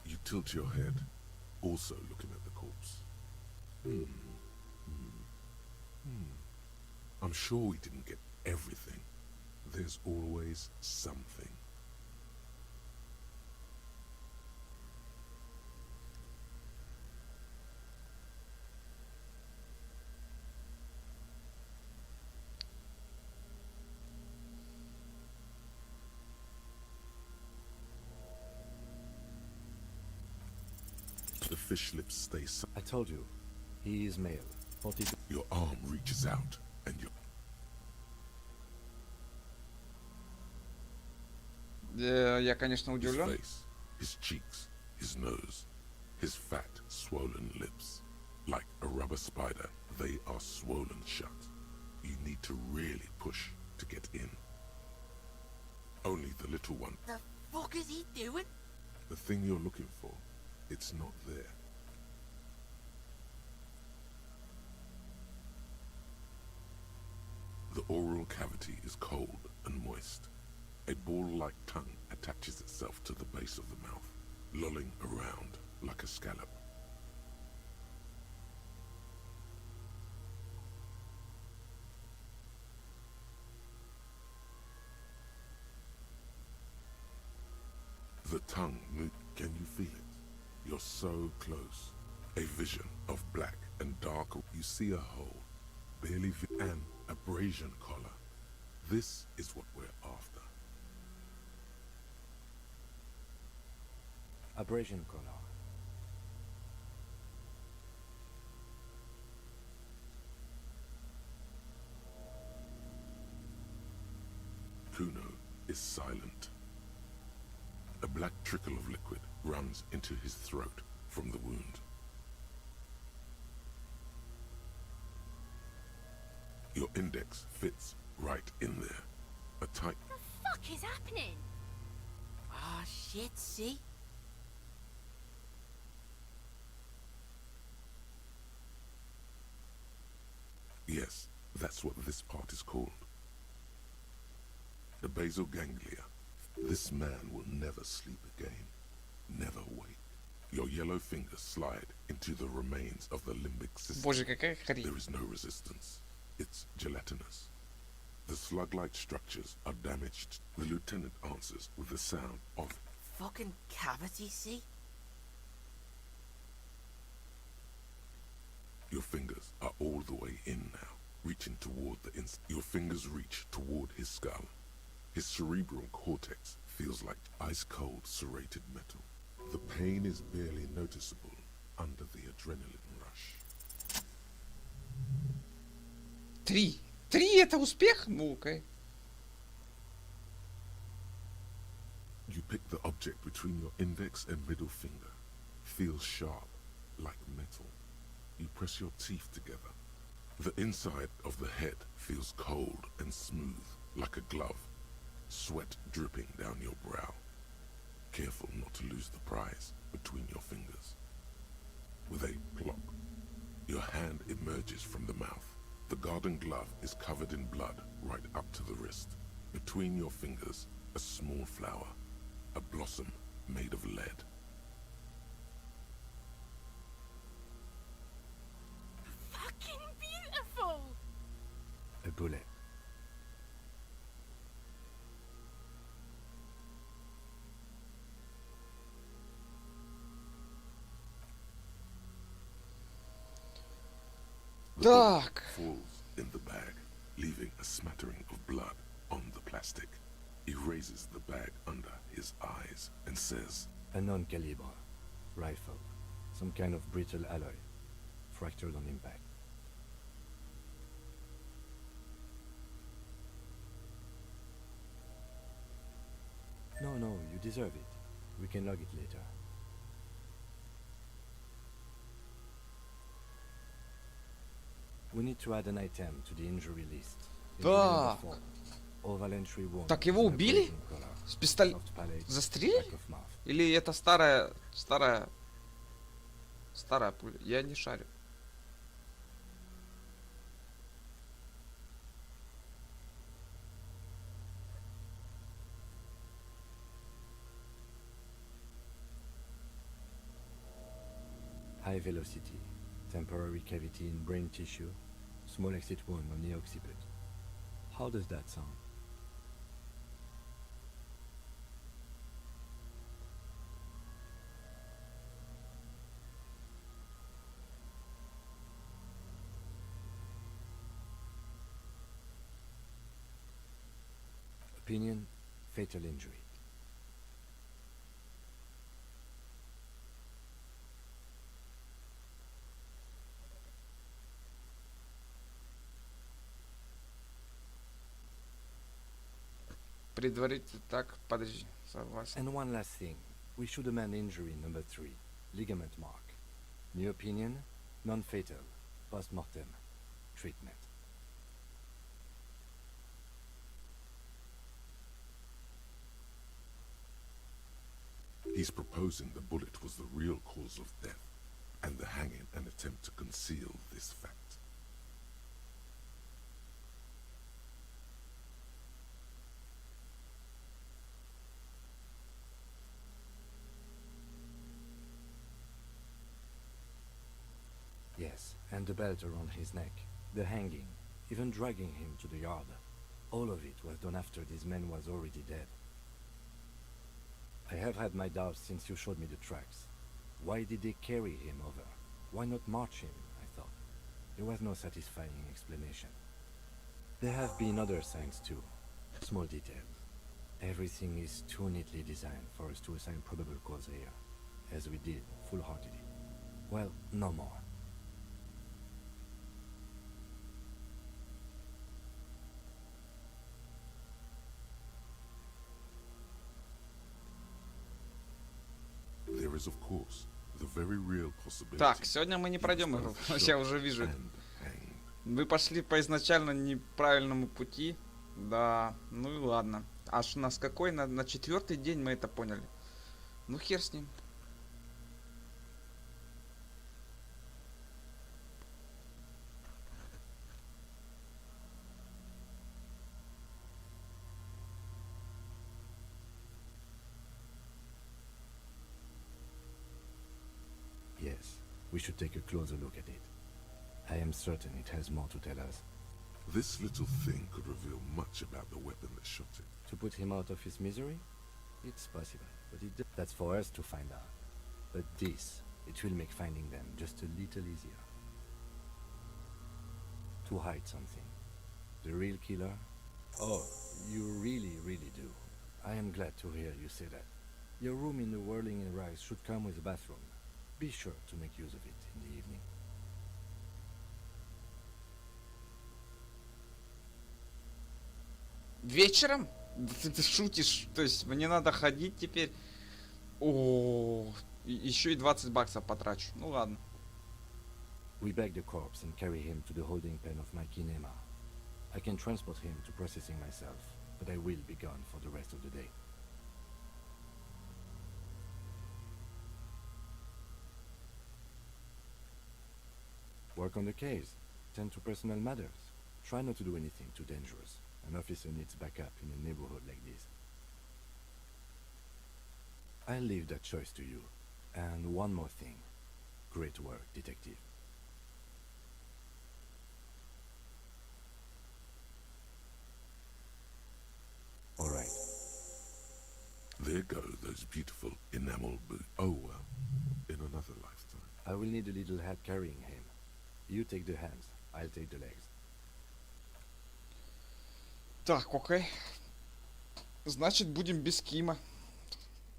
You tilt your head, also looking at the corpse. I'm sure we didn't get everything. There's always something. The fish lips stay I told you, he is male. 42. Your arm reaches out, and your Я, конечно, his удивлен. face, his cheeks, his nose, his fat, swollen lips. Like a rubber spider, they are swollen shut. You need to really push to get in. Only the little one. The fuck is he doing? The thing you're looking for, it's not there. The oral cavity is cold and moist. A ball-like tongue attaches itself to the base of the mouth, lolling around like a scallop. The tongue, can you feel it? You're so close. A vision of black and dark. You see a hole, barely an abrasion collar. This is what we're after. Abrasion collar. Kuno is silent. A black trickle of liquid runs into his throat from the wound. Your index fits right in there. A tight... The fuck is happening? Ah, shit, see? Yes, that's what this part is called. The basal ganglia. This man will never sleep again. Never wake. Your yellow fingers slide into the remains of the limbic system. Боже, какая хрень. There is no resistance. It's gelatinous. The slug-like structures are damaged. The lieutenant answers with the sound of Fucking cavity, see? your fingers are all the way in now, reaching toward the Your fingers reach toward his skull. His cerebral cortex feels like ice-cold serrated metal. The pain is barely noticeable under the adrenaline rush. 3. 3 это успех? Ну, окей. You pick the object between your index and middle finger. Feels sharp, like metal. You press your teeth together. The inside of the head feels cold and smooth, like a glove, sweat dripping down your brow. Careful not to lose the prize between your fingers. With a plop, your hand emerges from the mouth. The garden glove is covered in blood right up to the wrist. Between your fingers, a small flower, a blossom made of lead. Fucking beautiful! A bullet. The bullet Так. falls in the bag, leaving a smattering of blood on the plastic. He raises the bag under his eyes and says, A non-caliber rifle. Some kind of brittle alloy. Fractured on impact. No, you deserve it. We can log it later. We need to add an item to the injury list. Injury number Так. 4. Oval entry wound. Так его убили? Celebrating color. С пистолета? Soft palate. Застрелили? Back of mouth. Или это старая пуля? Я не шарю. High velocity. Temporary cavity in brain tissue. Small exit wound on the occiput. How does that sound? Opinion, fatal injury. Предварительно так, подожди, согласен. And one last thing. We should amend injury number 3. Ligament mark. New opinion, non-fatal. Post-mortem. Treatment. he's proposing the bullet was the real cause of death, and the hanging an attempt to conceal this fact. Yes, and the belt around his neck, the hanging, even dragging him to the yard. All of it was done after this man was already dead. I have had my doubts since you showed me the tracks. Why did they carry him over? Why not march him, I thought. There was no satisfying explanation. There have been other signs too. Small details. Everything is too neatly designed for us to assign probable cause here, as we did, full-heartedly. Well, no more. There is, of course, the very real possibility. Так, сегодня мы не пройдем игру. Я уже вижу. Вы пошли по изначально неправильному пути. Да, ну и ладно. Аж на какой? На четвертый день мы это поняли. Ну хер с ним. Yes, we should take a closer look at it. I am certain it has more to tell us. This little thing could reveal much about the weapon that shot it. To put him out of his misery? It's possible, but that's for us to find out. But this, it will make finding them just a little easier. To hide something. The real killer? Oh, you really, really do. I am glad to hear you say that. Your room in the Whirling and Rise should come with a bathroom. Be sure to make use of it in the evening. Вечером? Да ты шутишь? То есть мне надо ходить теперь? О, еще и 20 баксов потрачу. Ну ладно. We bag the corpse and carry him to the holding pen of my kinema. I can transport him to processing myself, but I will be gone for the rest of the day. Work on the case. Tend to personal matters. Try not to do anything too dangerous. An officer needs backup in a neighborhood like this. I'll leave that choice to you. And one more thing. Great work, detective. All right. There go those beautiful enamel boots. Oh well, in another lifetime. I will need a little help carrying him. You take the hands, I'll take the legs. Так, окей. Значит, будем без Кима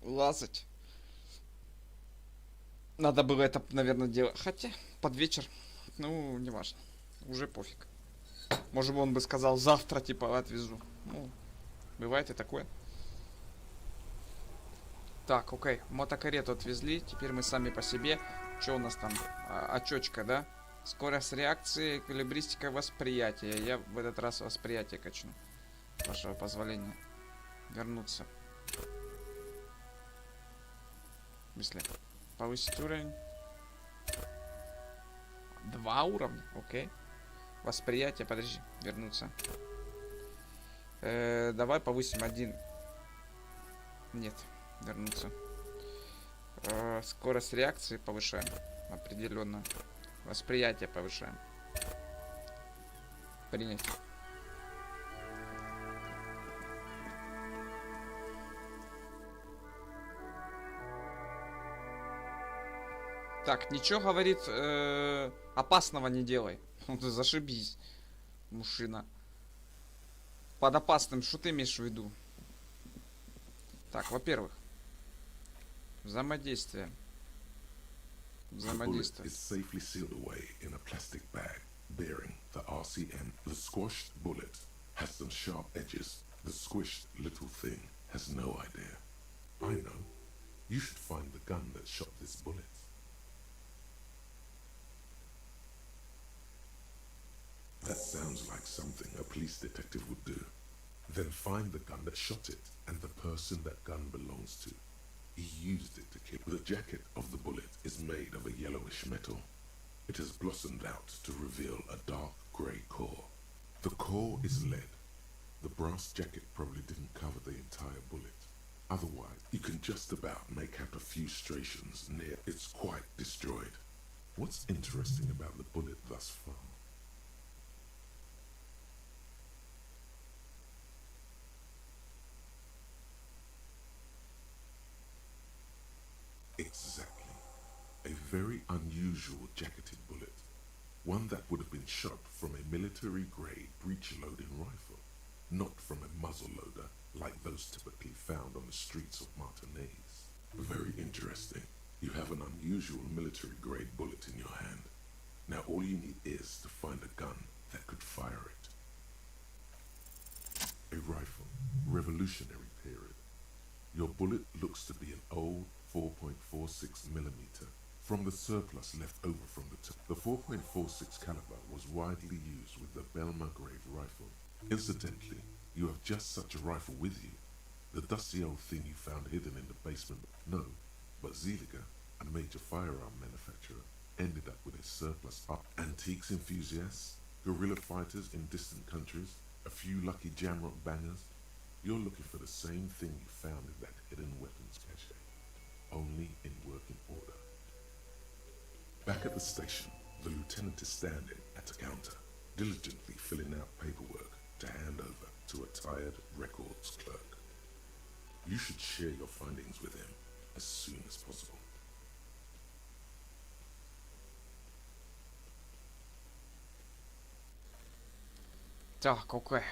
лазать. Надо было это, наверное, делать. Хотя, под вечер. Ну, неважно. Уже пофиг. Может бы он бы сказал, завтра, типа, отвезу. Ну, бывает и такое. Так, окей. Мотокарету отвезли. Теперь мы сами по себе. Что у нас там? Очечка, да? Скорость реакции, эквилибристика восприятия. Я в этот раз восприятие качну. Вашего позволения. Вернуться. Если повысить уровень. 2 уровня, окей. Восприятие, подожди, вернуться. Давай повысим 1. Нет, вернуться. Скорость реакции повышаем. Определенно. Восприятие повышаем. Принять. Так, ничего, говорит, опасного не делай. Ну ты зашибись, мужчина. Под опасным, что ты имеешь в виду? Так, во-первых, взаимодействие. Взаимодействие. Is safely sealed away in a plastic bag bearing the RCM. The squashed bullet has some sharp edges. The squished little thing has no idea. I know. You should find the gun that shot this bullet. That sounds like something a police detective would do. Then find the gun that shot it and the person that gun belongs to. He used it to kill. The jacket of the bullet is made of a yellowish metal. It has blossomed out to reveal a dark grey core. The core is lead. The brass jacket probably didn't cover the entire bullet. Otherwise, you can just about make out a few striations near. It's quite destroyed. What's interesting about the bullet thus far? Exactly. A very unusual jacketed bullet. One that would have been shot from a military-grade breech-loading rifle, not from a muzzle-loader like those typically found on the streets of Martinaise. Very interesting. You have an unusual military-grade bullet in your hand. Now all you need is to find a gun that could fire it. A rifle, Revolutionary period. Your bullet looks to be an old 4.46 millimeter from the surplus left over from the top. The 4.46 caliber was widely used with the Belmargrave rifle. Incidentally, you have just such a rifle with you. The dusty old thing you found hidden in the basement. No, but Zeliger, a major firearm manufacturer, ended up with a surplus of antiques enthusiasts, guerrilla fighters in distant countries, a few lucky jamrock bangers. You're looking for the same thing you found in that hidden weapons cache, only in working order. Back at the station, the lieutenant is standing at a counter, diligently filling out paperwork to hand over to a tired records clerk. You should share your findings with him as soon as possible. Так, окей.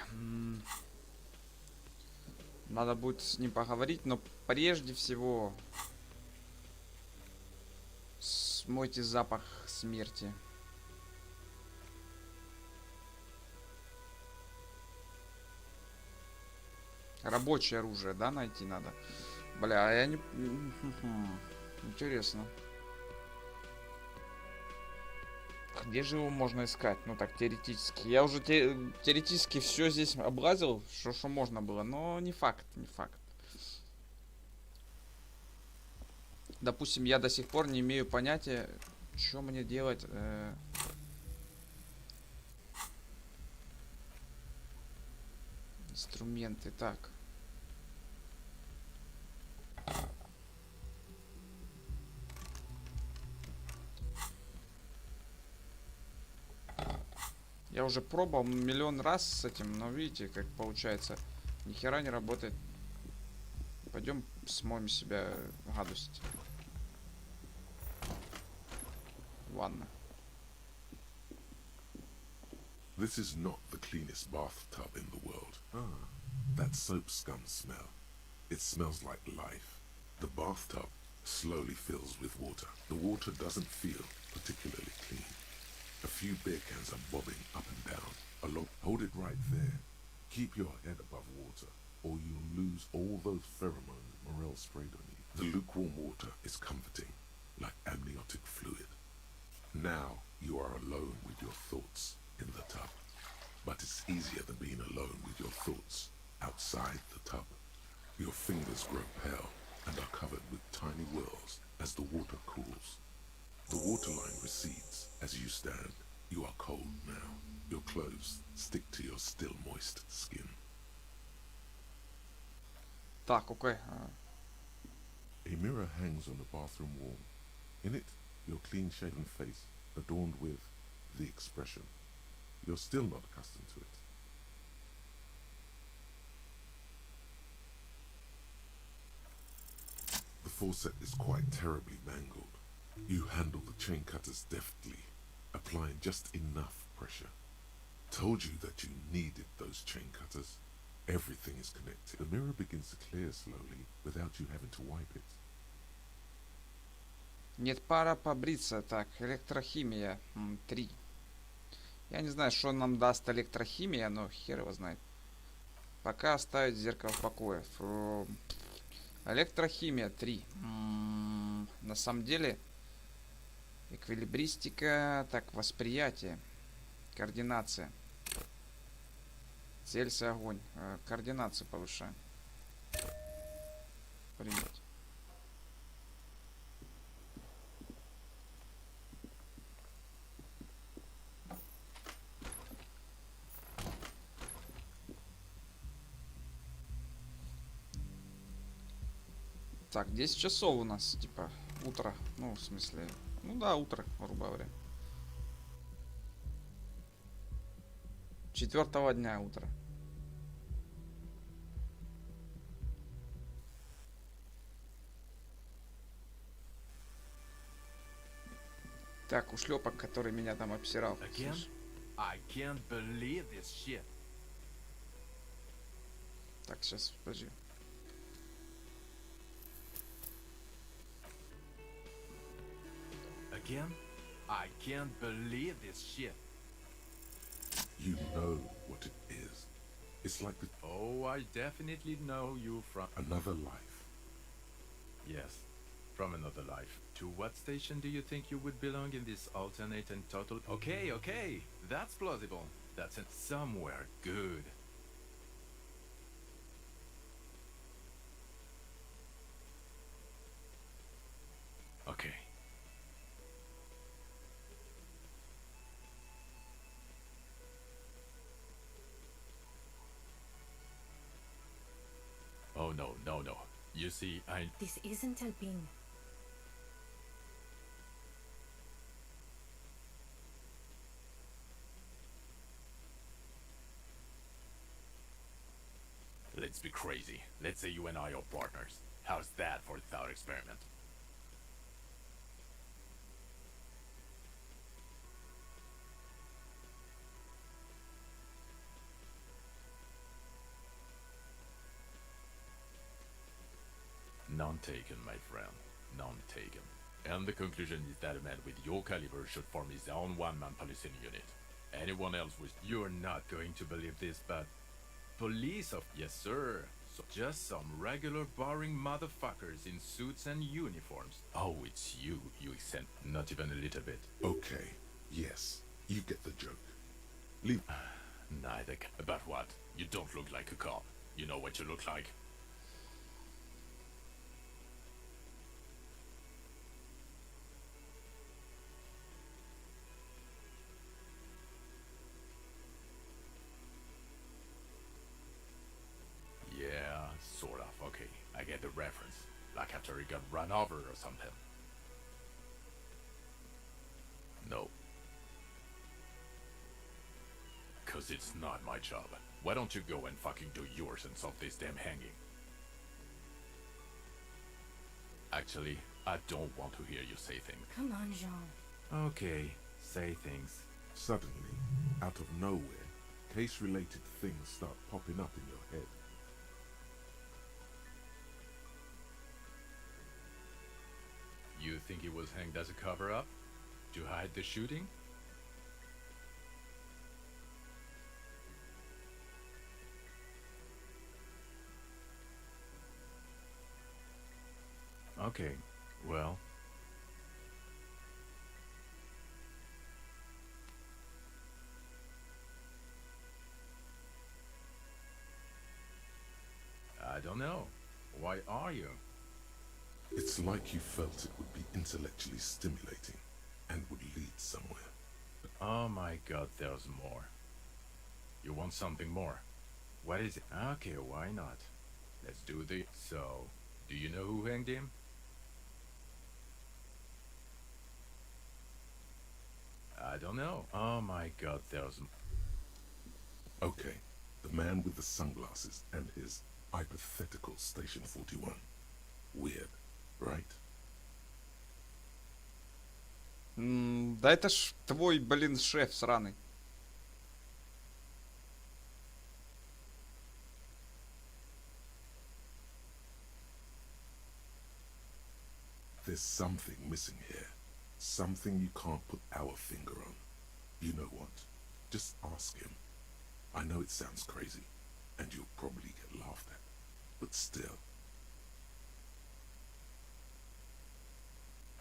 Надо будет с ним поговорить, но прежде всего смойте запах смерти. Рабочее оружие, да, найти надо? Бля, а я не... Интересно. Где же его можно искать? Ну так, теоретически. Я уже теоретически все здесь облазил, что можно было, но не факт, не факт. Допустим, я до сих пор не имею понятия, что мне делать. Инструменты, так. Я уже пробовал миллион раз с этим, но видите, как получается. Ни хера не работает. Пойдем смоем себя гадость. Ладно. This is not the cleanest bathtub in the world. Ah, that soap scum smell. It smells like life. The bathtub slowly fills with water. The water doesn't feel particularly clean. A few beer cans are bobbing up and down. Hold it right there. Keep your head above water, or you'll lose all those pheromones Morel sprayed on you. The lukewarm water is comforting, like amniotic fluid. Now you are alone with your thoughts in the tub. But it's easier than being alone with your thoughts outside the tub. Your fingers grow pale and are covered with tiny wheels as the water cools. The waterline recedes as you stand. You are cold now. Your clothes stick to your still moist skin. Так, окей. A mirror hangs on the bathroom wall. In it, your clean-shaven face adorned with the expression. You're still not accustomed to it. The faucet is quite terribly mangled. You handle the chain cutters deftly, applying just enough pressure. Told you that you needed those chain cutters. Everything is connected. The mirror begins to clear slowly without you having to wipe it. Нет, пора побриться. Так, электрохимия 3. Я не знаю, что нам даст электрохимия, но хер его знает. Пока оставить зеркало в покое. Электрохимия 3. На самом деле, эквилибристика, так, восприятие, координация. Целься, огонь. Координацию повышаем. Принять. Так, 10 часов у нас, типа, утро. Ну, в смысле, ну да, утро, грубо говоря. 4-го дня утро. Так, ушлепок, который меня там обсирал. Again? I can't believe this shit. Так, сейчас, подожди. Again? I can't believe this shit. You know what it is. It's like the... Oh, I definitely know you from... another life. Yes, from another life. To what station do you think you would belong in this alternate and total... Okay, that's plausible. That's in somewhere good. Okay. Oh, no. You see, This isn't helping. Let's be crazy. Let's say you and I are partners. How's that for a thought experiment? None taken, my friend. None taken. And the conclusion is that a man with your caliber should form his own one-man policing unit. Anyone else was... You're not going to believe this, but... Police of... Yes, sir. So just some regular boring motherfuckers in suits and uniforms. Oh, it's you eccentric. Not even a little bit. Okay, Yes, you get the joke. Leave. Neither. About what? You don't look like a cop. You know what you look like? Yeah, sort of. Okay, I get the reference. Like after he got run over or something. No. Cause it's not my job. Why don't you go and fucking do yours and solve this damn hanging? Actually, I don't want to hear you say things. Come on, Jean. Okay, say things. Suddenly, out of nowhere, case-related things start popping up in your head. You think he was hanged as a cover-up? To hide the shooting? Okay, well. I don't know. Why are you? It's like you felt it would be intellectually stimulating and would lead somewhere. Oh my god, there's more. You want something more? What is it? Okay, why not? Let's do the... So, do you know who hanged him? I don't know. Oh my god, there's... Okay, the man with the sunglasses and his hypothetical Station 41. Weird, right? Да это ж твой, блин, шеф сраный. There's something missing here. Something you can't put our finger on. You know what? Just ask him. I know it sounds crazy, and you'll probably get laughed at. But still.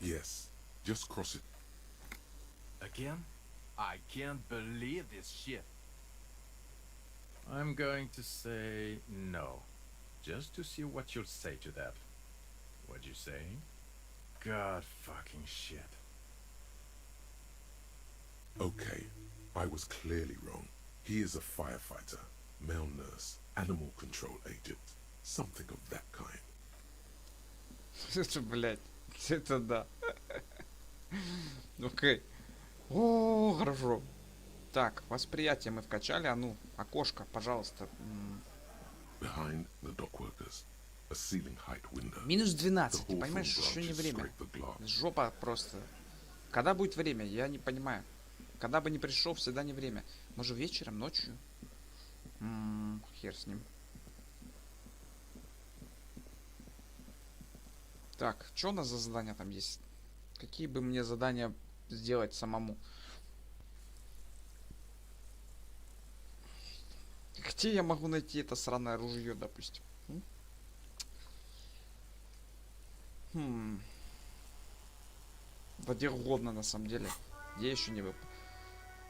Yes, just cross it. Again? I can't believe this shit. I'm going to say no. Just to see what you'll say to that. What'd you say? God fucking shit. Okay, I was clearly wrong. He is a firefighter, male nurse, animal control agent, something of that kind. Это, блядь, это да. Окей. О, хорошо. Так, восприятие мы вкачали. А ну, окошко, пожалуйста. Behind the dock workers, a ceiling height window. Минус 12, ты The понимаешь, hawthorn еще не branches время. scrape the glass. Жопа просто. Когда будет время? Я не понимаю. Когда бы не пришел, всегда не время. Может вечером, ночью? Хер с ним. Так, что у нас за задания там есть? Какие бы мне задания сделать самому? Где я могу найти это сраное ружье, допустим? Да где угодно, на самом деле. Я еще не выпал.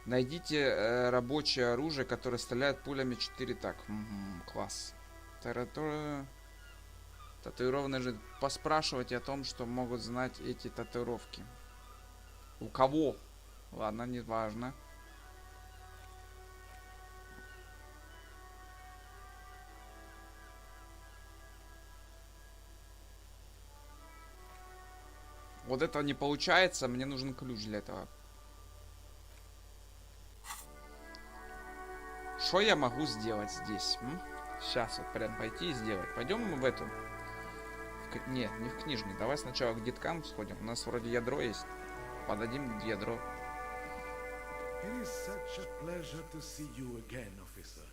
Найдите рабочее оружие, которое стреляет пулями 4 так. Класс. Татуированные же. Поспрашивайте о том, что могут знать эти татуировки. У кого? Ладно, не важно. Вот этого не получается, мне нужен ключ для этого. Что я могу сделать здесь? Сейчас вот прям пойти и сделать. Пойдем мы в эту. Не, не в книжный. Давай сначала к деткам сходим. У нас вроде ядро есть. Подадим ядро. It is such a pleasure to see you again, officer.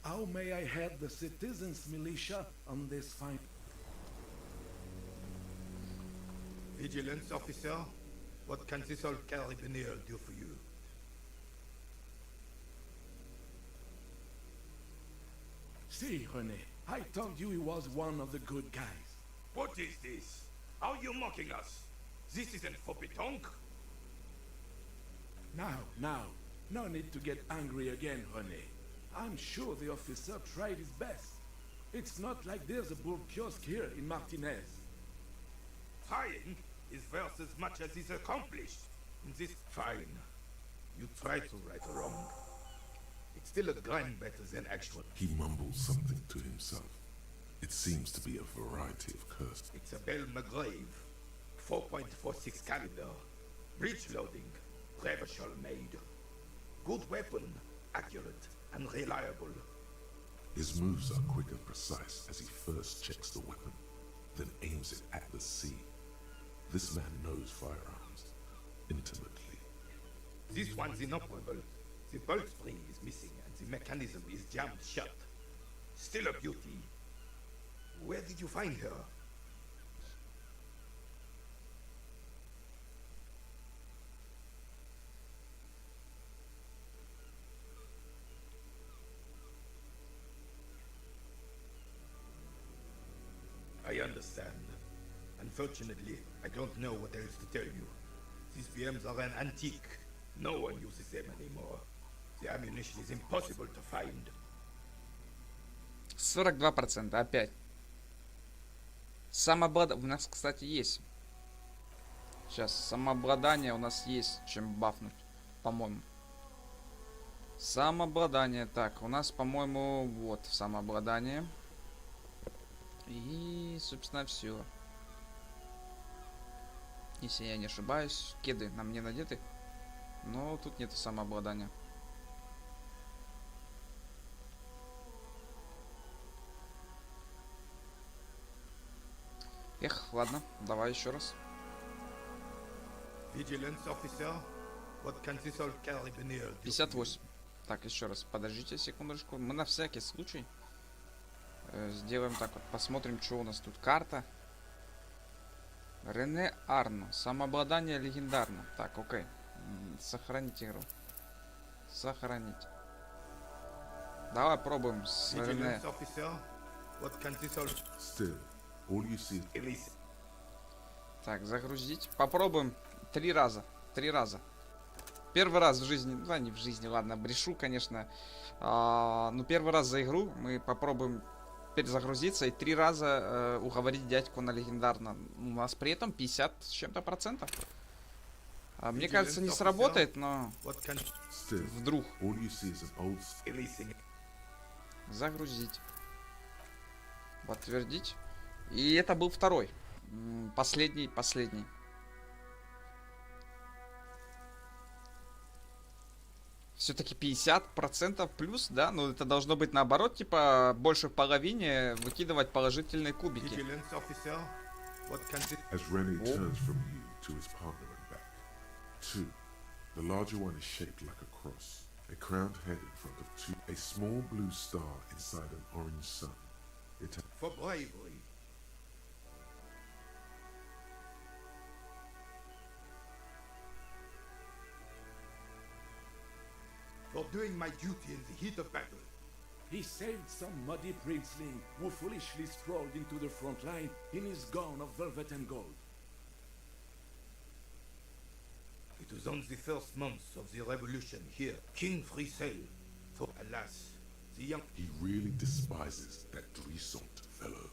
How may I head the citizens' militia on this fine... Vigilance officer, what can this old carabinier do for you? See, René, I told you he was one of the good guys. What is this? Are you mocking us? This isn't for pétanque. Now. No need to get angry again, René. I'm sure the officer tried his best. It's not like there's a bull kiosk here in Martinez. Trying is worth as much as is accomplished. In this fine. You try to right a wrong. It's still a gram better than actual. He mumbles something to himself. It seems to be a variety of curses. It's a Bell McGrave. 4.46 caliber. Breech loading. Revachol made. Good weapon. Accurate and reliable. His moves are quick and precise as he first checks the weapon, then aims it at the sea. This man knows firearms intimately. This one's inoperable. The bolt spring is missing and the mechanism is jammed shut. Still a beauty. Where did you find her? I understand. Unfortunately, I don't know what else to tell you. These BMs are an antique. No one uses them anymore. The ammunition is impossible to find. 42% опять. Самообладание у нас, кстати, есть. Сейчас, самообладание у нас есть, чем бафнуть, по-моему. Самообладание. Так, у нас, по-моему, вот самообладание. И, собственно, все. Если я не ошибаюсь, кеды на мне надеты. Но тут нет самообладания. Эх, ладно, давай еще раз. Vigilance officer, what can this old carabiner do? 58. Так, еще раз, подождите секундочку. Мы на всякий случай сделаем так вот. Посмотрим, что у нас тут. Карта. Рене Арно. Самообладание легендарно. Так, окей. Сохранить игру. Сохранить. Давай пробуем с Рене. Vigilance officer, what can this old... Still, all you see... Так, загрузить. Попробуем 3 раза. 3 раза. Первый раз в жизни, ну, не в жизни, ладно, брешу, конечно. Но первый раз за игру мы попробуем перезагрузиться и 3 раза уговорить дядьку на легендарно. У нас при этом 50 с чем-то процентов. Мне кажется, не сработает, но вдруг. Загрузить. Подтвердить. И это был второй. Последний. Все-таки 50% плюс, да? Но это должно быть наоборот, типа, больше в половине выкидывать положительные кубики. As Rennie turns from you to his partner and back. 2. The larger one is shaped like a cross. A crowned head in front of 2. A small blue star inside an orange sun. It has... For bravery. For doing my duty in the heat of battle. He saved some muddy princeling who foolishly strolled into the front line in his gown of velvet and gold. It was on the first months of the revolution here, King Frisel, for alas, the young... He really despises that Drissant fellow.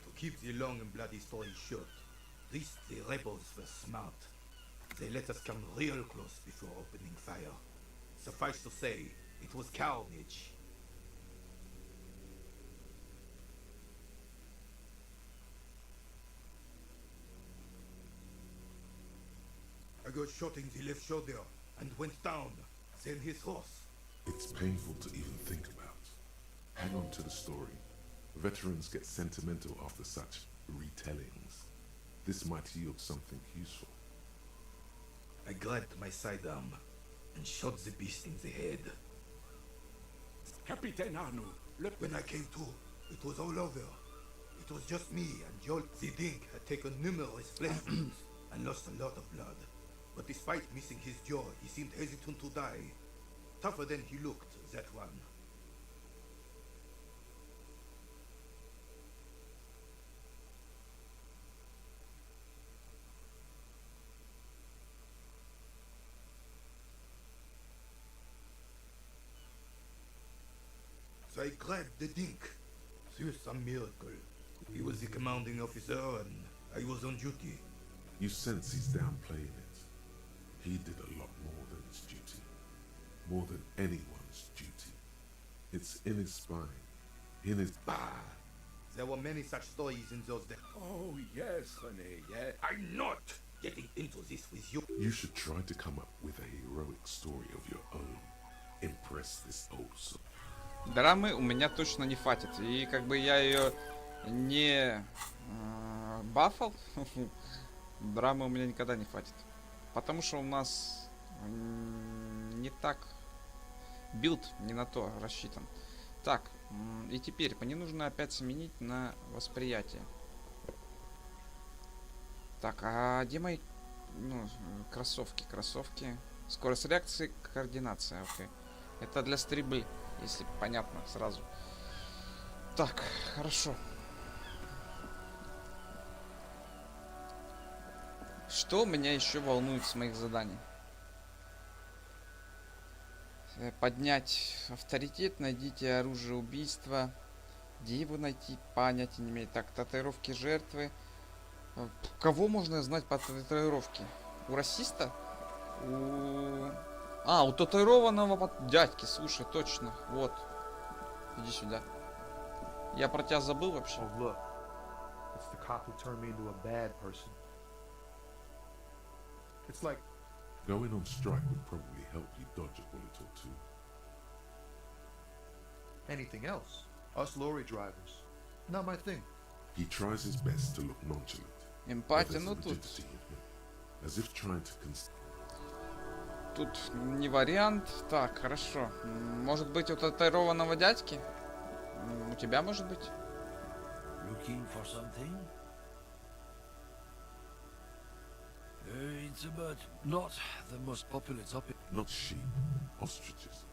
To keep the long and bloody story short, the rebels were smart. They let us come real close before opening fire. Suffice to say, it was carnage. I got shot in the left shoulder and went down, then his horse. It's painful to even think about. Hang on to the story. Veterans get sentimental after such retellings. This might yield something useful. I grabbed my sidearm and shot the beast in the head. Captain Arnoux, when I came to, it was all over. It was just me and Joel. The Dink had taken numerous flesh wounds and lost a lot of blood. But despite missing his jaw, he seemed hesitant to die. Tougher than he looked, that one. tribe, the Dink. Through some miracle. He was the commanding officer and I was on duty. You sense he's downplaying it. He did a lot more than his duty. More than anyone's duty. It's in his spine. In his... Bah! There were many such stories in those days. Oh, yes, honey, yeah. I'm not getting into this with you. You should try to come up with a heroic story of your own. Impress this old soul. Драмы у меня точно не хватит. И как бы я ее не бафал, драмы у меня никогда не хватит. Потому что у нас не так билд, не на то рассчитан. Так, и теперь мне нужно опять сменить на восприятие. Так, а где мои кроссовки? Кроссовки. Скорость реакции, координация, окей. Это для стрельбы, если понятно сразу. Так, хорошо. Что меня еще волнует с моих заданий? Поднять авторитет, найдите оружие убийства. Где его найти? Понятия не имею. Так, татуировки жертвы. Кого можно знать по татуировке? У расиста? У татуированного дядьки, слушай, точно. Вот. Иди сюда. Я про тебя забыл вообще. Oh, look. It's the cop who turned me into a bad person. It's like... Going on strike would probably help you dodge a bullet or two. Anything else? Us lorry drivers. Not my thing. He tries his best to look nonchalant. Эмпатия, ну тут... As if trying to Тут не вариант. Так, хорошо. Может быть, у татуированного дядьки? У тебя может быть? Looking for something? It's about not the most popular topic. Not sheep, ostriches.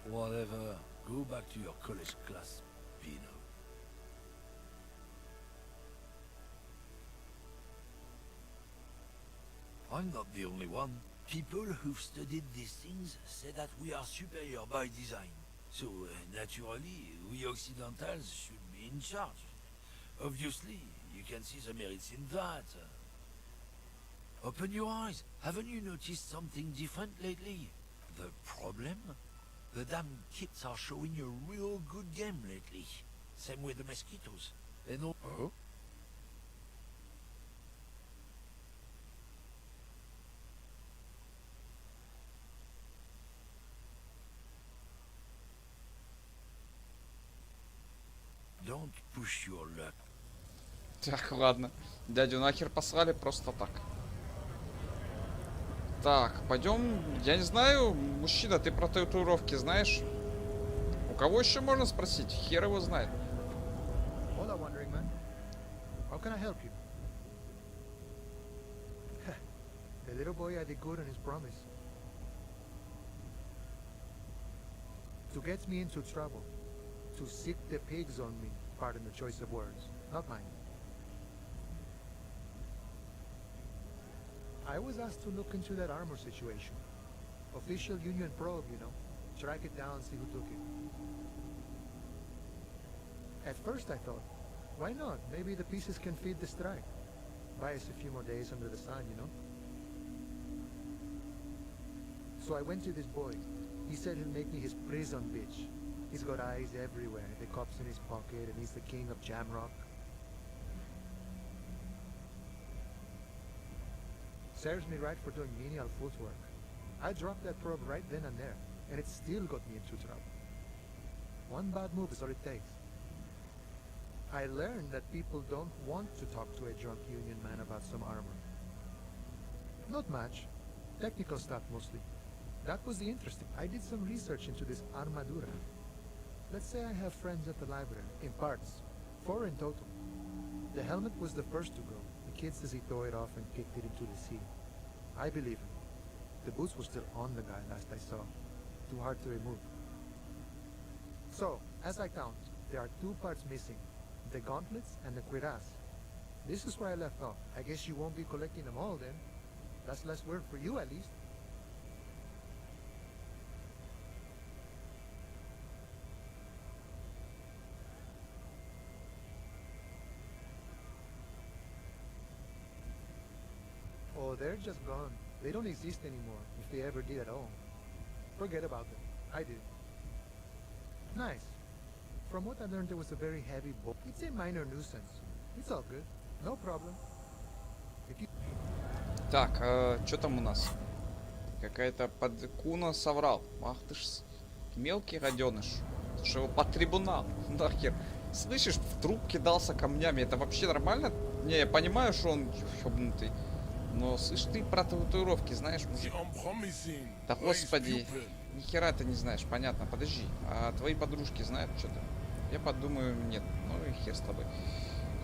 Whatever. Go back to your college class, Pino. I'm not the only one. People who've studied these things say that we are superior by design. So, naturally, we Occidentals should be in charge. Obviously, you can see the merits in that. Open your eyes. Haven't you noticed something different lately? The problem? The damn kits are showing a real good game lately. Same with the mosquitoes. They know... Oh? Don't push your luck. Так, ладно. Дядю нахер послали просто так. Так, пойдем. Я не знаю, мужчина, ты про татуировки знаешь? У кого еще можно спросить? Хер его знает. Hola, wandering man. How can I help you? The little boy had it good on his promise. To get me into trouble. To sick the pigs on me. Pardon the choice of words. Not mine. I was asked to look into that armor situation. Official Union probe, you know. Track it down, see who took it. At first I thought, why not? Maybe the pieces can feed the strike. Buy us a few more days under the sun, you know? So I went to this boy. He said he'll make me his prison bitch. He's got eyes everywhere, the cops in his pocket, and he's the king of Jamrock. Serves me right for doing menial footwork. I dropped that probe right then and there, and it still got me into trouble. One bad move is all it takes. I learned that people don't want to talk to a drunk Union man about some armor. Not much. Technical stuff mostly. That was the interesting. I did some research into this armadura. Let's say I have friends at the library, in parts. 4 in total. The helmet was the first to go. The kid says he tore it off and kicked it into the sea. I believe him. The boots were still on the guy last I saw. Too hard to remove. So, as I count, there are 2 parts missing. The gauntlets and the cuirass. This is where I left off. I guess you won't be collecting them all then. That's less work for you at least. they're just gone. They don't exist anymore, if they ever did at all. Forget about them. I did. Nice. From what I learned, there was a very heavy boat. It's a minor nuisance. It's all good. No problem. If you... Так, что там у нас? Какая-то Куна соврал. Ах ты ж мелкий гаденыш. Что его под трибунал. Нахер. Слышишь, в труп кидался камнями. Это вообще нормально? Не, я понимаю, что он ёбнутый. Но слышь, ты про татуировки знаешь, мужик? Да господи. Ни хера ты не знаешь, понятно. Подожди. А твои подружки знают что-то? Я подумаю, нет. Ну и хер с тобой.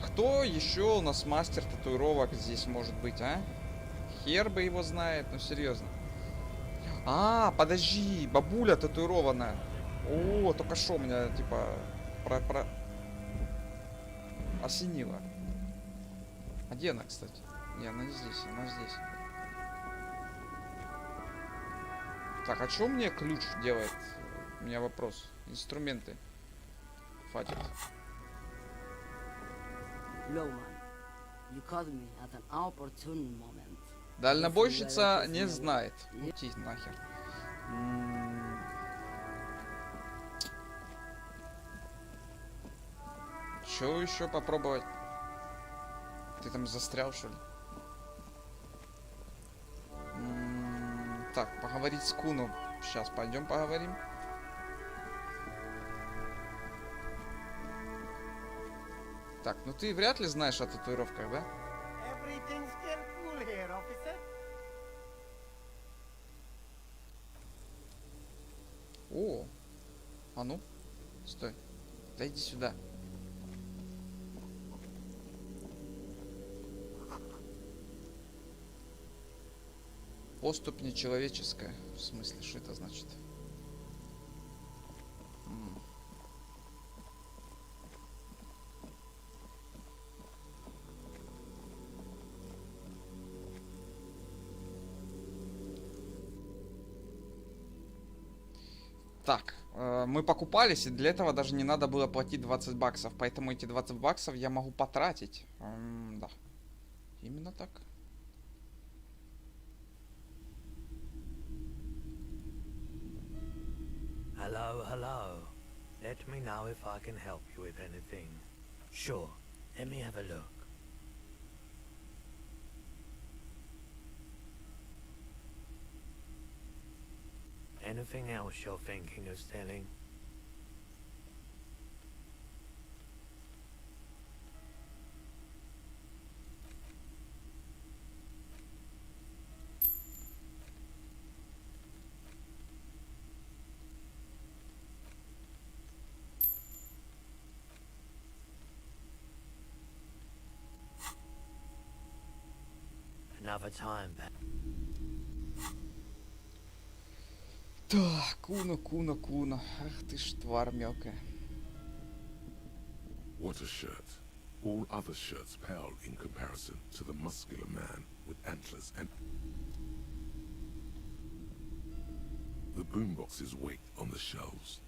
Кто еще у нас мастер татуировок здесь может быть, а? Хер бы его знает, ну серьезно. А, подожди, бабуля татуированная. О, только что меня, типа, осенило. А где она, кстати? Не, она не здесь, она здесь. Так, а что мне ключ делает? У меня вопрос. Инструменты. Хватит. Дальнобойщица не знает. Уйти нахер. Что еще попробовать? Ты там застрял, что ли? Так, поговорить с Куном. Сейчас пойдем поговорим. Так, ну ты вряд ли знаешь о татуировках, да? О, а ну, стой, да иди сюда. Поступь нечеловеческая. В смысле, что это значит? Так, мы покупались, и для этого даже не надо было платить 20 баксов. Поэтому эти 20 баксов я могу потратить. Да. Именно так. Hello, hello. Let me know if I can help you with anything. Sure, let me have a look. Anything else you're thinking of selling? Another time, Так, Куна. Ах ты ж тварь мелкая. What a shirt. All other shirts pale in comparison to the muscular man with antlers and... The boomboxes wait on the shelves,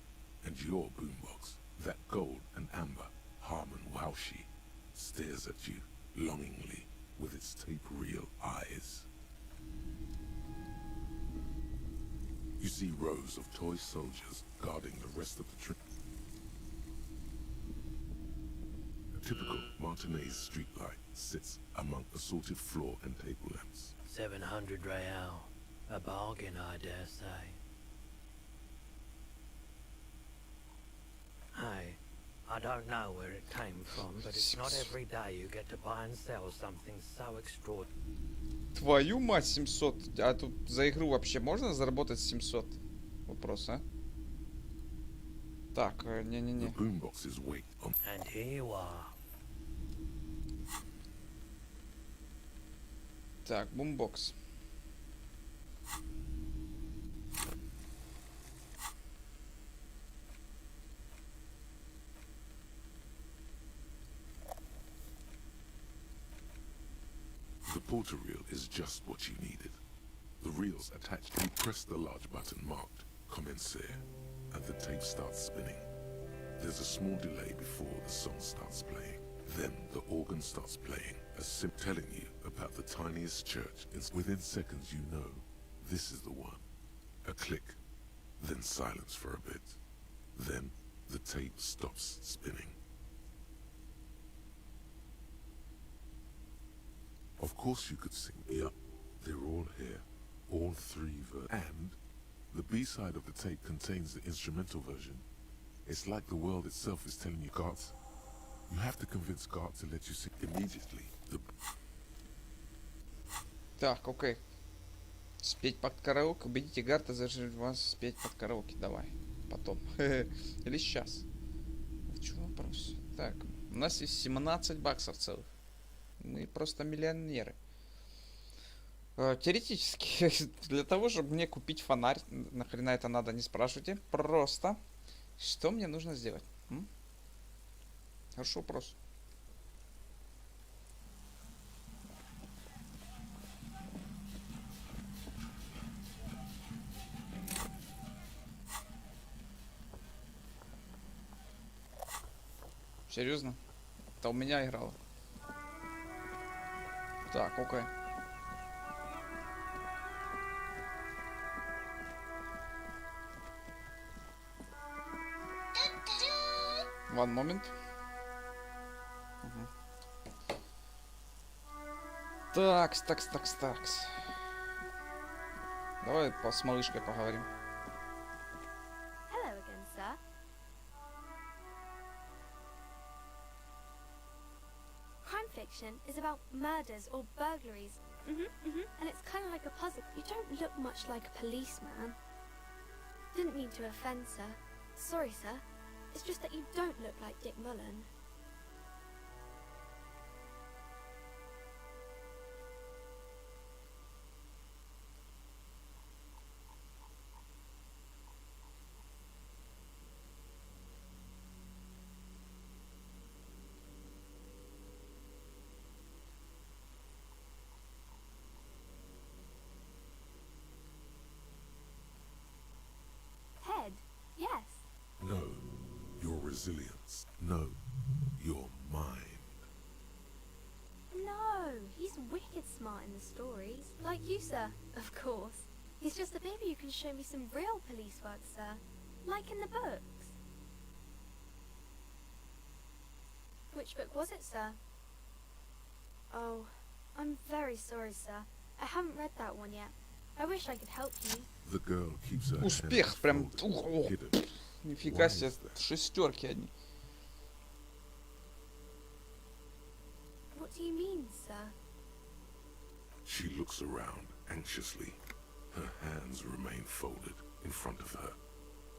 and your boombox, that gold and amber Harmon Waushi, stares at you longingly with its tape-reel eyes. You see rows of toy soldiers guarding the rest of the trip. A typical Martinez streetlight sits among assorted floor and table lamps. 700 real. A bargain, I dare say. Hey, I don't know where it came from, but it's not every day you get to buy and sell something so extraordinary. Твою мать, 700. А тут за игру вообще можно заработать 700? Вопрос, а? Так, не-не-не. And here you are. Так, бумбокс. The porter reel is just what you needed. The reel's attached. You press the large button marked Commencer, and the tape starts spinning. There's a small delay before the song starts playing. Then the organ starts playing, Telling you about the tiniest church. Within seconds you know this is the one. A click, then silence for a bit. Then the tape stops spinning. Of course you could sing, yup, they're all here. All three and the B-side of the tape contains the instrumental version. It's like the world itself is telling you, God, you have to convince God to let you sing immediately. Так, окей. Спеть под караоке. Убедите Гарта зажить вас спеть под караоке. Давай. Потом. Или сейчас. В чем вопрос? Так, у нас есть 17 баксов целых. Мы просто миллионеры. Теоретически, для того, чтобы мне купить фонарь, нахрена это надо, не спрашивайте. Просто, что мне нужно сделать? Хороший вопрос. Серьезно? Это у меня играло. Так, окей. One moment. Такс. Давай с малышкой поговорим. Hello again, sir. Crime fiction is about murders or burglaries. And it's kind of like a puzzle. You don't look much like a policeman. Didn't mean to offend, sir. Sorry, sir. It's just that you don't look like Dick Mullen. Head, yes. No, your resilience. No, your mind. No, he's wicked smart in the stories. Like you, sir, of course. He's just that maybe you can show me some real police work, sir. Like in the books. Which book was it, sir? Oh, I'm very sorry, sir. I haven't read that one yet. I wish I could help you. The girl keeps her Успех, hands прям, folded, hidden. Нифига себе, шестерки одни. What do you mean, sir? She looks around anxiously. Her hands remain folded in front of her.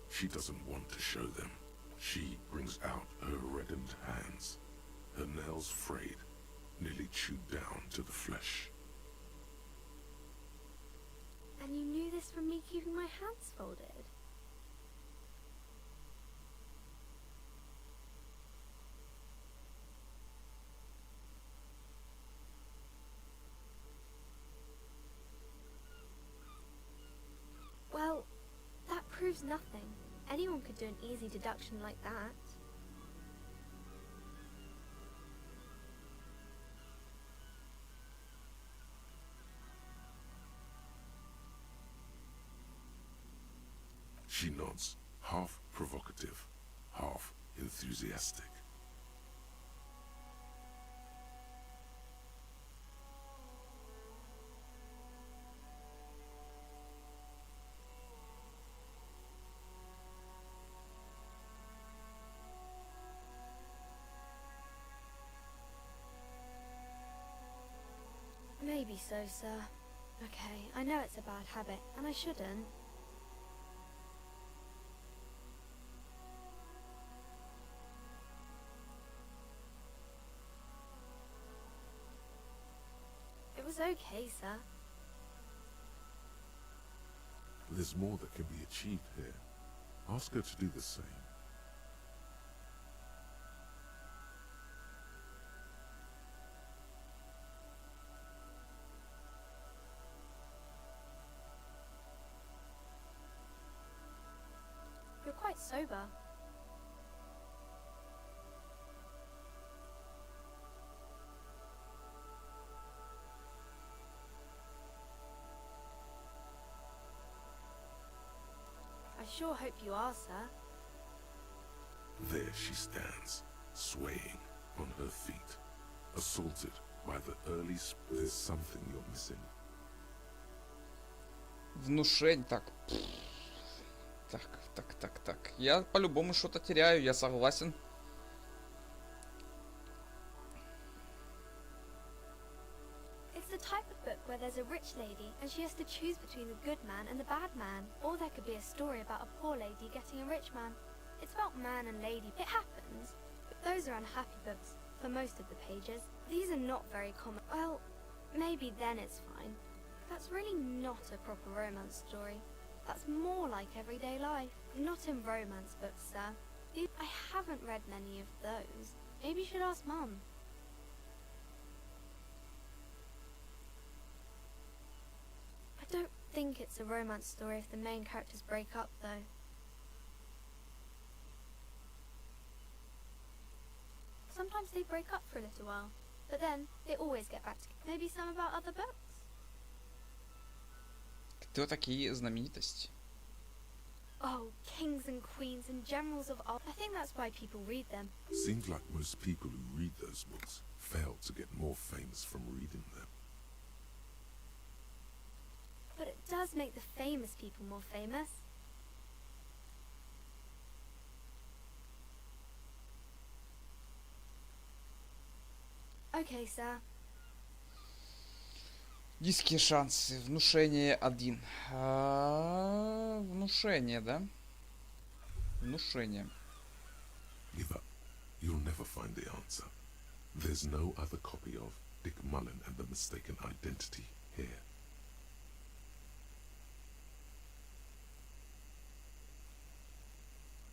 She doesn't want to show them. She brings out her reddened hands, her nails frayed, nearly chewed down to the flesh. And you knew this from me keeping my hands folded? Well, that proves nothing. Anyone could do an easy deduction like that. She nods, half provocative, half enthusiastic. Maybe so, sir. Okay, I know it's a bad habit, and I shouldn't. It was okay, sir. There's more that can be achieved here. Ask her to do the same. You're quite sober. sure hope you are, sir. There she stands, swaying on her feet, assaulted by the early There's something you're missing. Внушение. Так. Так. Я по-любому что-то теряю, я согласен. It's the type of book where there's a rich lady and she has to choose between the good man and the bad man. Or there could be a story about a poor lady getting a rich man. It's about man and lady. It happens. But those are unhappy books for most of the pages. These are not very common. Well, maybe then it's fine. That's really not a proper romance story. That's more like everyday life. Not in romance books, sir. I haven't read many of those. Maybe you should ask Mum. I don't think it's a romance story if the main characters break up, though. Sometimes they break up for a little while, but then they always get back together. Maybe some about other books? Кто такие знаменитости? Oh, kings and queens and generals of old. I think that's why people read them. Seems like most people who read those books fail to get more famous from reading them. But it does make the famous people more famous. Okay, sir. Низкие шансы. Внушение 1. Внушение, да? Внушение. Give up. You'll never find the answer. There's no other copy of Dick Mullen and the Mistaken Identity here.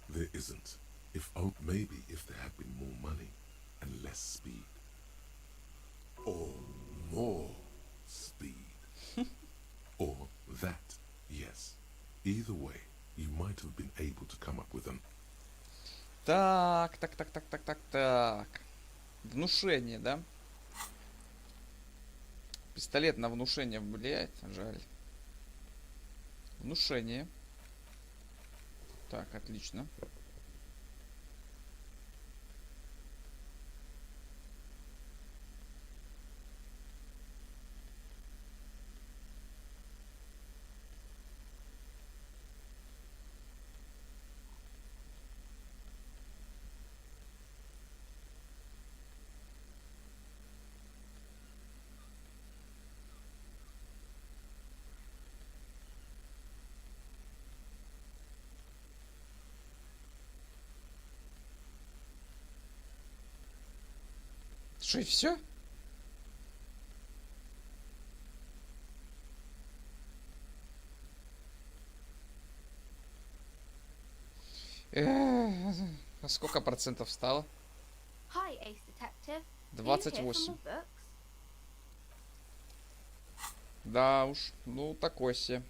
There isn't. Maybe if there had been more money and less speed. Or more speed. Or that, yes. Either way, you might have been able to come up with an... Так. Внушение, да? Пистолет на внушение влияет? Жаль. Внушение. Так, отлично. Что, и все? А сколько процентов стало? Hi, Ace Detective. 28. Да уж, ну такой себе.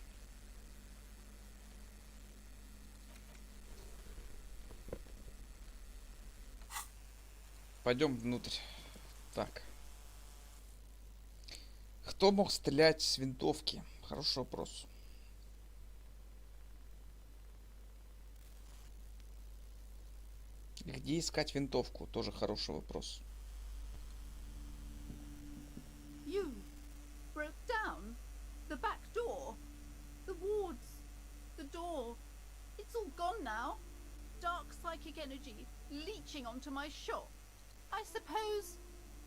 Пойдем внутрь. Так. Кто мог стрелять с винтовки? Хороший вопрос. Где искать винтовку? Тоже хороший вопрос. You broke down the back door, the wards, the door. It's all gone now. Dark psychic energy leeching onto my shop. I suppose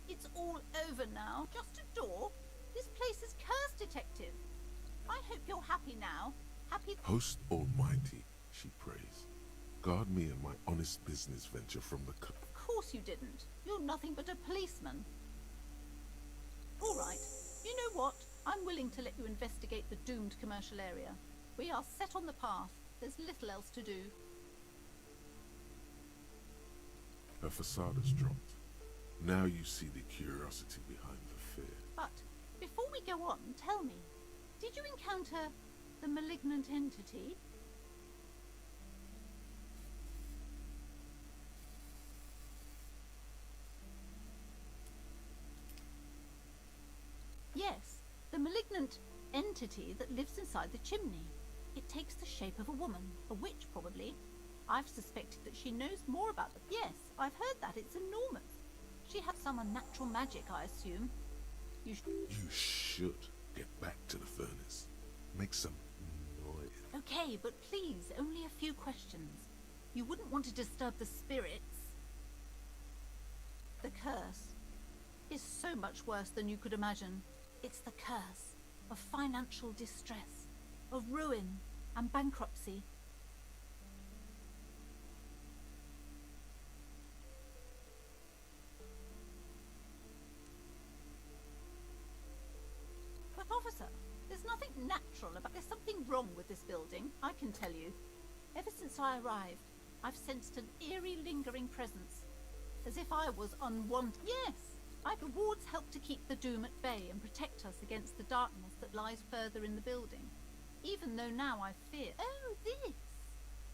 it's all over now. Just a door? This place is cursed, Detective. I hope you're happy now. Happy. Host Almighty, she prays. Guard me and my honest business venture from the... Of course you didn't. You're nothing but a policeman. All right. You know what? I'm willing to let you investigate the doomed commercial area. We are set on the path. There's little else to do. Her facade has dropped. Now you see the curiosity behind the fear. But before we go on, tell me, did you encounter the malignant entity? Yes, the malignant entity that lives inside the chimney. It takes the shape of a woman, a witch probably. I've suspected that she knows more about them. Yes, I've heard that. It's enormous. She has some unnatural magic, I assume. You should get back to the furnace. Make some noise. Okay, but please, only a few questions. You wouldn't want to disturb the spirits. The curse is so much worse than you could imagine. It's the curse of financial distress, of ruin and bankruptcy. But officer, there's nothing natural about... There's something wrong with this building, I can tell you. Ever since I arrived, I've sensed an eerie lingering presence. As if I was unwanted. Yes! The wards help to keep the doom at bay and protect us against the darkness that lies further in the building. Even though now I fear... Oh, this!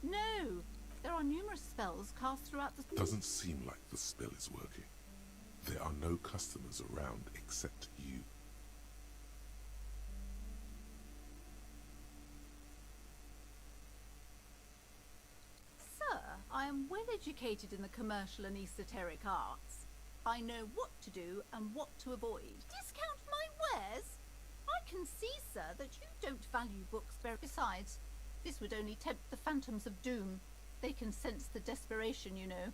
No! There are numerous spells cast throughout the... Doesn't seem like the spell is working. There are no customers around except you. Sir, I am well educated in the commercial and esoteric arts. I know what to do and what to avoid. Discount my wares? I can see, sir, that you don't value books very... Besides, this would only tempt the phantoms of doom. They can sense the desperation, you know.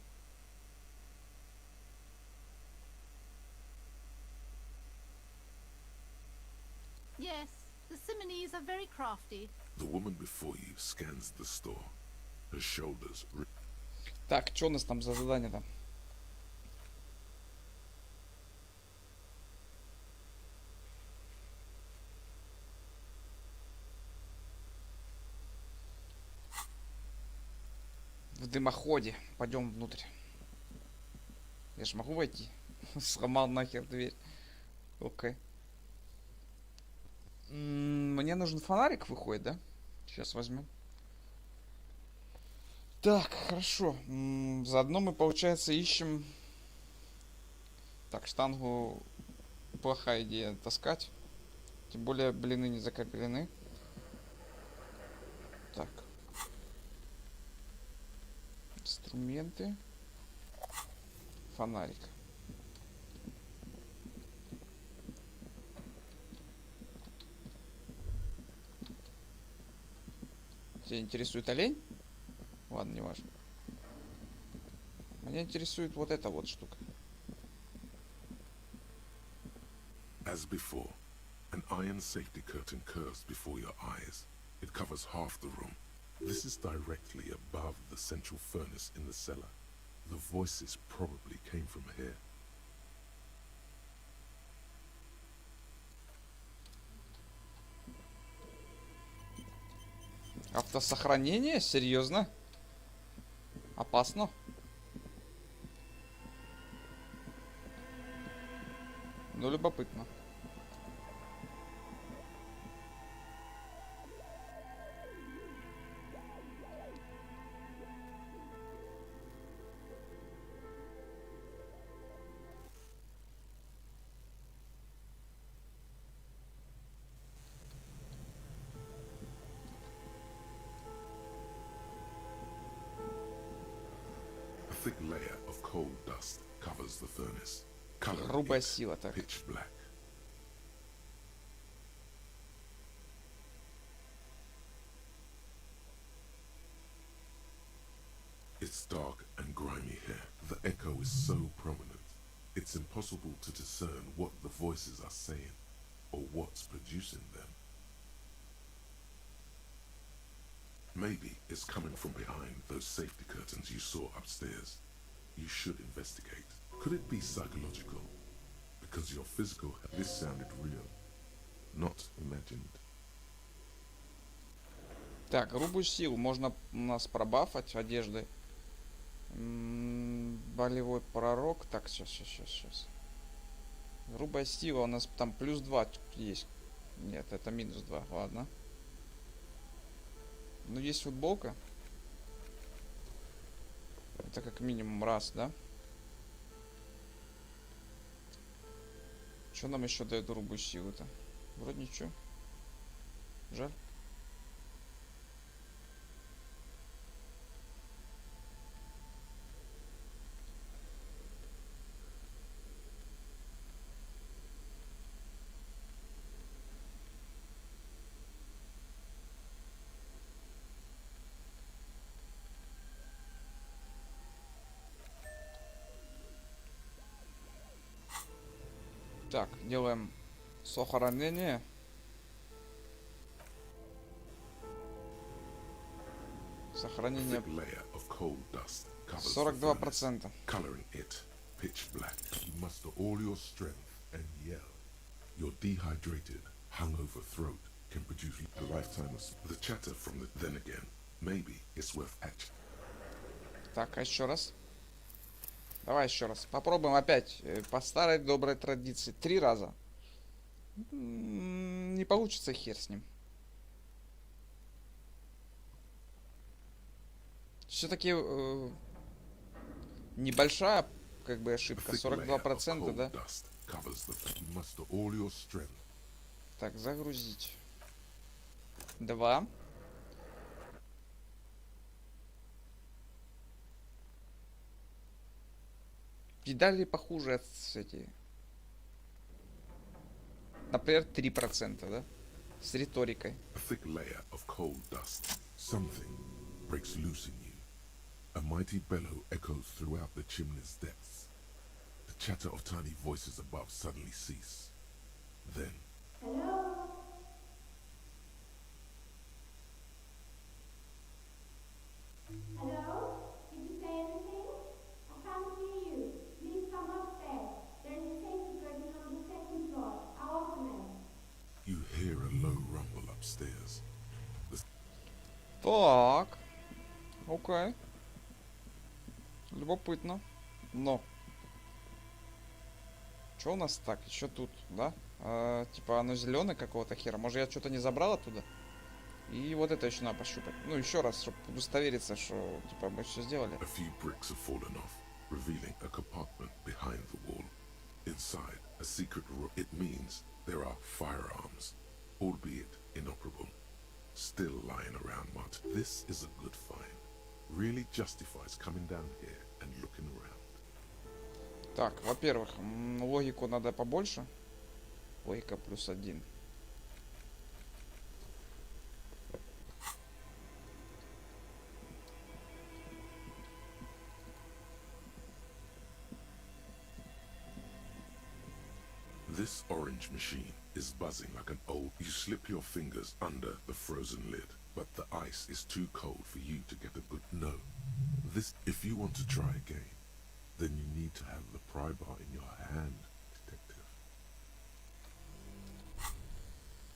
Yes, the Simonees are very crafty. The woman before you scans the store. Her shoulders... Так, что у нас там за задание-то? В дымоходе. Пойдем внутрь. Я ж могу войти? Сломал нахер дверь. Окей. Мне нужен фонарик, выходит, да? Сейчас возьмем. Так, хорошо. Заодно мы, получается, ищем... Так, штангу плохая идея таскать. Тем более блины не закреплены. Так. Инструменты. Фонарик. Тебя интересует олень? Ладно, не важно. Меня интересует вот эта вот штука. As before, an iron safety curtain curves before your eyes. It covers half the room. This is directly above the central furnace in the cellar. The voices probably came from here. Автосохранение? Серьезно? Опасно? Ну, любопытно. A thick layer of coal dust covers the furnace. Color Грубая сила, так. pitch black. It's dark and grimy here. The echo is so prominent. It's impossible to discern what the voices are saying or what's producing them. Maybe it's coming from behind those safety curtains you saw upstairs. You should investigate. Could it be psychological? Because your physical... This sounded real, not imagined. Так, грубую силу можно у нас пробафать одеждой. Болевой пророк. Так, сейчас. Грубая сила у нас там плюс 2 есть. Нет, это минус 2, ладно. Ну, есть футболка. Это как минимум раз, да? Что нам еще дает грубую силу-то? Вроде ничего. Жаль. Так, делаем сохранение. Сохранение. 42%. Coloring it pitch black. You muster all your strength and yell. Your dehydrated, hungover throat can produce a lifetime of the chatter from the then again. Maybe it's worth action. Так, а еще раз. Давай еще раз. Попробуем опять по старой доброй традиции. 3 раза. Не получится, хер с ним. Все-таки небольшая, как бы, ошибка. 42%, да? Так, загрузить. 2. Видали похуже эти. Например, 3%, да? С риторикой. Breaks loose in you. A mighty bellow echoes throughout the chimney's depths. The chatter of tiny voices above suddenly cease. Then... Hello? Hello? Did you say anything? I can't hear you. Please come upstairs. There's a safety curtain on the second floor. I'll open it. You hear a low rumble upstairs. Так. Окей. Любопытно. Но. Что у нас так? Еще тут, да? Типа оно зеленое какого-то хера. Может, я что-то не забрал оттуда? И вот это еще надо пощупать. Ну, еще раз, чтобы удостовериться, что типа мы все сделали. A few bricks have fallen off, revealing a compartment behind the wall. Inside, a secret room. It means there are firearms, albeit inoperable, still lying around much. This is a good find. Really justifies coming down here and looking around. Так, во-первых, логику надо побольше. Логика +1. This orange machine is buzzing like an old... You slip your fingers under the frozen lid, but the ice is too cold for you to get a good... No. This... If you want to try again, then you need to have the pry bar in your hand, detective.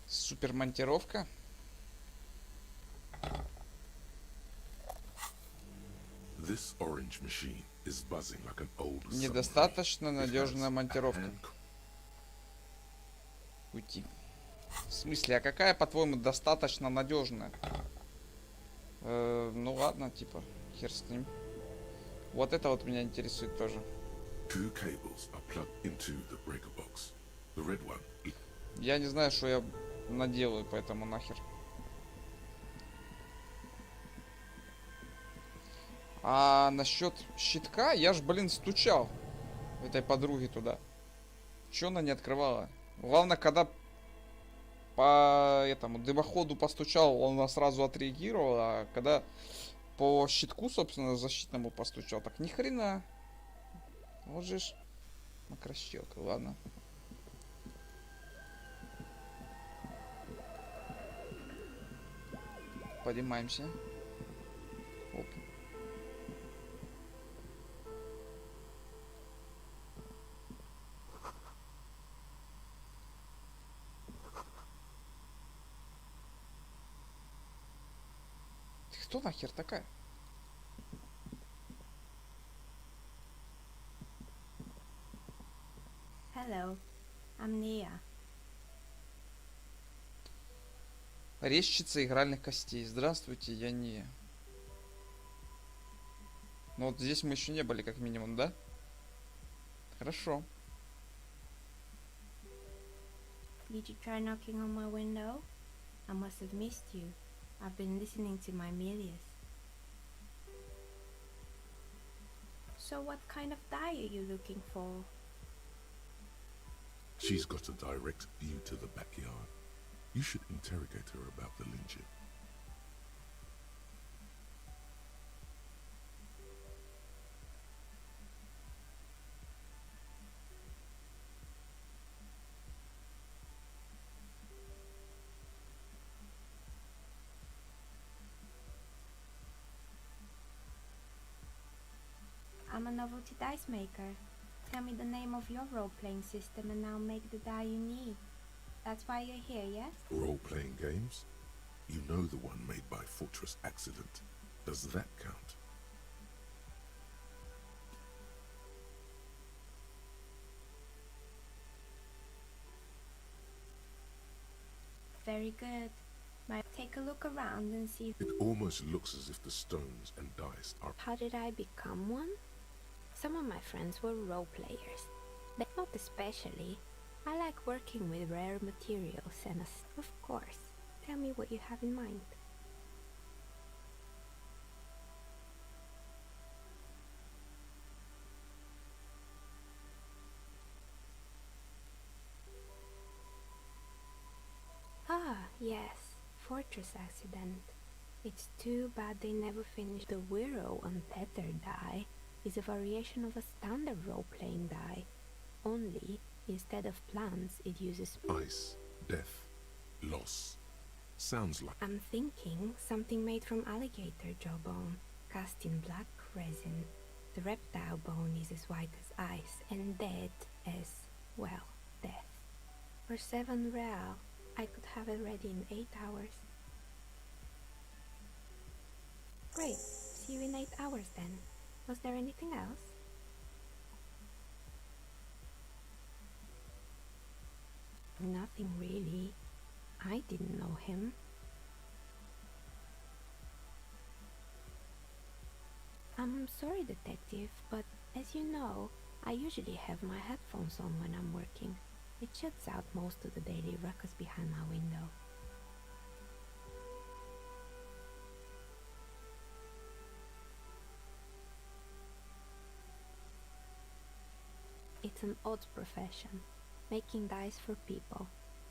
Супермонтировка. This orange machine is buzzing like an old... Недостаточно надежная монтировка. Уйти. В смысле, а какая, по-твоему, достаточно надежная? Ну ладно, типа, хер с ним. Вот это вот меня интересует тоже. Я не знаю, что я наделаю, поэтому нахер. А насчет щитка, я ж, блин, стучал этой подруге туда. Чё она не открывала? Главное, когда по этому дымоходу постучал, она сразу отреагировала, а когда по щитку, собственно, защитному постучал, так ни хрена. Вот же ж макрощелка, ладно. Поднимаемся. Оп. Ты кто нахер такая? Hello, I'm Nia. Резчица игральных костей. Здравствуйте, я не. Ну вот здесь мы еще не были, как минимум, да? Хорошо. Did you try knocking on my window? I must have missed you. I've been listening to my Milius. So what kind of dye are you looking for? She's got a direct view to the backyard. You should interrogate her about the lynching. a novelty dice maker. Tell me the name of your role-playing system and I'll make the die you need. That's why you're here, yes? Role-playing games? You know the one made by Fortress Accident. Does that count? Very good. Might take a look around and see. It almost looks as if the stones and dice are... How did I become one? Some of my friends were role players. But not especially. I like working with rare materials and of course. Tell me what you have in mind. Ah, yes. Fortress Accident. It's too bad they never finished. The Wiro Untethered die is a variation of a standard role-playing die. Only, instead of plants, it uses... Ice, death, loss. Sounds like... I'm thinking something made from alligator jawbone, cast in black resin. The reptile bone is as white as ice, and dead as, well, death. For 7 real, I could have it ready in 8 hours. Great. See you in 8 hours then. Was there anything else? Nothing really. I didn't know him. I'm sorry, detective, but as you know, I usually have my headphones on when I'm working. It shuts out most of the daily ruckus behind my window. It's an odd profession, making dice for people,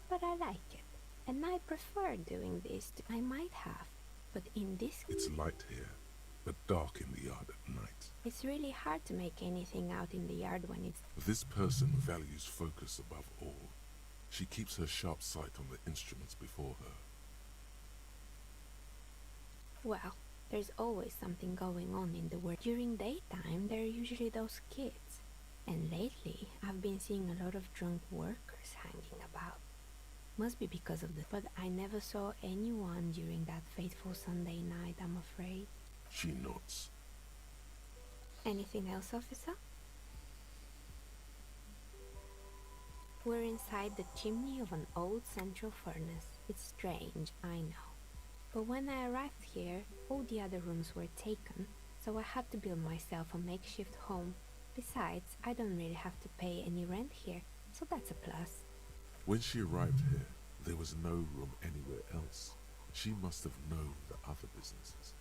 but I like it, and I prefer doing this. I might have, but in this... It's light here, but dark in the yard at night. It's really hard to make anything out in the yard when it's... This person values focus above all. She keeps her sharp sight on the instruments before her. Well, there's always something going on in the world. During daytime, there are usually those kids. And lately, I've been seeing a lot of drunk workers hanging about. Must be because of the... But I never saw anyone during that fateful Sunday night, I'm afraid. She nods. Anything else, officer? We're inside the chimney of an old central furnace. It's strange, I know. But when I arrived here, all the other rooms were taken, so I had to build myself a makeshift home. Besides, I don't really have to pay any rent here, so that's a plus. When she arrived here, there was no room anywhere else. She must have known the other businesses.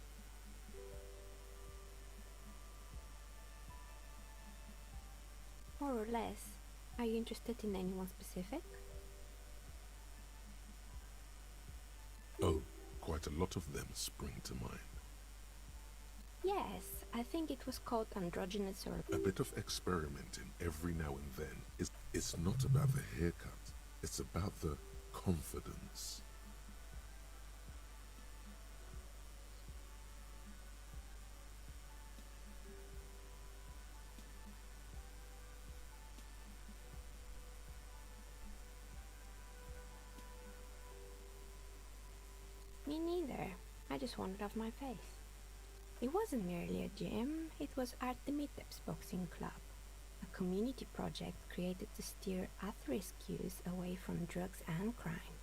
More or less. Are you interested in anyone specific? Oh, quite a lot of them spring to mind. Yes, I think it was called androgynous or... A bit of experimenting every now and then it's not about the haircut, it's about the confidence. Me neither. I just wanted off my face. It wasn't merely a gym, it was Artemiteps Boxing Club, a community project created to steer at-risk youth away from drugs and crime.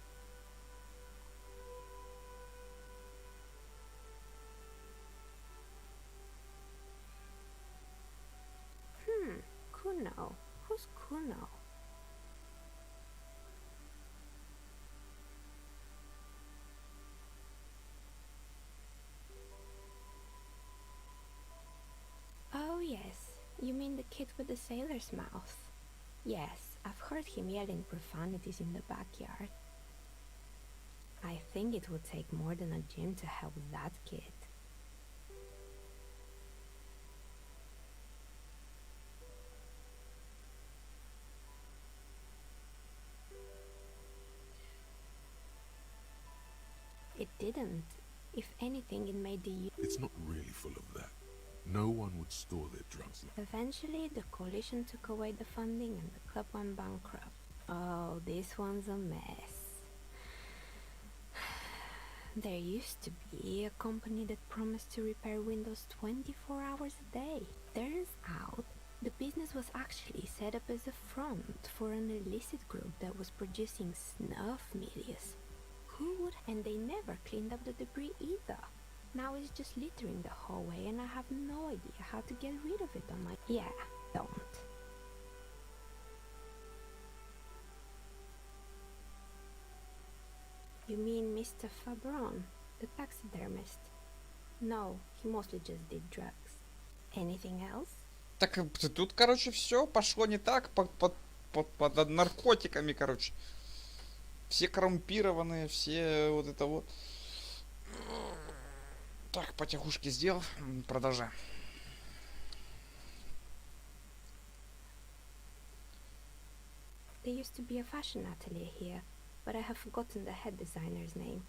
Kuno. Who's Kuno? Oh yes, you mean the kid with the sailor's mouth. Yes, I've heard him yelling profanities in the backyard. I think it would take more than a gym to help that kid. It didn't. If anything, it made the... It's not really full of that. No one would store their drugs like Eventually, the coalition took away the funding and the club went bankrupt. Oh, this one's a mess. There used to be a company that promised to repair windows 24 hours a day. Turns out, the business was actually set up as a front for an illicit group that was producing snuff medias. Who would? And they never cleaned up the debris either. Now it's just littering the hallway and I have no idea how to get rid of it on my... Yeah, don't. You mean Mr. Fabron, the taxidermist? No, he mostly just did drugs. Anything else? Так тут, короче, все пошло не так под наркотиками, короче. Все коррумпированные, все вот это вот. Так, потихушки сделал. Продолжаем. There used to be a fashion atelier here, but I have forgotten the head designer's name.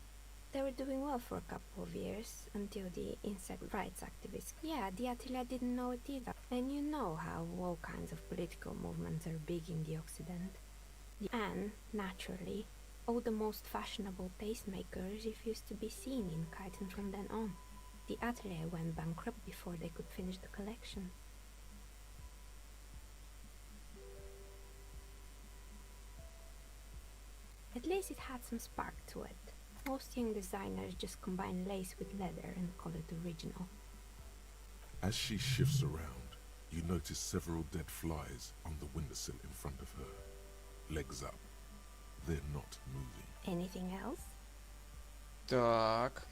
They were doing well for a couple of years, until the insect rights activists... Yeah, the atelier didn't know it either. And you know how all kinds of political movements are big in the Occident. And, naturally, all the most fashionable tastemakers refused to be seen in Kyton from then on. The atelier went bankrupt before they could finish the collection. At least it had some spark to it. Most young designers just combine lace with leather and call it original. As she shifts around, you notice several dead flies on the windowsill in front of her. Legs up. They're not moving. Anything else? Так.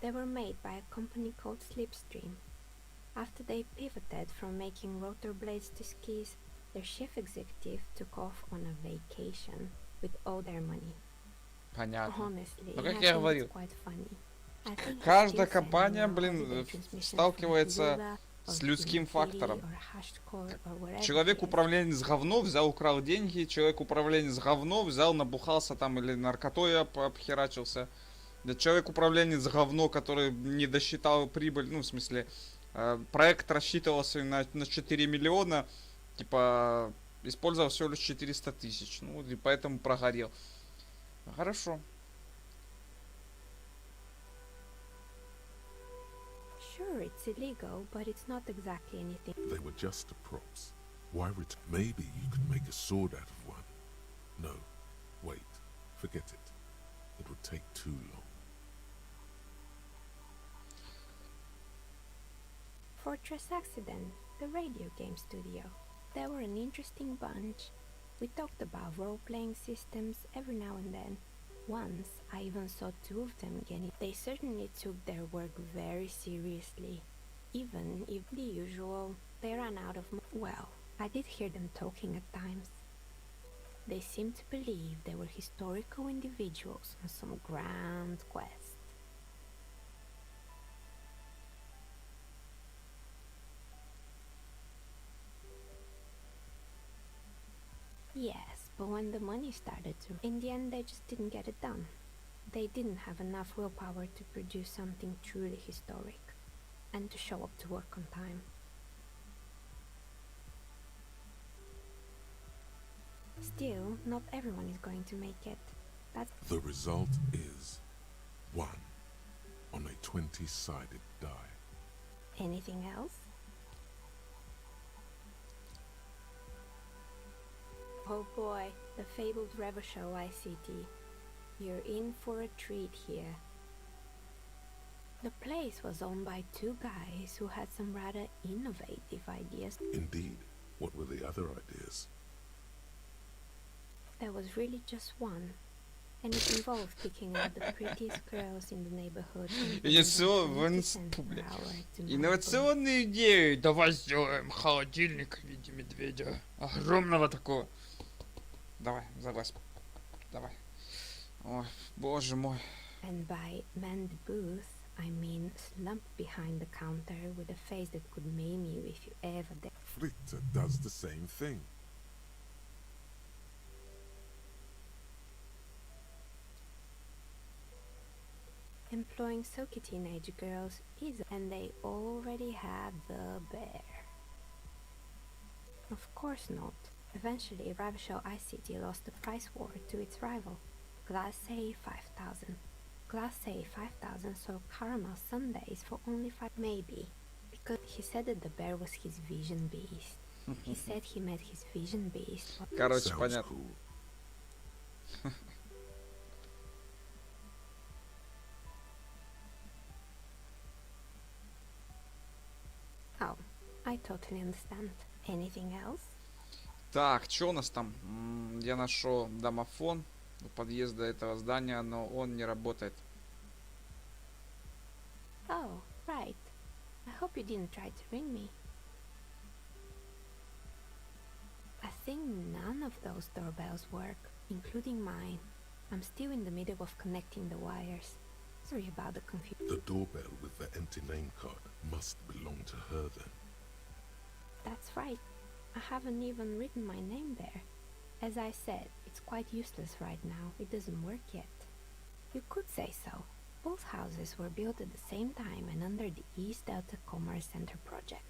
They were made by a company called Slipstream. After they pivoted from making rotor blades to skis, their chief executive took off on a vacation with all their money. Понятно. Honestly, Ну, как I я think говорил, it's quite funny. I think he's каждая still компания, sending out блин, holiday transmissions from сталкивается Hula с or людским Kinopili фактором. or Hashcore or wherever Человек it is. управленец говно взял, украл деньги, человек управленец говно взял, набухался там или наркотой обхерачился. Да, человек управленец говно, который не досчитал прибыль, ну в смысле, проект рассчитывался на 4 миллиона, типа использовал всего лишь 400 тысяч, ну и поэтому прогорел. Хорошо. Sure, it's illegal, but it's not exactly anything. They were just props. Why maybe you could make a sword out of one. No, wait, forget it. It would take too long. Fortress Accident, the radio game studio. They were an interesting bunch. We talked about role-playing systems every now and then. Once, I even saw two of them getting... They certainly took their work very seriously. Even if the usual, they ran out of... Well, I did hear them talking at times. They seemed to believe they were historical individuals on some grand quest. Yes, but when the money started to... In the end, they just didn't get it done. They didn't have enough willpower to produce something truly historic, and to show up to work on time. Still, not everyone is going to make it. That's... The result is 1 on a 20-sided die. Anything else? Oh boy, the fabled Revachol ICT. You're in for a treat here. The place was owned by two guys who had some rather innovative ideas. Indeed. What were the other ideas? There was really just one, and it involved picking out the prettiest girls in the neighborhood. Инновационные идеи. Давай сделаем холодильник в виде медведя. Огромного такого. Давай, залазь. Давай. Ой, боже мой. And by man the booth, I mean slump behind the counter with a face that could maim you if you ever did. Fritter does the same thing. Employing Soki teenage girls is, and they already had the bear. Of course not. Eventually, Ravshaw Ice City lost the price war to its rival, Class A 5000. Class A 5000 sold caramel sundaes for only 5. Maybe. Because he said that the bear was his vision beast. He said he met his vision beast. Короче, понятно. Oh, I totally understand. Anything else? Так, что у нас там? Я нашел домофон у подъезда этого здания, но он не работает. Oh, right. I hope you didn't try to ring me. I think none of those doorbells work, including mine. I'm still in the middle of connecting the wires. Sorry about the confusion. The doorbell with the empty name card must belong to her then. That's right. I haven't even written my name there. As I said, it's quite useless right now. It doesn't work yet. You could say so. Both houses were built at the same time and under the East Delta Commerce Center project.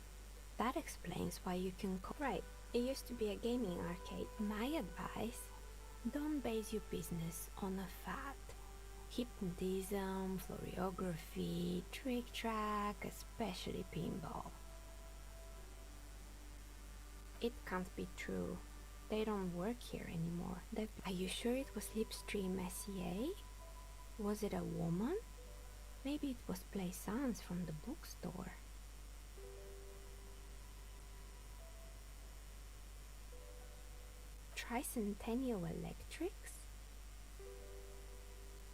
That explains why you can call... Right, it used to be a gaming arcade. My advice, don't base your business on a fad. Hypnotism, floriography, trick track, especially pinball. It can't be true. They don't work here anymore. Are you sure it was Slipstream SEA? Was it a woman? Maybe it was Plaisance from the bookstore. Tricentennial Electrics?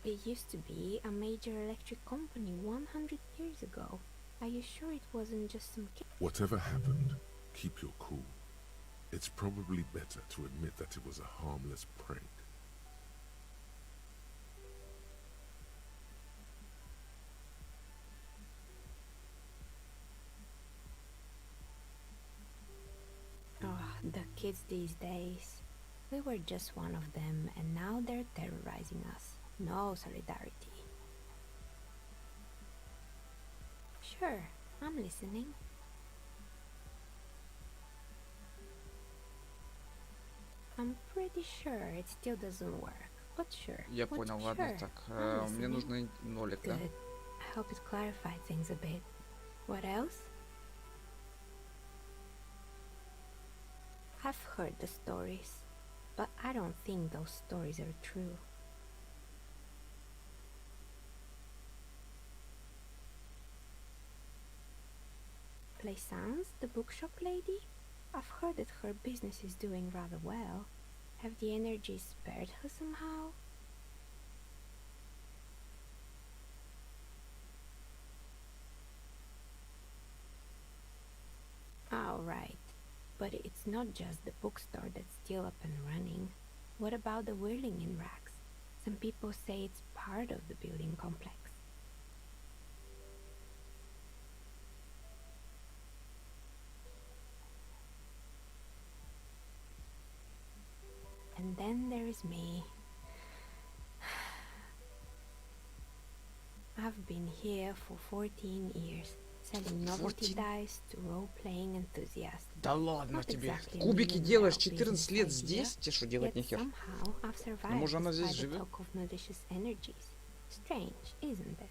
It used to be a major electric company 100 years ago. Are you sure it wasn't just some kid? Whatever happened, keep your cool. It's probably better to admit that it was a harmless prank. Oh, the kids these days. We were just one of them, and now they're terrorizing us. No solidarity. Sure, I'm listening. I'm pretty sure it still doesn't work, but sure. Я What понял, sure? ладно, так. I'm Мне listening. нужен нолик, да? Good. I hope it clarified things a bit. What else? I've heard the stories, but I don't think those stories are true. Plaisance, the bookshop lady? I've heard that her business is doing rather well. Have the energy spared her somehow? Oh, right. But it's not just the bookstore that's still up and running. What about the whirling in racks? Some people say it's part of the building complex. And then there is me. I've been here for 14 years, selling novelty 14? dice to role-playing enthusiasts. Да ладно Not тебе. exactly Кубики millionaire делаешь 14 business лет idea, здесь? Тебе что делать yet нехер? somehow I've survived Ну, может, она здесь despite the живет? talk of malicious energies. Strange, isn't it?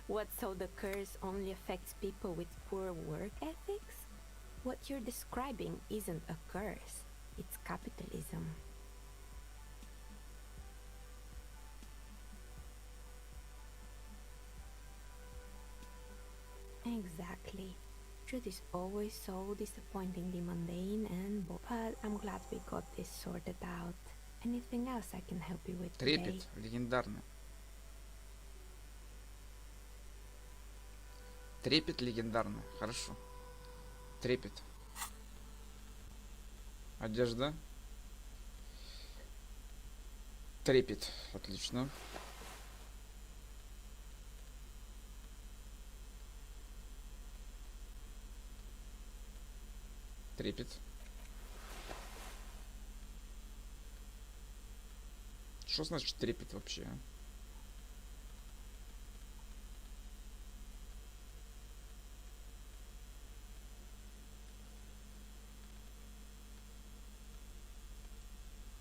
What, so the curse only affects people with poor work ethics? What you're describing isn't a curse, it's capitalism. Exactly. Truth is always so disappointingly mundane and but I'm glad we got this sorted out. Anything else I can help you with today? Трепет, легендарный. Трепет легендарный, хорошо. Трепет. Одежда. Трепет. Отлично. Трепет. Что значит трепет вообще?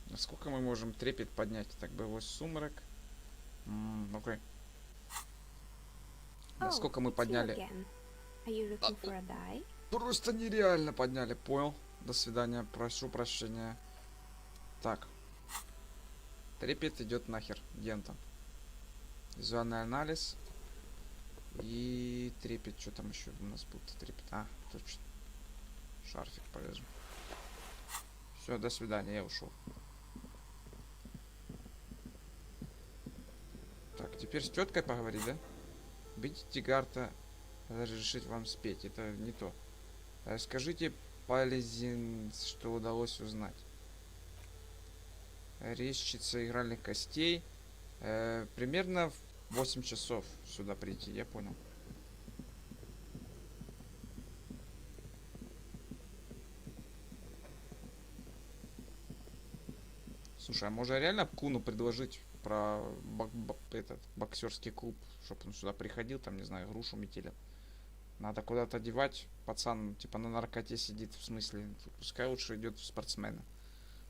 Насколько мы можем трепет поднять? Так бы его сумрак. Ну-ка. Насколько мы подняли? Просто нереально подняли, понял? До свидания, прошу прощения. Так. Трепет идет нахер. Где он там? Визуальный анализ. И трепет. Что там еще у нас будет? Трепет. А, точно. Шарфик повяжем. Все, до свидания, я ушел. Так, теперь с теткой поговорить, да? Бить Тигарта, разрешить вам спеть. Это не то. Расскажите, полезен, что удалось узнать. Резчица игральных костей. Примерно в 8 часов сюда прийти, я понял. Слушай, а можно реально Куну предложить про этот боксерский клуб, чтобы он сюда приходил, там, не знаю, грушу метелят. Надо куда-то девать. Пацан, типа, на наркоте сидит, в смысле, пускай лучше идет в спортсмена.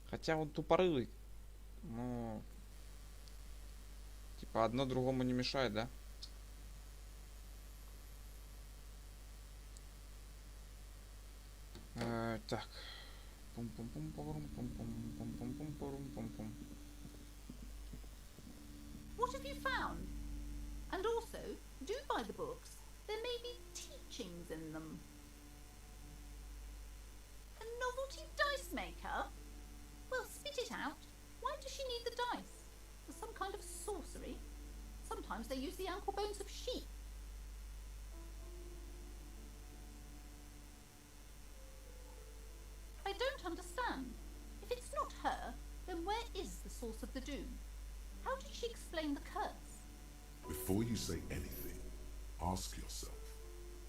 Хотя он тупорылый. Ну, типа, одно другому не мешает, да? Так. What have you found? And also, do buy the books. There may be teachings in them. A novelty dice maker? Well, spit it out. Why does she need the dice? For some kind of sorcery? Sometimes they use the ankle bones of sheep. I don't understand. If it's not her, then where is the source of the doom? How did she explain the curse? Before you say anything, ask yourself,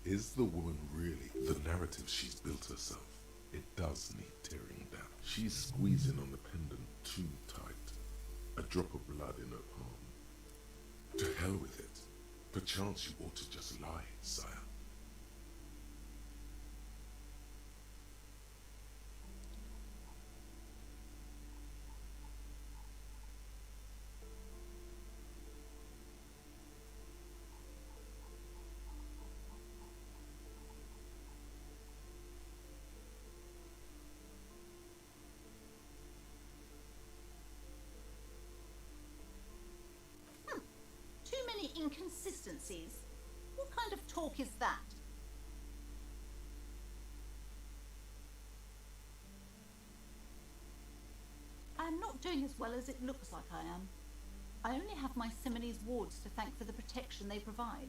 is the woman really the narrative she's built herself? It does need tearing down. She's squeezing on the pendant too tight. A drop of blood in her palm. To hell with it. Perchance you ought to just lie, sire. Too many inconsistencies. What kind of talk is that? I am not doing as well as it looks like I am. I only have my Simone's wards to thank for the protection they provide.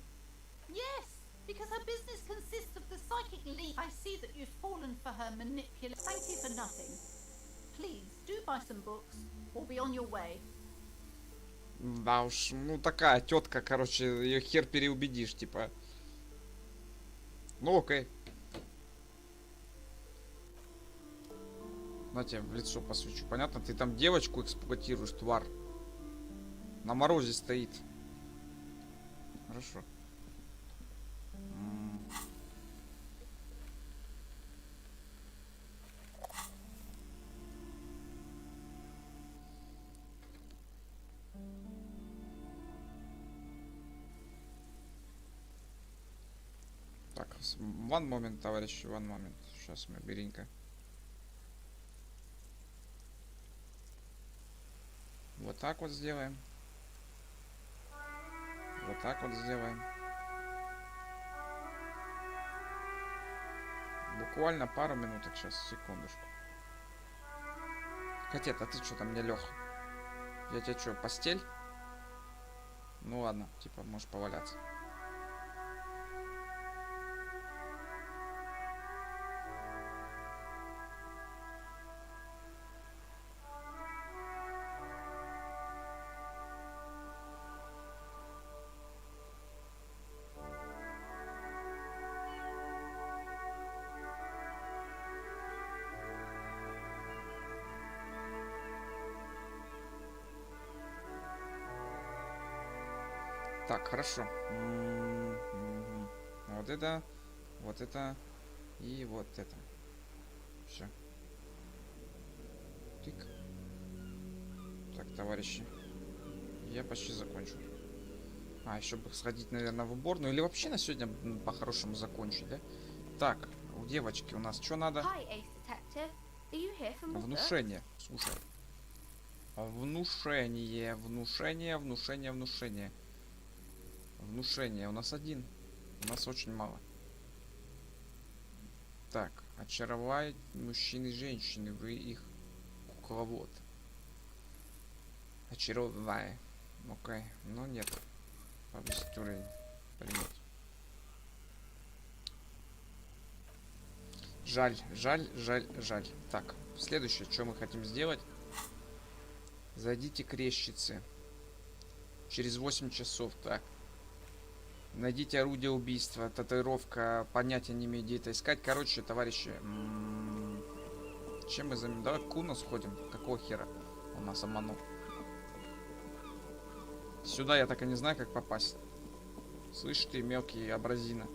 Yes, because her business consists of the psychic leak. I see that you've fallen for her manipulation. Thank you for nothing. Please, do buy some books, or be on your way. Да уж, ну такая тетка, короче, ее хер переубедишь, типа. Ну окей. На тебе в лицо посвечу. Понятно? Ты там девочку эксплуатируешь, тварь. На морозе стоит. Хорошо. Так, one moment, товарищи, one moment. Сейчас мы беренько. Вот так вот сделаем. Вот так вот сделаем. Буквально пару минуток сейчас, секундочку. Котет, а ты что там не лег? Я тебе что, постель? Ну ладно, типа, можешь поваляться. Так, хорошо. Вот это и вот это. Все. Тик. Так, товарищи. Я почти закончил. А, еще бы сходить, наверное, в уборную. Или вообще на сегодня по-хорошему закончить, да? Так, у девочки у нас что надо? Hi, Ace Detective. Are you here for more books? Внушение. Слушай. Внушение. Внушение. У нас один. У нас очень мало. Так, очаровать мужчин и женщин. Вы их кукловод. Очаровывая. Окей. Но нет. Повысить уровень. Принять. Жаль. Так, следующее, что мы хотим сделать. Зайдите к резчице. Через 8 часов. Так. Найдите орудие убийства. Татуировка. Понятия не имею, где это искать. Короче, товарищи. Чем мы займем? Давай к Куну сходим. Какого хера он нас обманул? Сюда я так и не знаю, как попасть. Слышь ты, мелкий абразина.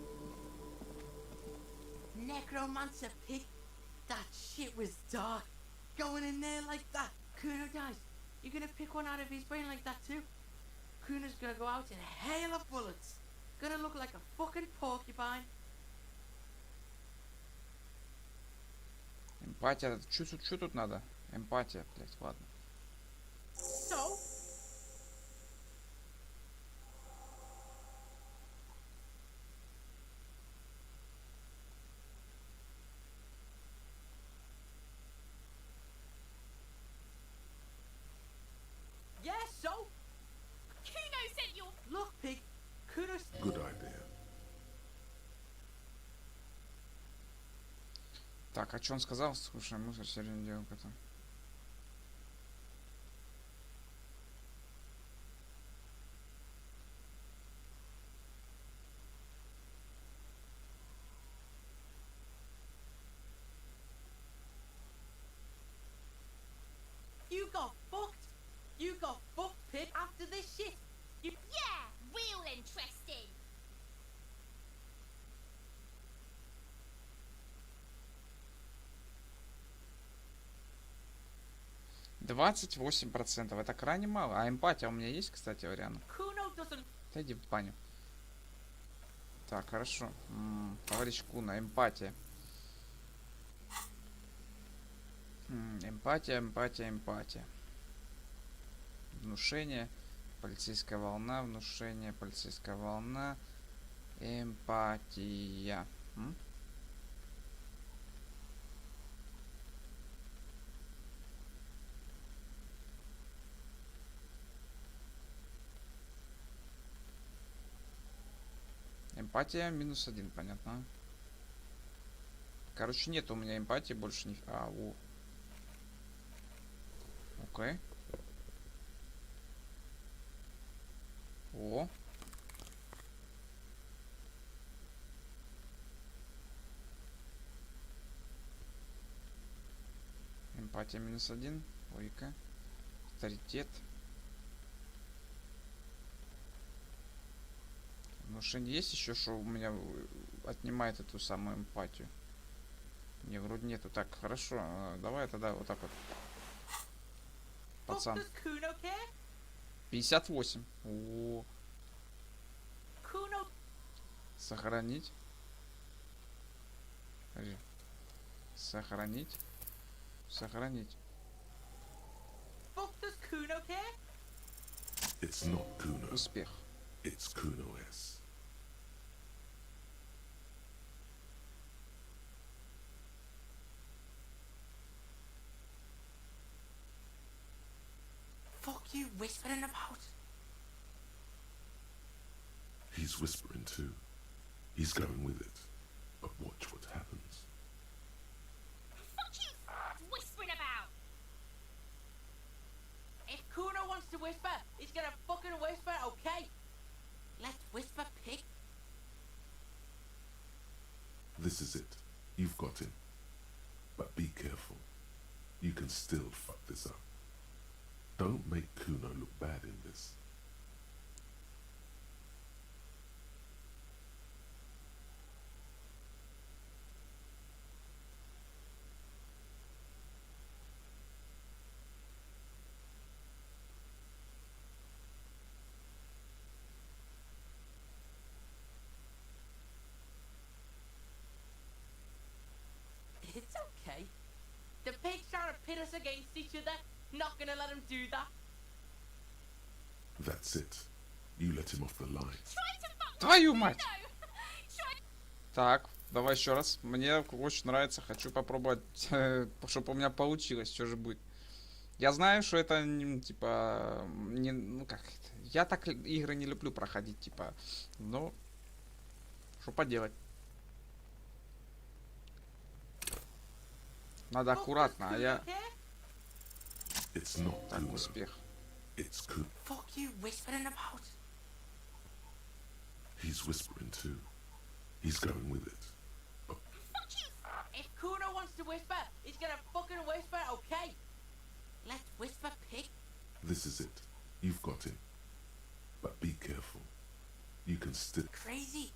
Necromancer pig. That shit was dark. Going in there like that. Kuno dies. You're gonna pick one out of his brain like that too? Kuno's gonna go out in a hail of bullets. Gonna look like a fucking porcupine. Эмпатия. Что тут надо? Эмпатия, блять, ладно. So? Yeah, so? Kuno sent your... Look, pig. Kuno's... Good idea. Так, а что он сказал? Слушай, мусор серьезно делал это. You got fucked. You got fucked, pig, after this shit. You... Yeah, real interesting. Двадцать 28%. Это крайне мало. А эмпатия у меня есть, кстати, вариант. Kuno doesn't... Иди в баню. Так, хорошо. Товарищ Куна, эмпатия. Эмпатия. Внушение. Полицейская волна. Внушение. Полицейская волна. Эмпатия. Эмпатия -1, понятно. Короче, нет у меня эмпатии больше не... Окей. О. Эмпатия -1. Логика. Авторитет. Внушение есть еще, что у меня отнимает эту самую эмпатию? Не, вроде нету. Так, хорошо. Давай тогда вот так вот. Пацан. 58. О. Сохранить. Сохранить. It's not Kuno. Успех. It's Kuno S. Fuck you whispering about? He's whispering too. He's going with it. But watch what happens. Fuck you whispering about. If Kuno wants to whisper, he's gonna fucking whisper, okay? Let's whisper, pig. This is it. You've got him. But be careful. You can still fuck this up. Don't make Kuno look bad in this. pit us against each other. Not gonna let him do that. That's it. You let him off the line. Твою мать! Так, давай еще раз. Мне очень нравится, хочу попробовать, чтобы у меня получилось, что же будет. Я знаю, что это, типа, не, ну как это, я так игры не люблю проходить, типа, но, что поделать. Надо аккуратно, а я... Так, успех. It's Kuno. Fuck you whispering about? He's whispering too. He's going with it. Fuck you! If Kuno wants to whisper, he's gonna fucking whisper, okay? Let's whisper, pig. This is it. You've got him. But be careful. You can still... Crazy?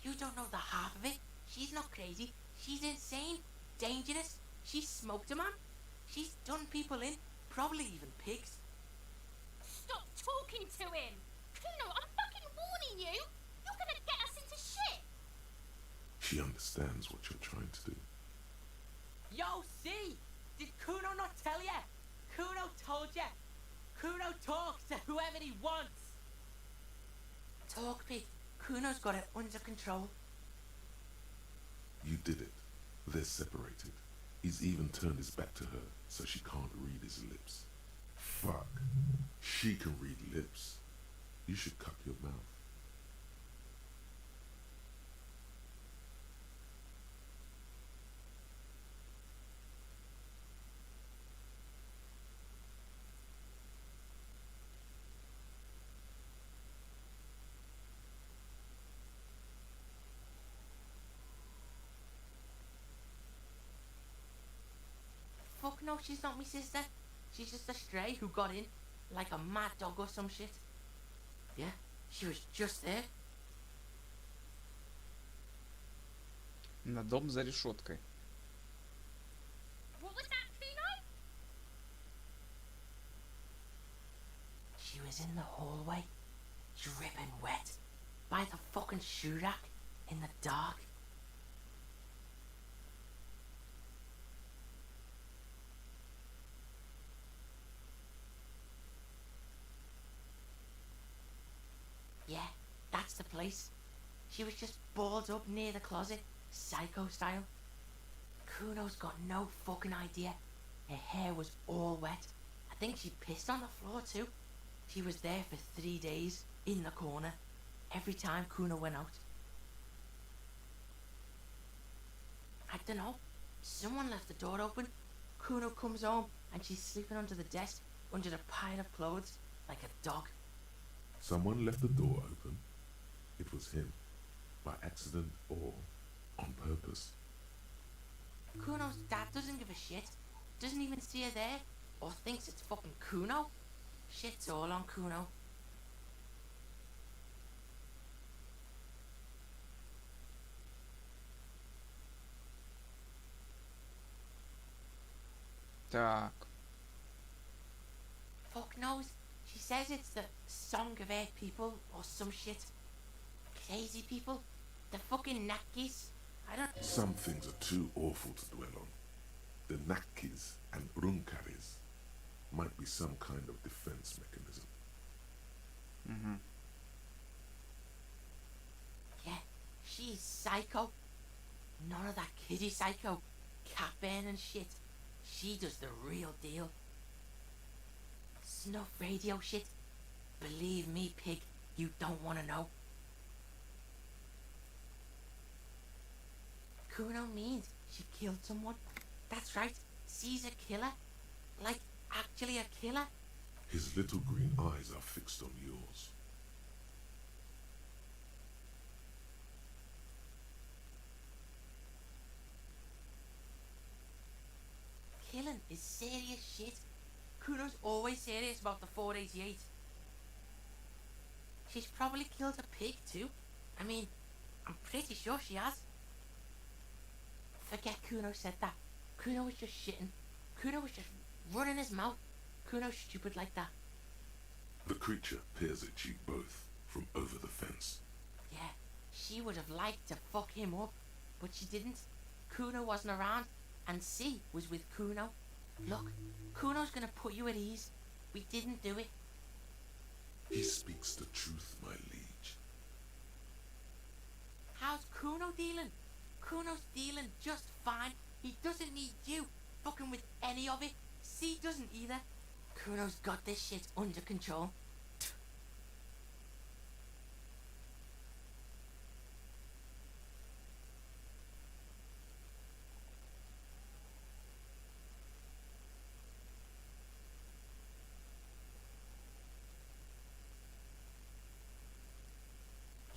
You don't know the half of it. She's not crazy. She's insane. Dangerous. She's smoked a man. She's done people in. Probably even pigs. Stop talking to him! Kuno, I'm fucking warning you! You're gonna get us into shit! She understands what you're trying to do. Yo, see? Did Kuno not tell ya? Kuno told ya. Kuno talks to whoever he wants. Talk, pig. Kuno's got it under control. You did it. They're separated. He's even turned his back to her, so she can't read his lips. Fuck. She can read lips. You should cup your mouth. Fuck no, she's not my sister. She's just a stray who got in, like a mad dog or some shit. Yeah, she was just there. На дом за решеткой. What was that, Kuno? She was in the hallway, dripping wet, by the fucking shoe rack, in the dark. Yeah, that's the place. She was just balled up near the closet, psycho style. Kuno's got no fucking idea. Her hair was all wet. I think she pissed on the floor too. She was there for 3 days, in the corner, every time Kuno went out. I dunno. Someone left the door open. Kuno comes home and she's sleeping under the desk, under a pile of clothes, like a dog. Someone left the door open. It was him. By accident or on purpose. Kuno's dad doesn't give a shit. Doesn't even see her there. Or thinks it's fucking Kuno. Shit's all on Kuno. Так. Fuck knows. She says it's the song of her people or some shit. Crazy people. The fucking Nakis. I don't... Some things are too awful to dwell on. The Nakis and Runkaris might be some kind of defense mechanism. Mm-hmm. Yeah, she's psycho. None of that kiddie psycho. Cat burning shit. She does the real deal. Snuff radio shit. Believe me, pig, you don't want to know. Kuno means she killed someone. That's right, she's a killer. Like, actually a killer. His little green eyes are fixed on yours. Killing is serious shit. Kuno's always serious about the 488. She's probably killed a pig too. I mean, I'm pretty sure she has. Forget Kuno said that. Kuno was just shitting. Kuno was just running his mouth. Kuno's stupid like that. The creature peers at you both from over the fence. Yeah, she would have liked to fuck him up, but she didn't. Kuno wasn't around, and C was with Kuno. Look, Kuno's gonna put you at ease. We didn't do it. He speaks the truth, my liege. How's Kuno dealing? Kuno's dealing just fine. He doesn't need you fucking with any of it. C doesn't either. Kuno's got this shit under control.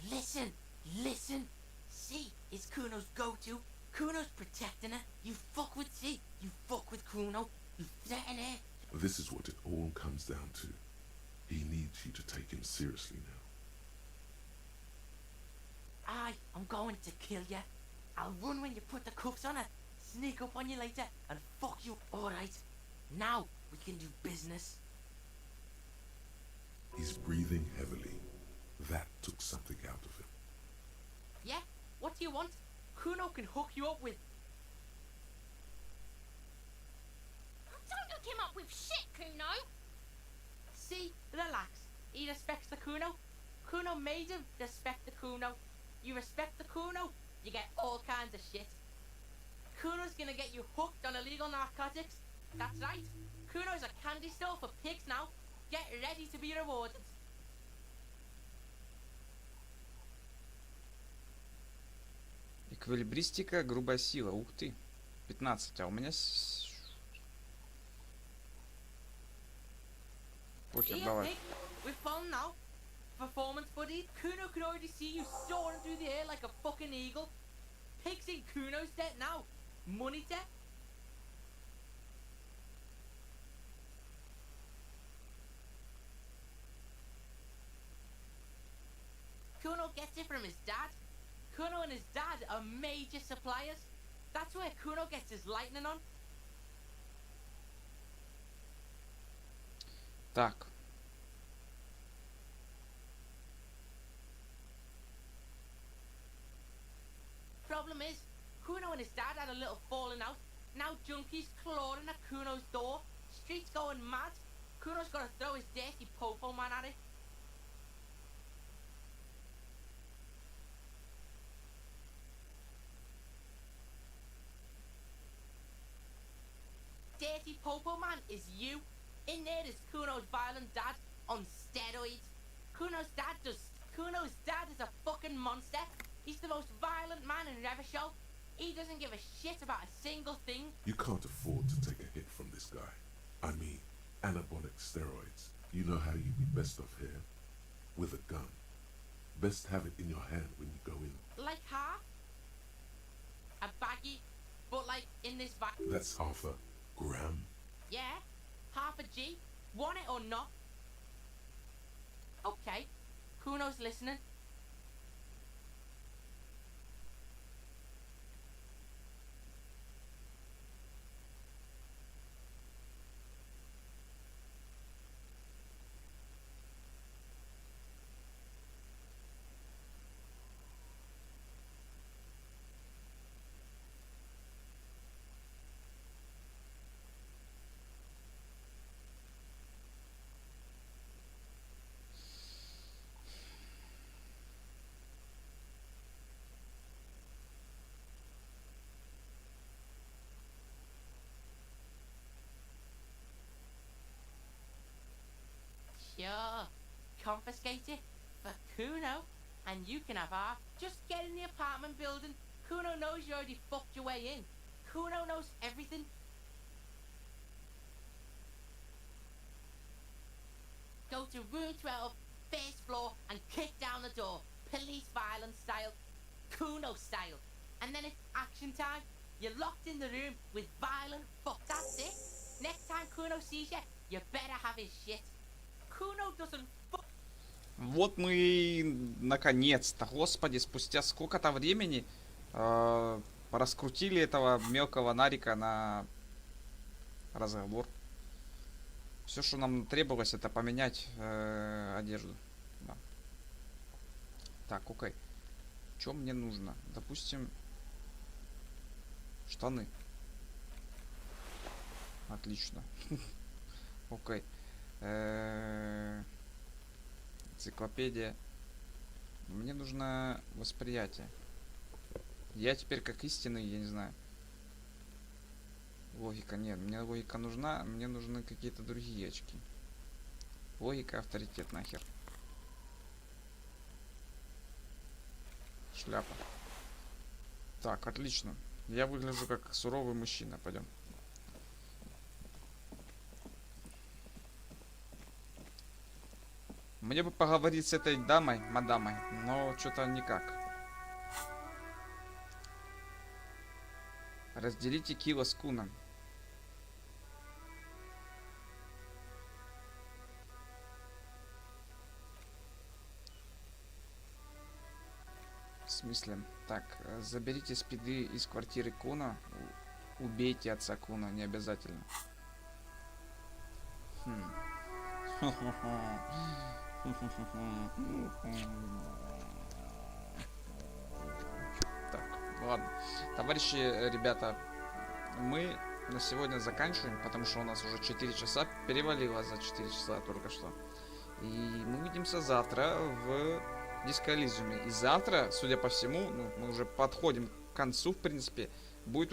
Listen, listen. C is Kuno's go-to. Kuno's protecting her. You fuck with C. You fuck with Kuno. You threaten her. This is what it all comes down to. He needs you to take him seriously now. I'm going to kill you. I'll run when you put the cuffs on her. Sneak up on you later and fuck you. Alright. Now we can do business. He's breathing heavily. That took something out of him. Yeah? What do you want? Kuno can hook you up with... Don't hook him up with shit, Kuno. See? Relax. He respects the Kuno. Kuno made him respect the Kuno. You respect the Kuno, you get all kinds of shit. Kuno's gonna get you hooked on illegal narcotics. That's right. Kuno's a candy store for pigs now. Get ready to be rewarded. Эквилибристика, грубая сила. Ух ты. 15, а у меня... Похер, давай. Pig, we're falling now. Performance buddy. Kuno can already see you soaring through the air like a fucking eagle. Pig's in Kuno's debt now. Money debt. Kuno gets it from his dad. Kuno and his dad are major suppliers. That's where Kuno gets his lightning on. Так. Problem is, Kuno and his dad had a little falling out. Now junkies clawing at Kuno's door. Streets going mad. Kuno's gotta throw his dirty popo man at it. Dirty popo man is you. In there is Kuno's violent dad on steroids. Kuno's dad is a fucking monster. He's the most violent man in Revachol. He doesn't give a shit about a single thing. You can't afford to take a hit from this guy. I mean, anabolic steroids. You know how you'd be best off here? With a gun. Best have it in your hand when you go in. Like half? A baggie, but like in this bag. That's half a gram. Yeah, half a G. Want it or not? Okay, Kuno's listening. Sure, confiscate it for Kuno, and you can have half. Just get in the apartment building. Kuno knows you already fucked your way in. Kuno knows everything. Go to room 12, first floor, and kick down the door. Police violence style. Kuno style. And then it's action time. You're locked in the room with violent fuck. That's it. Next time Kuno sees you, you better have his shit. Kuno doesn't fuck. Вот мы и наконец-то, господи, спустя сколько-то времени раскрутили этого мелкого нарика на разговор. Все, что нам требовалось, это поменять одежду. Да. Так, окей. Что мне нужно? Допустим, штаны. Отлично. Окей. Энциклопедия. Мне нужно восприятие. Я теперь как истинный, я не знаю. Логика нет. Мне логика нужна. Мне нужны какие-то другие очки. Логика, авторитет, нахер. Шляпа. Так, отлично. Я выгляжу как суровый мужчина. Пойдем. Мне бы поговорить с этой дамой, мадамой, но что-то никак. Разделите кило с куном. В смысле? Так, заберите спиды из квартиры Куна. Убейте отца Куна, не обязательно. Так, ладно. Товарищи, ребята, мы на сегодня заканчиваем, потому что у нас уже 4 часа, перевалило за 4 часа только что. И мы увидимся завтра в Диско Элизиуме. И завтра, судя по всему, ну, мы уже подходим к концу, в принципе, будет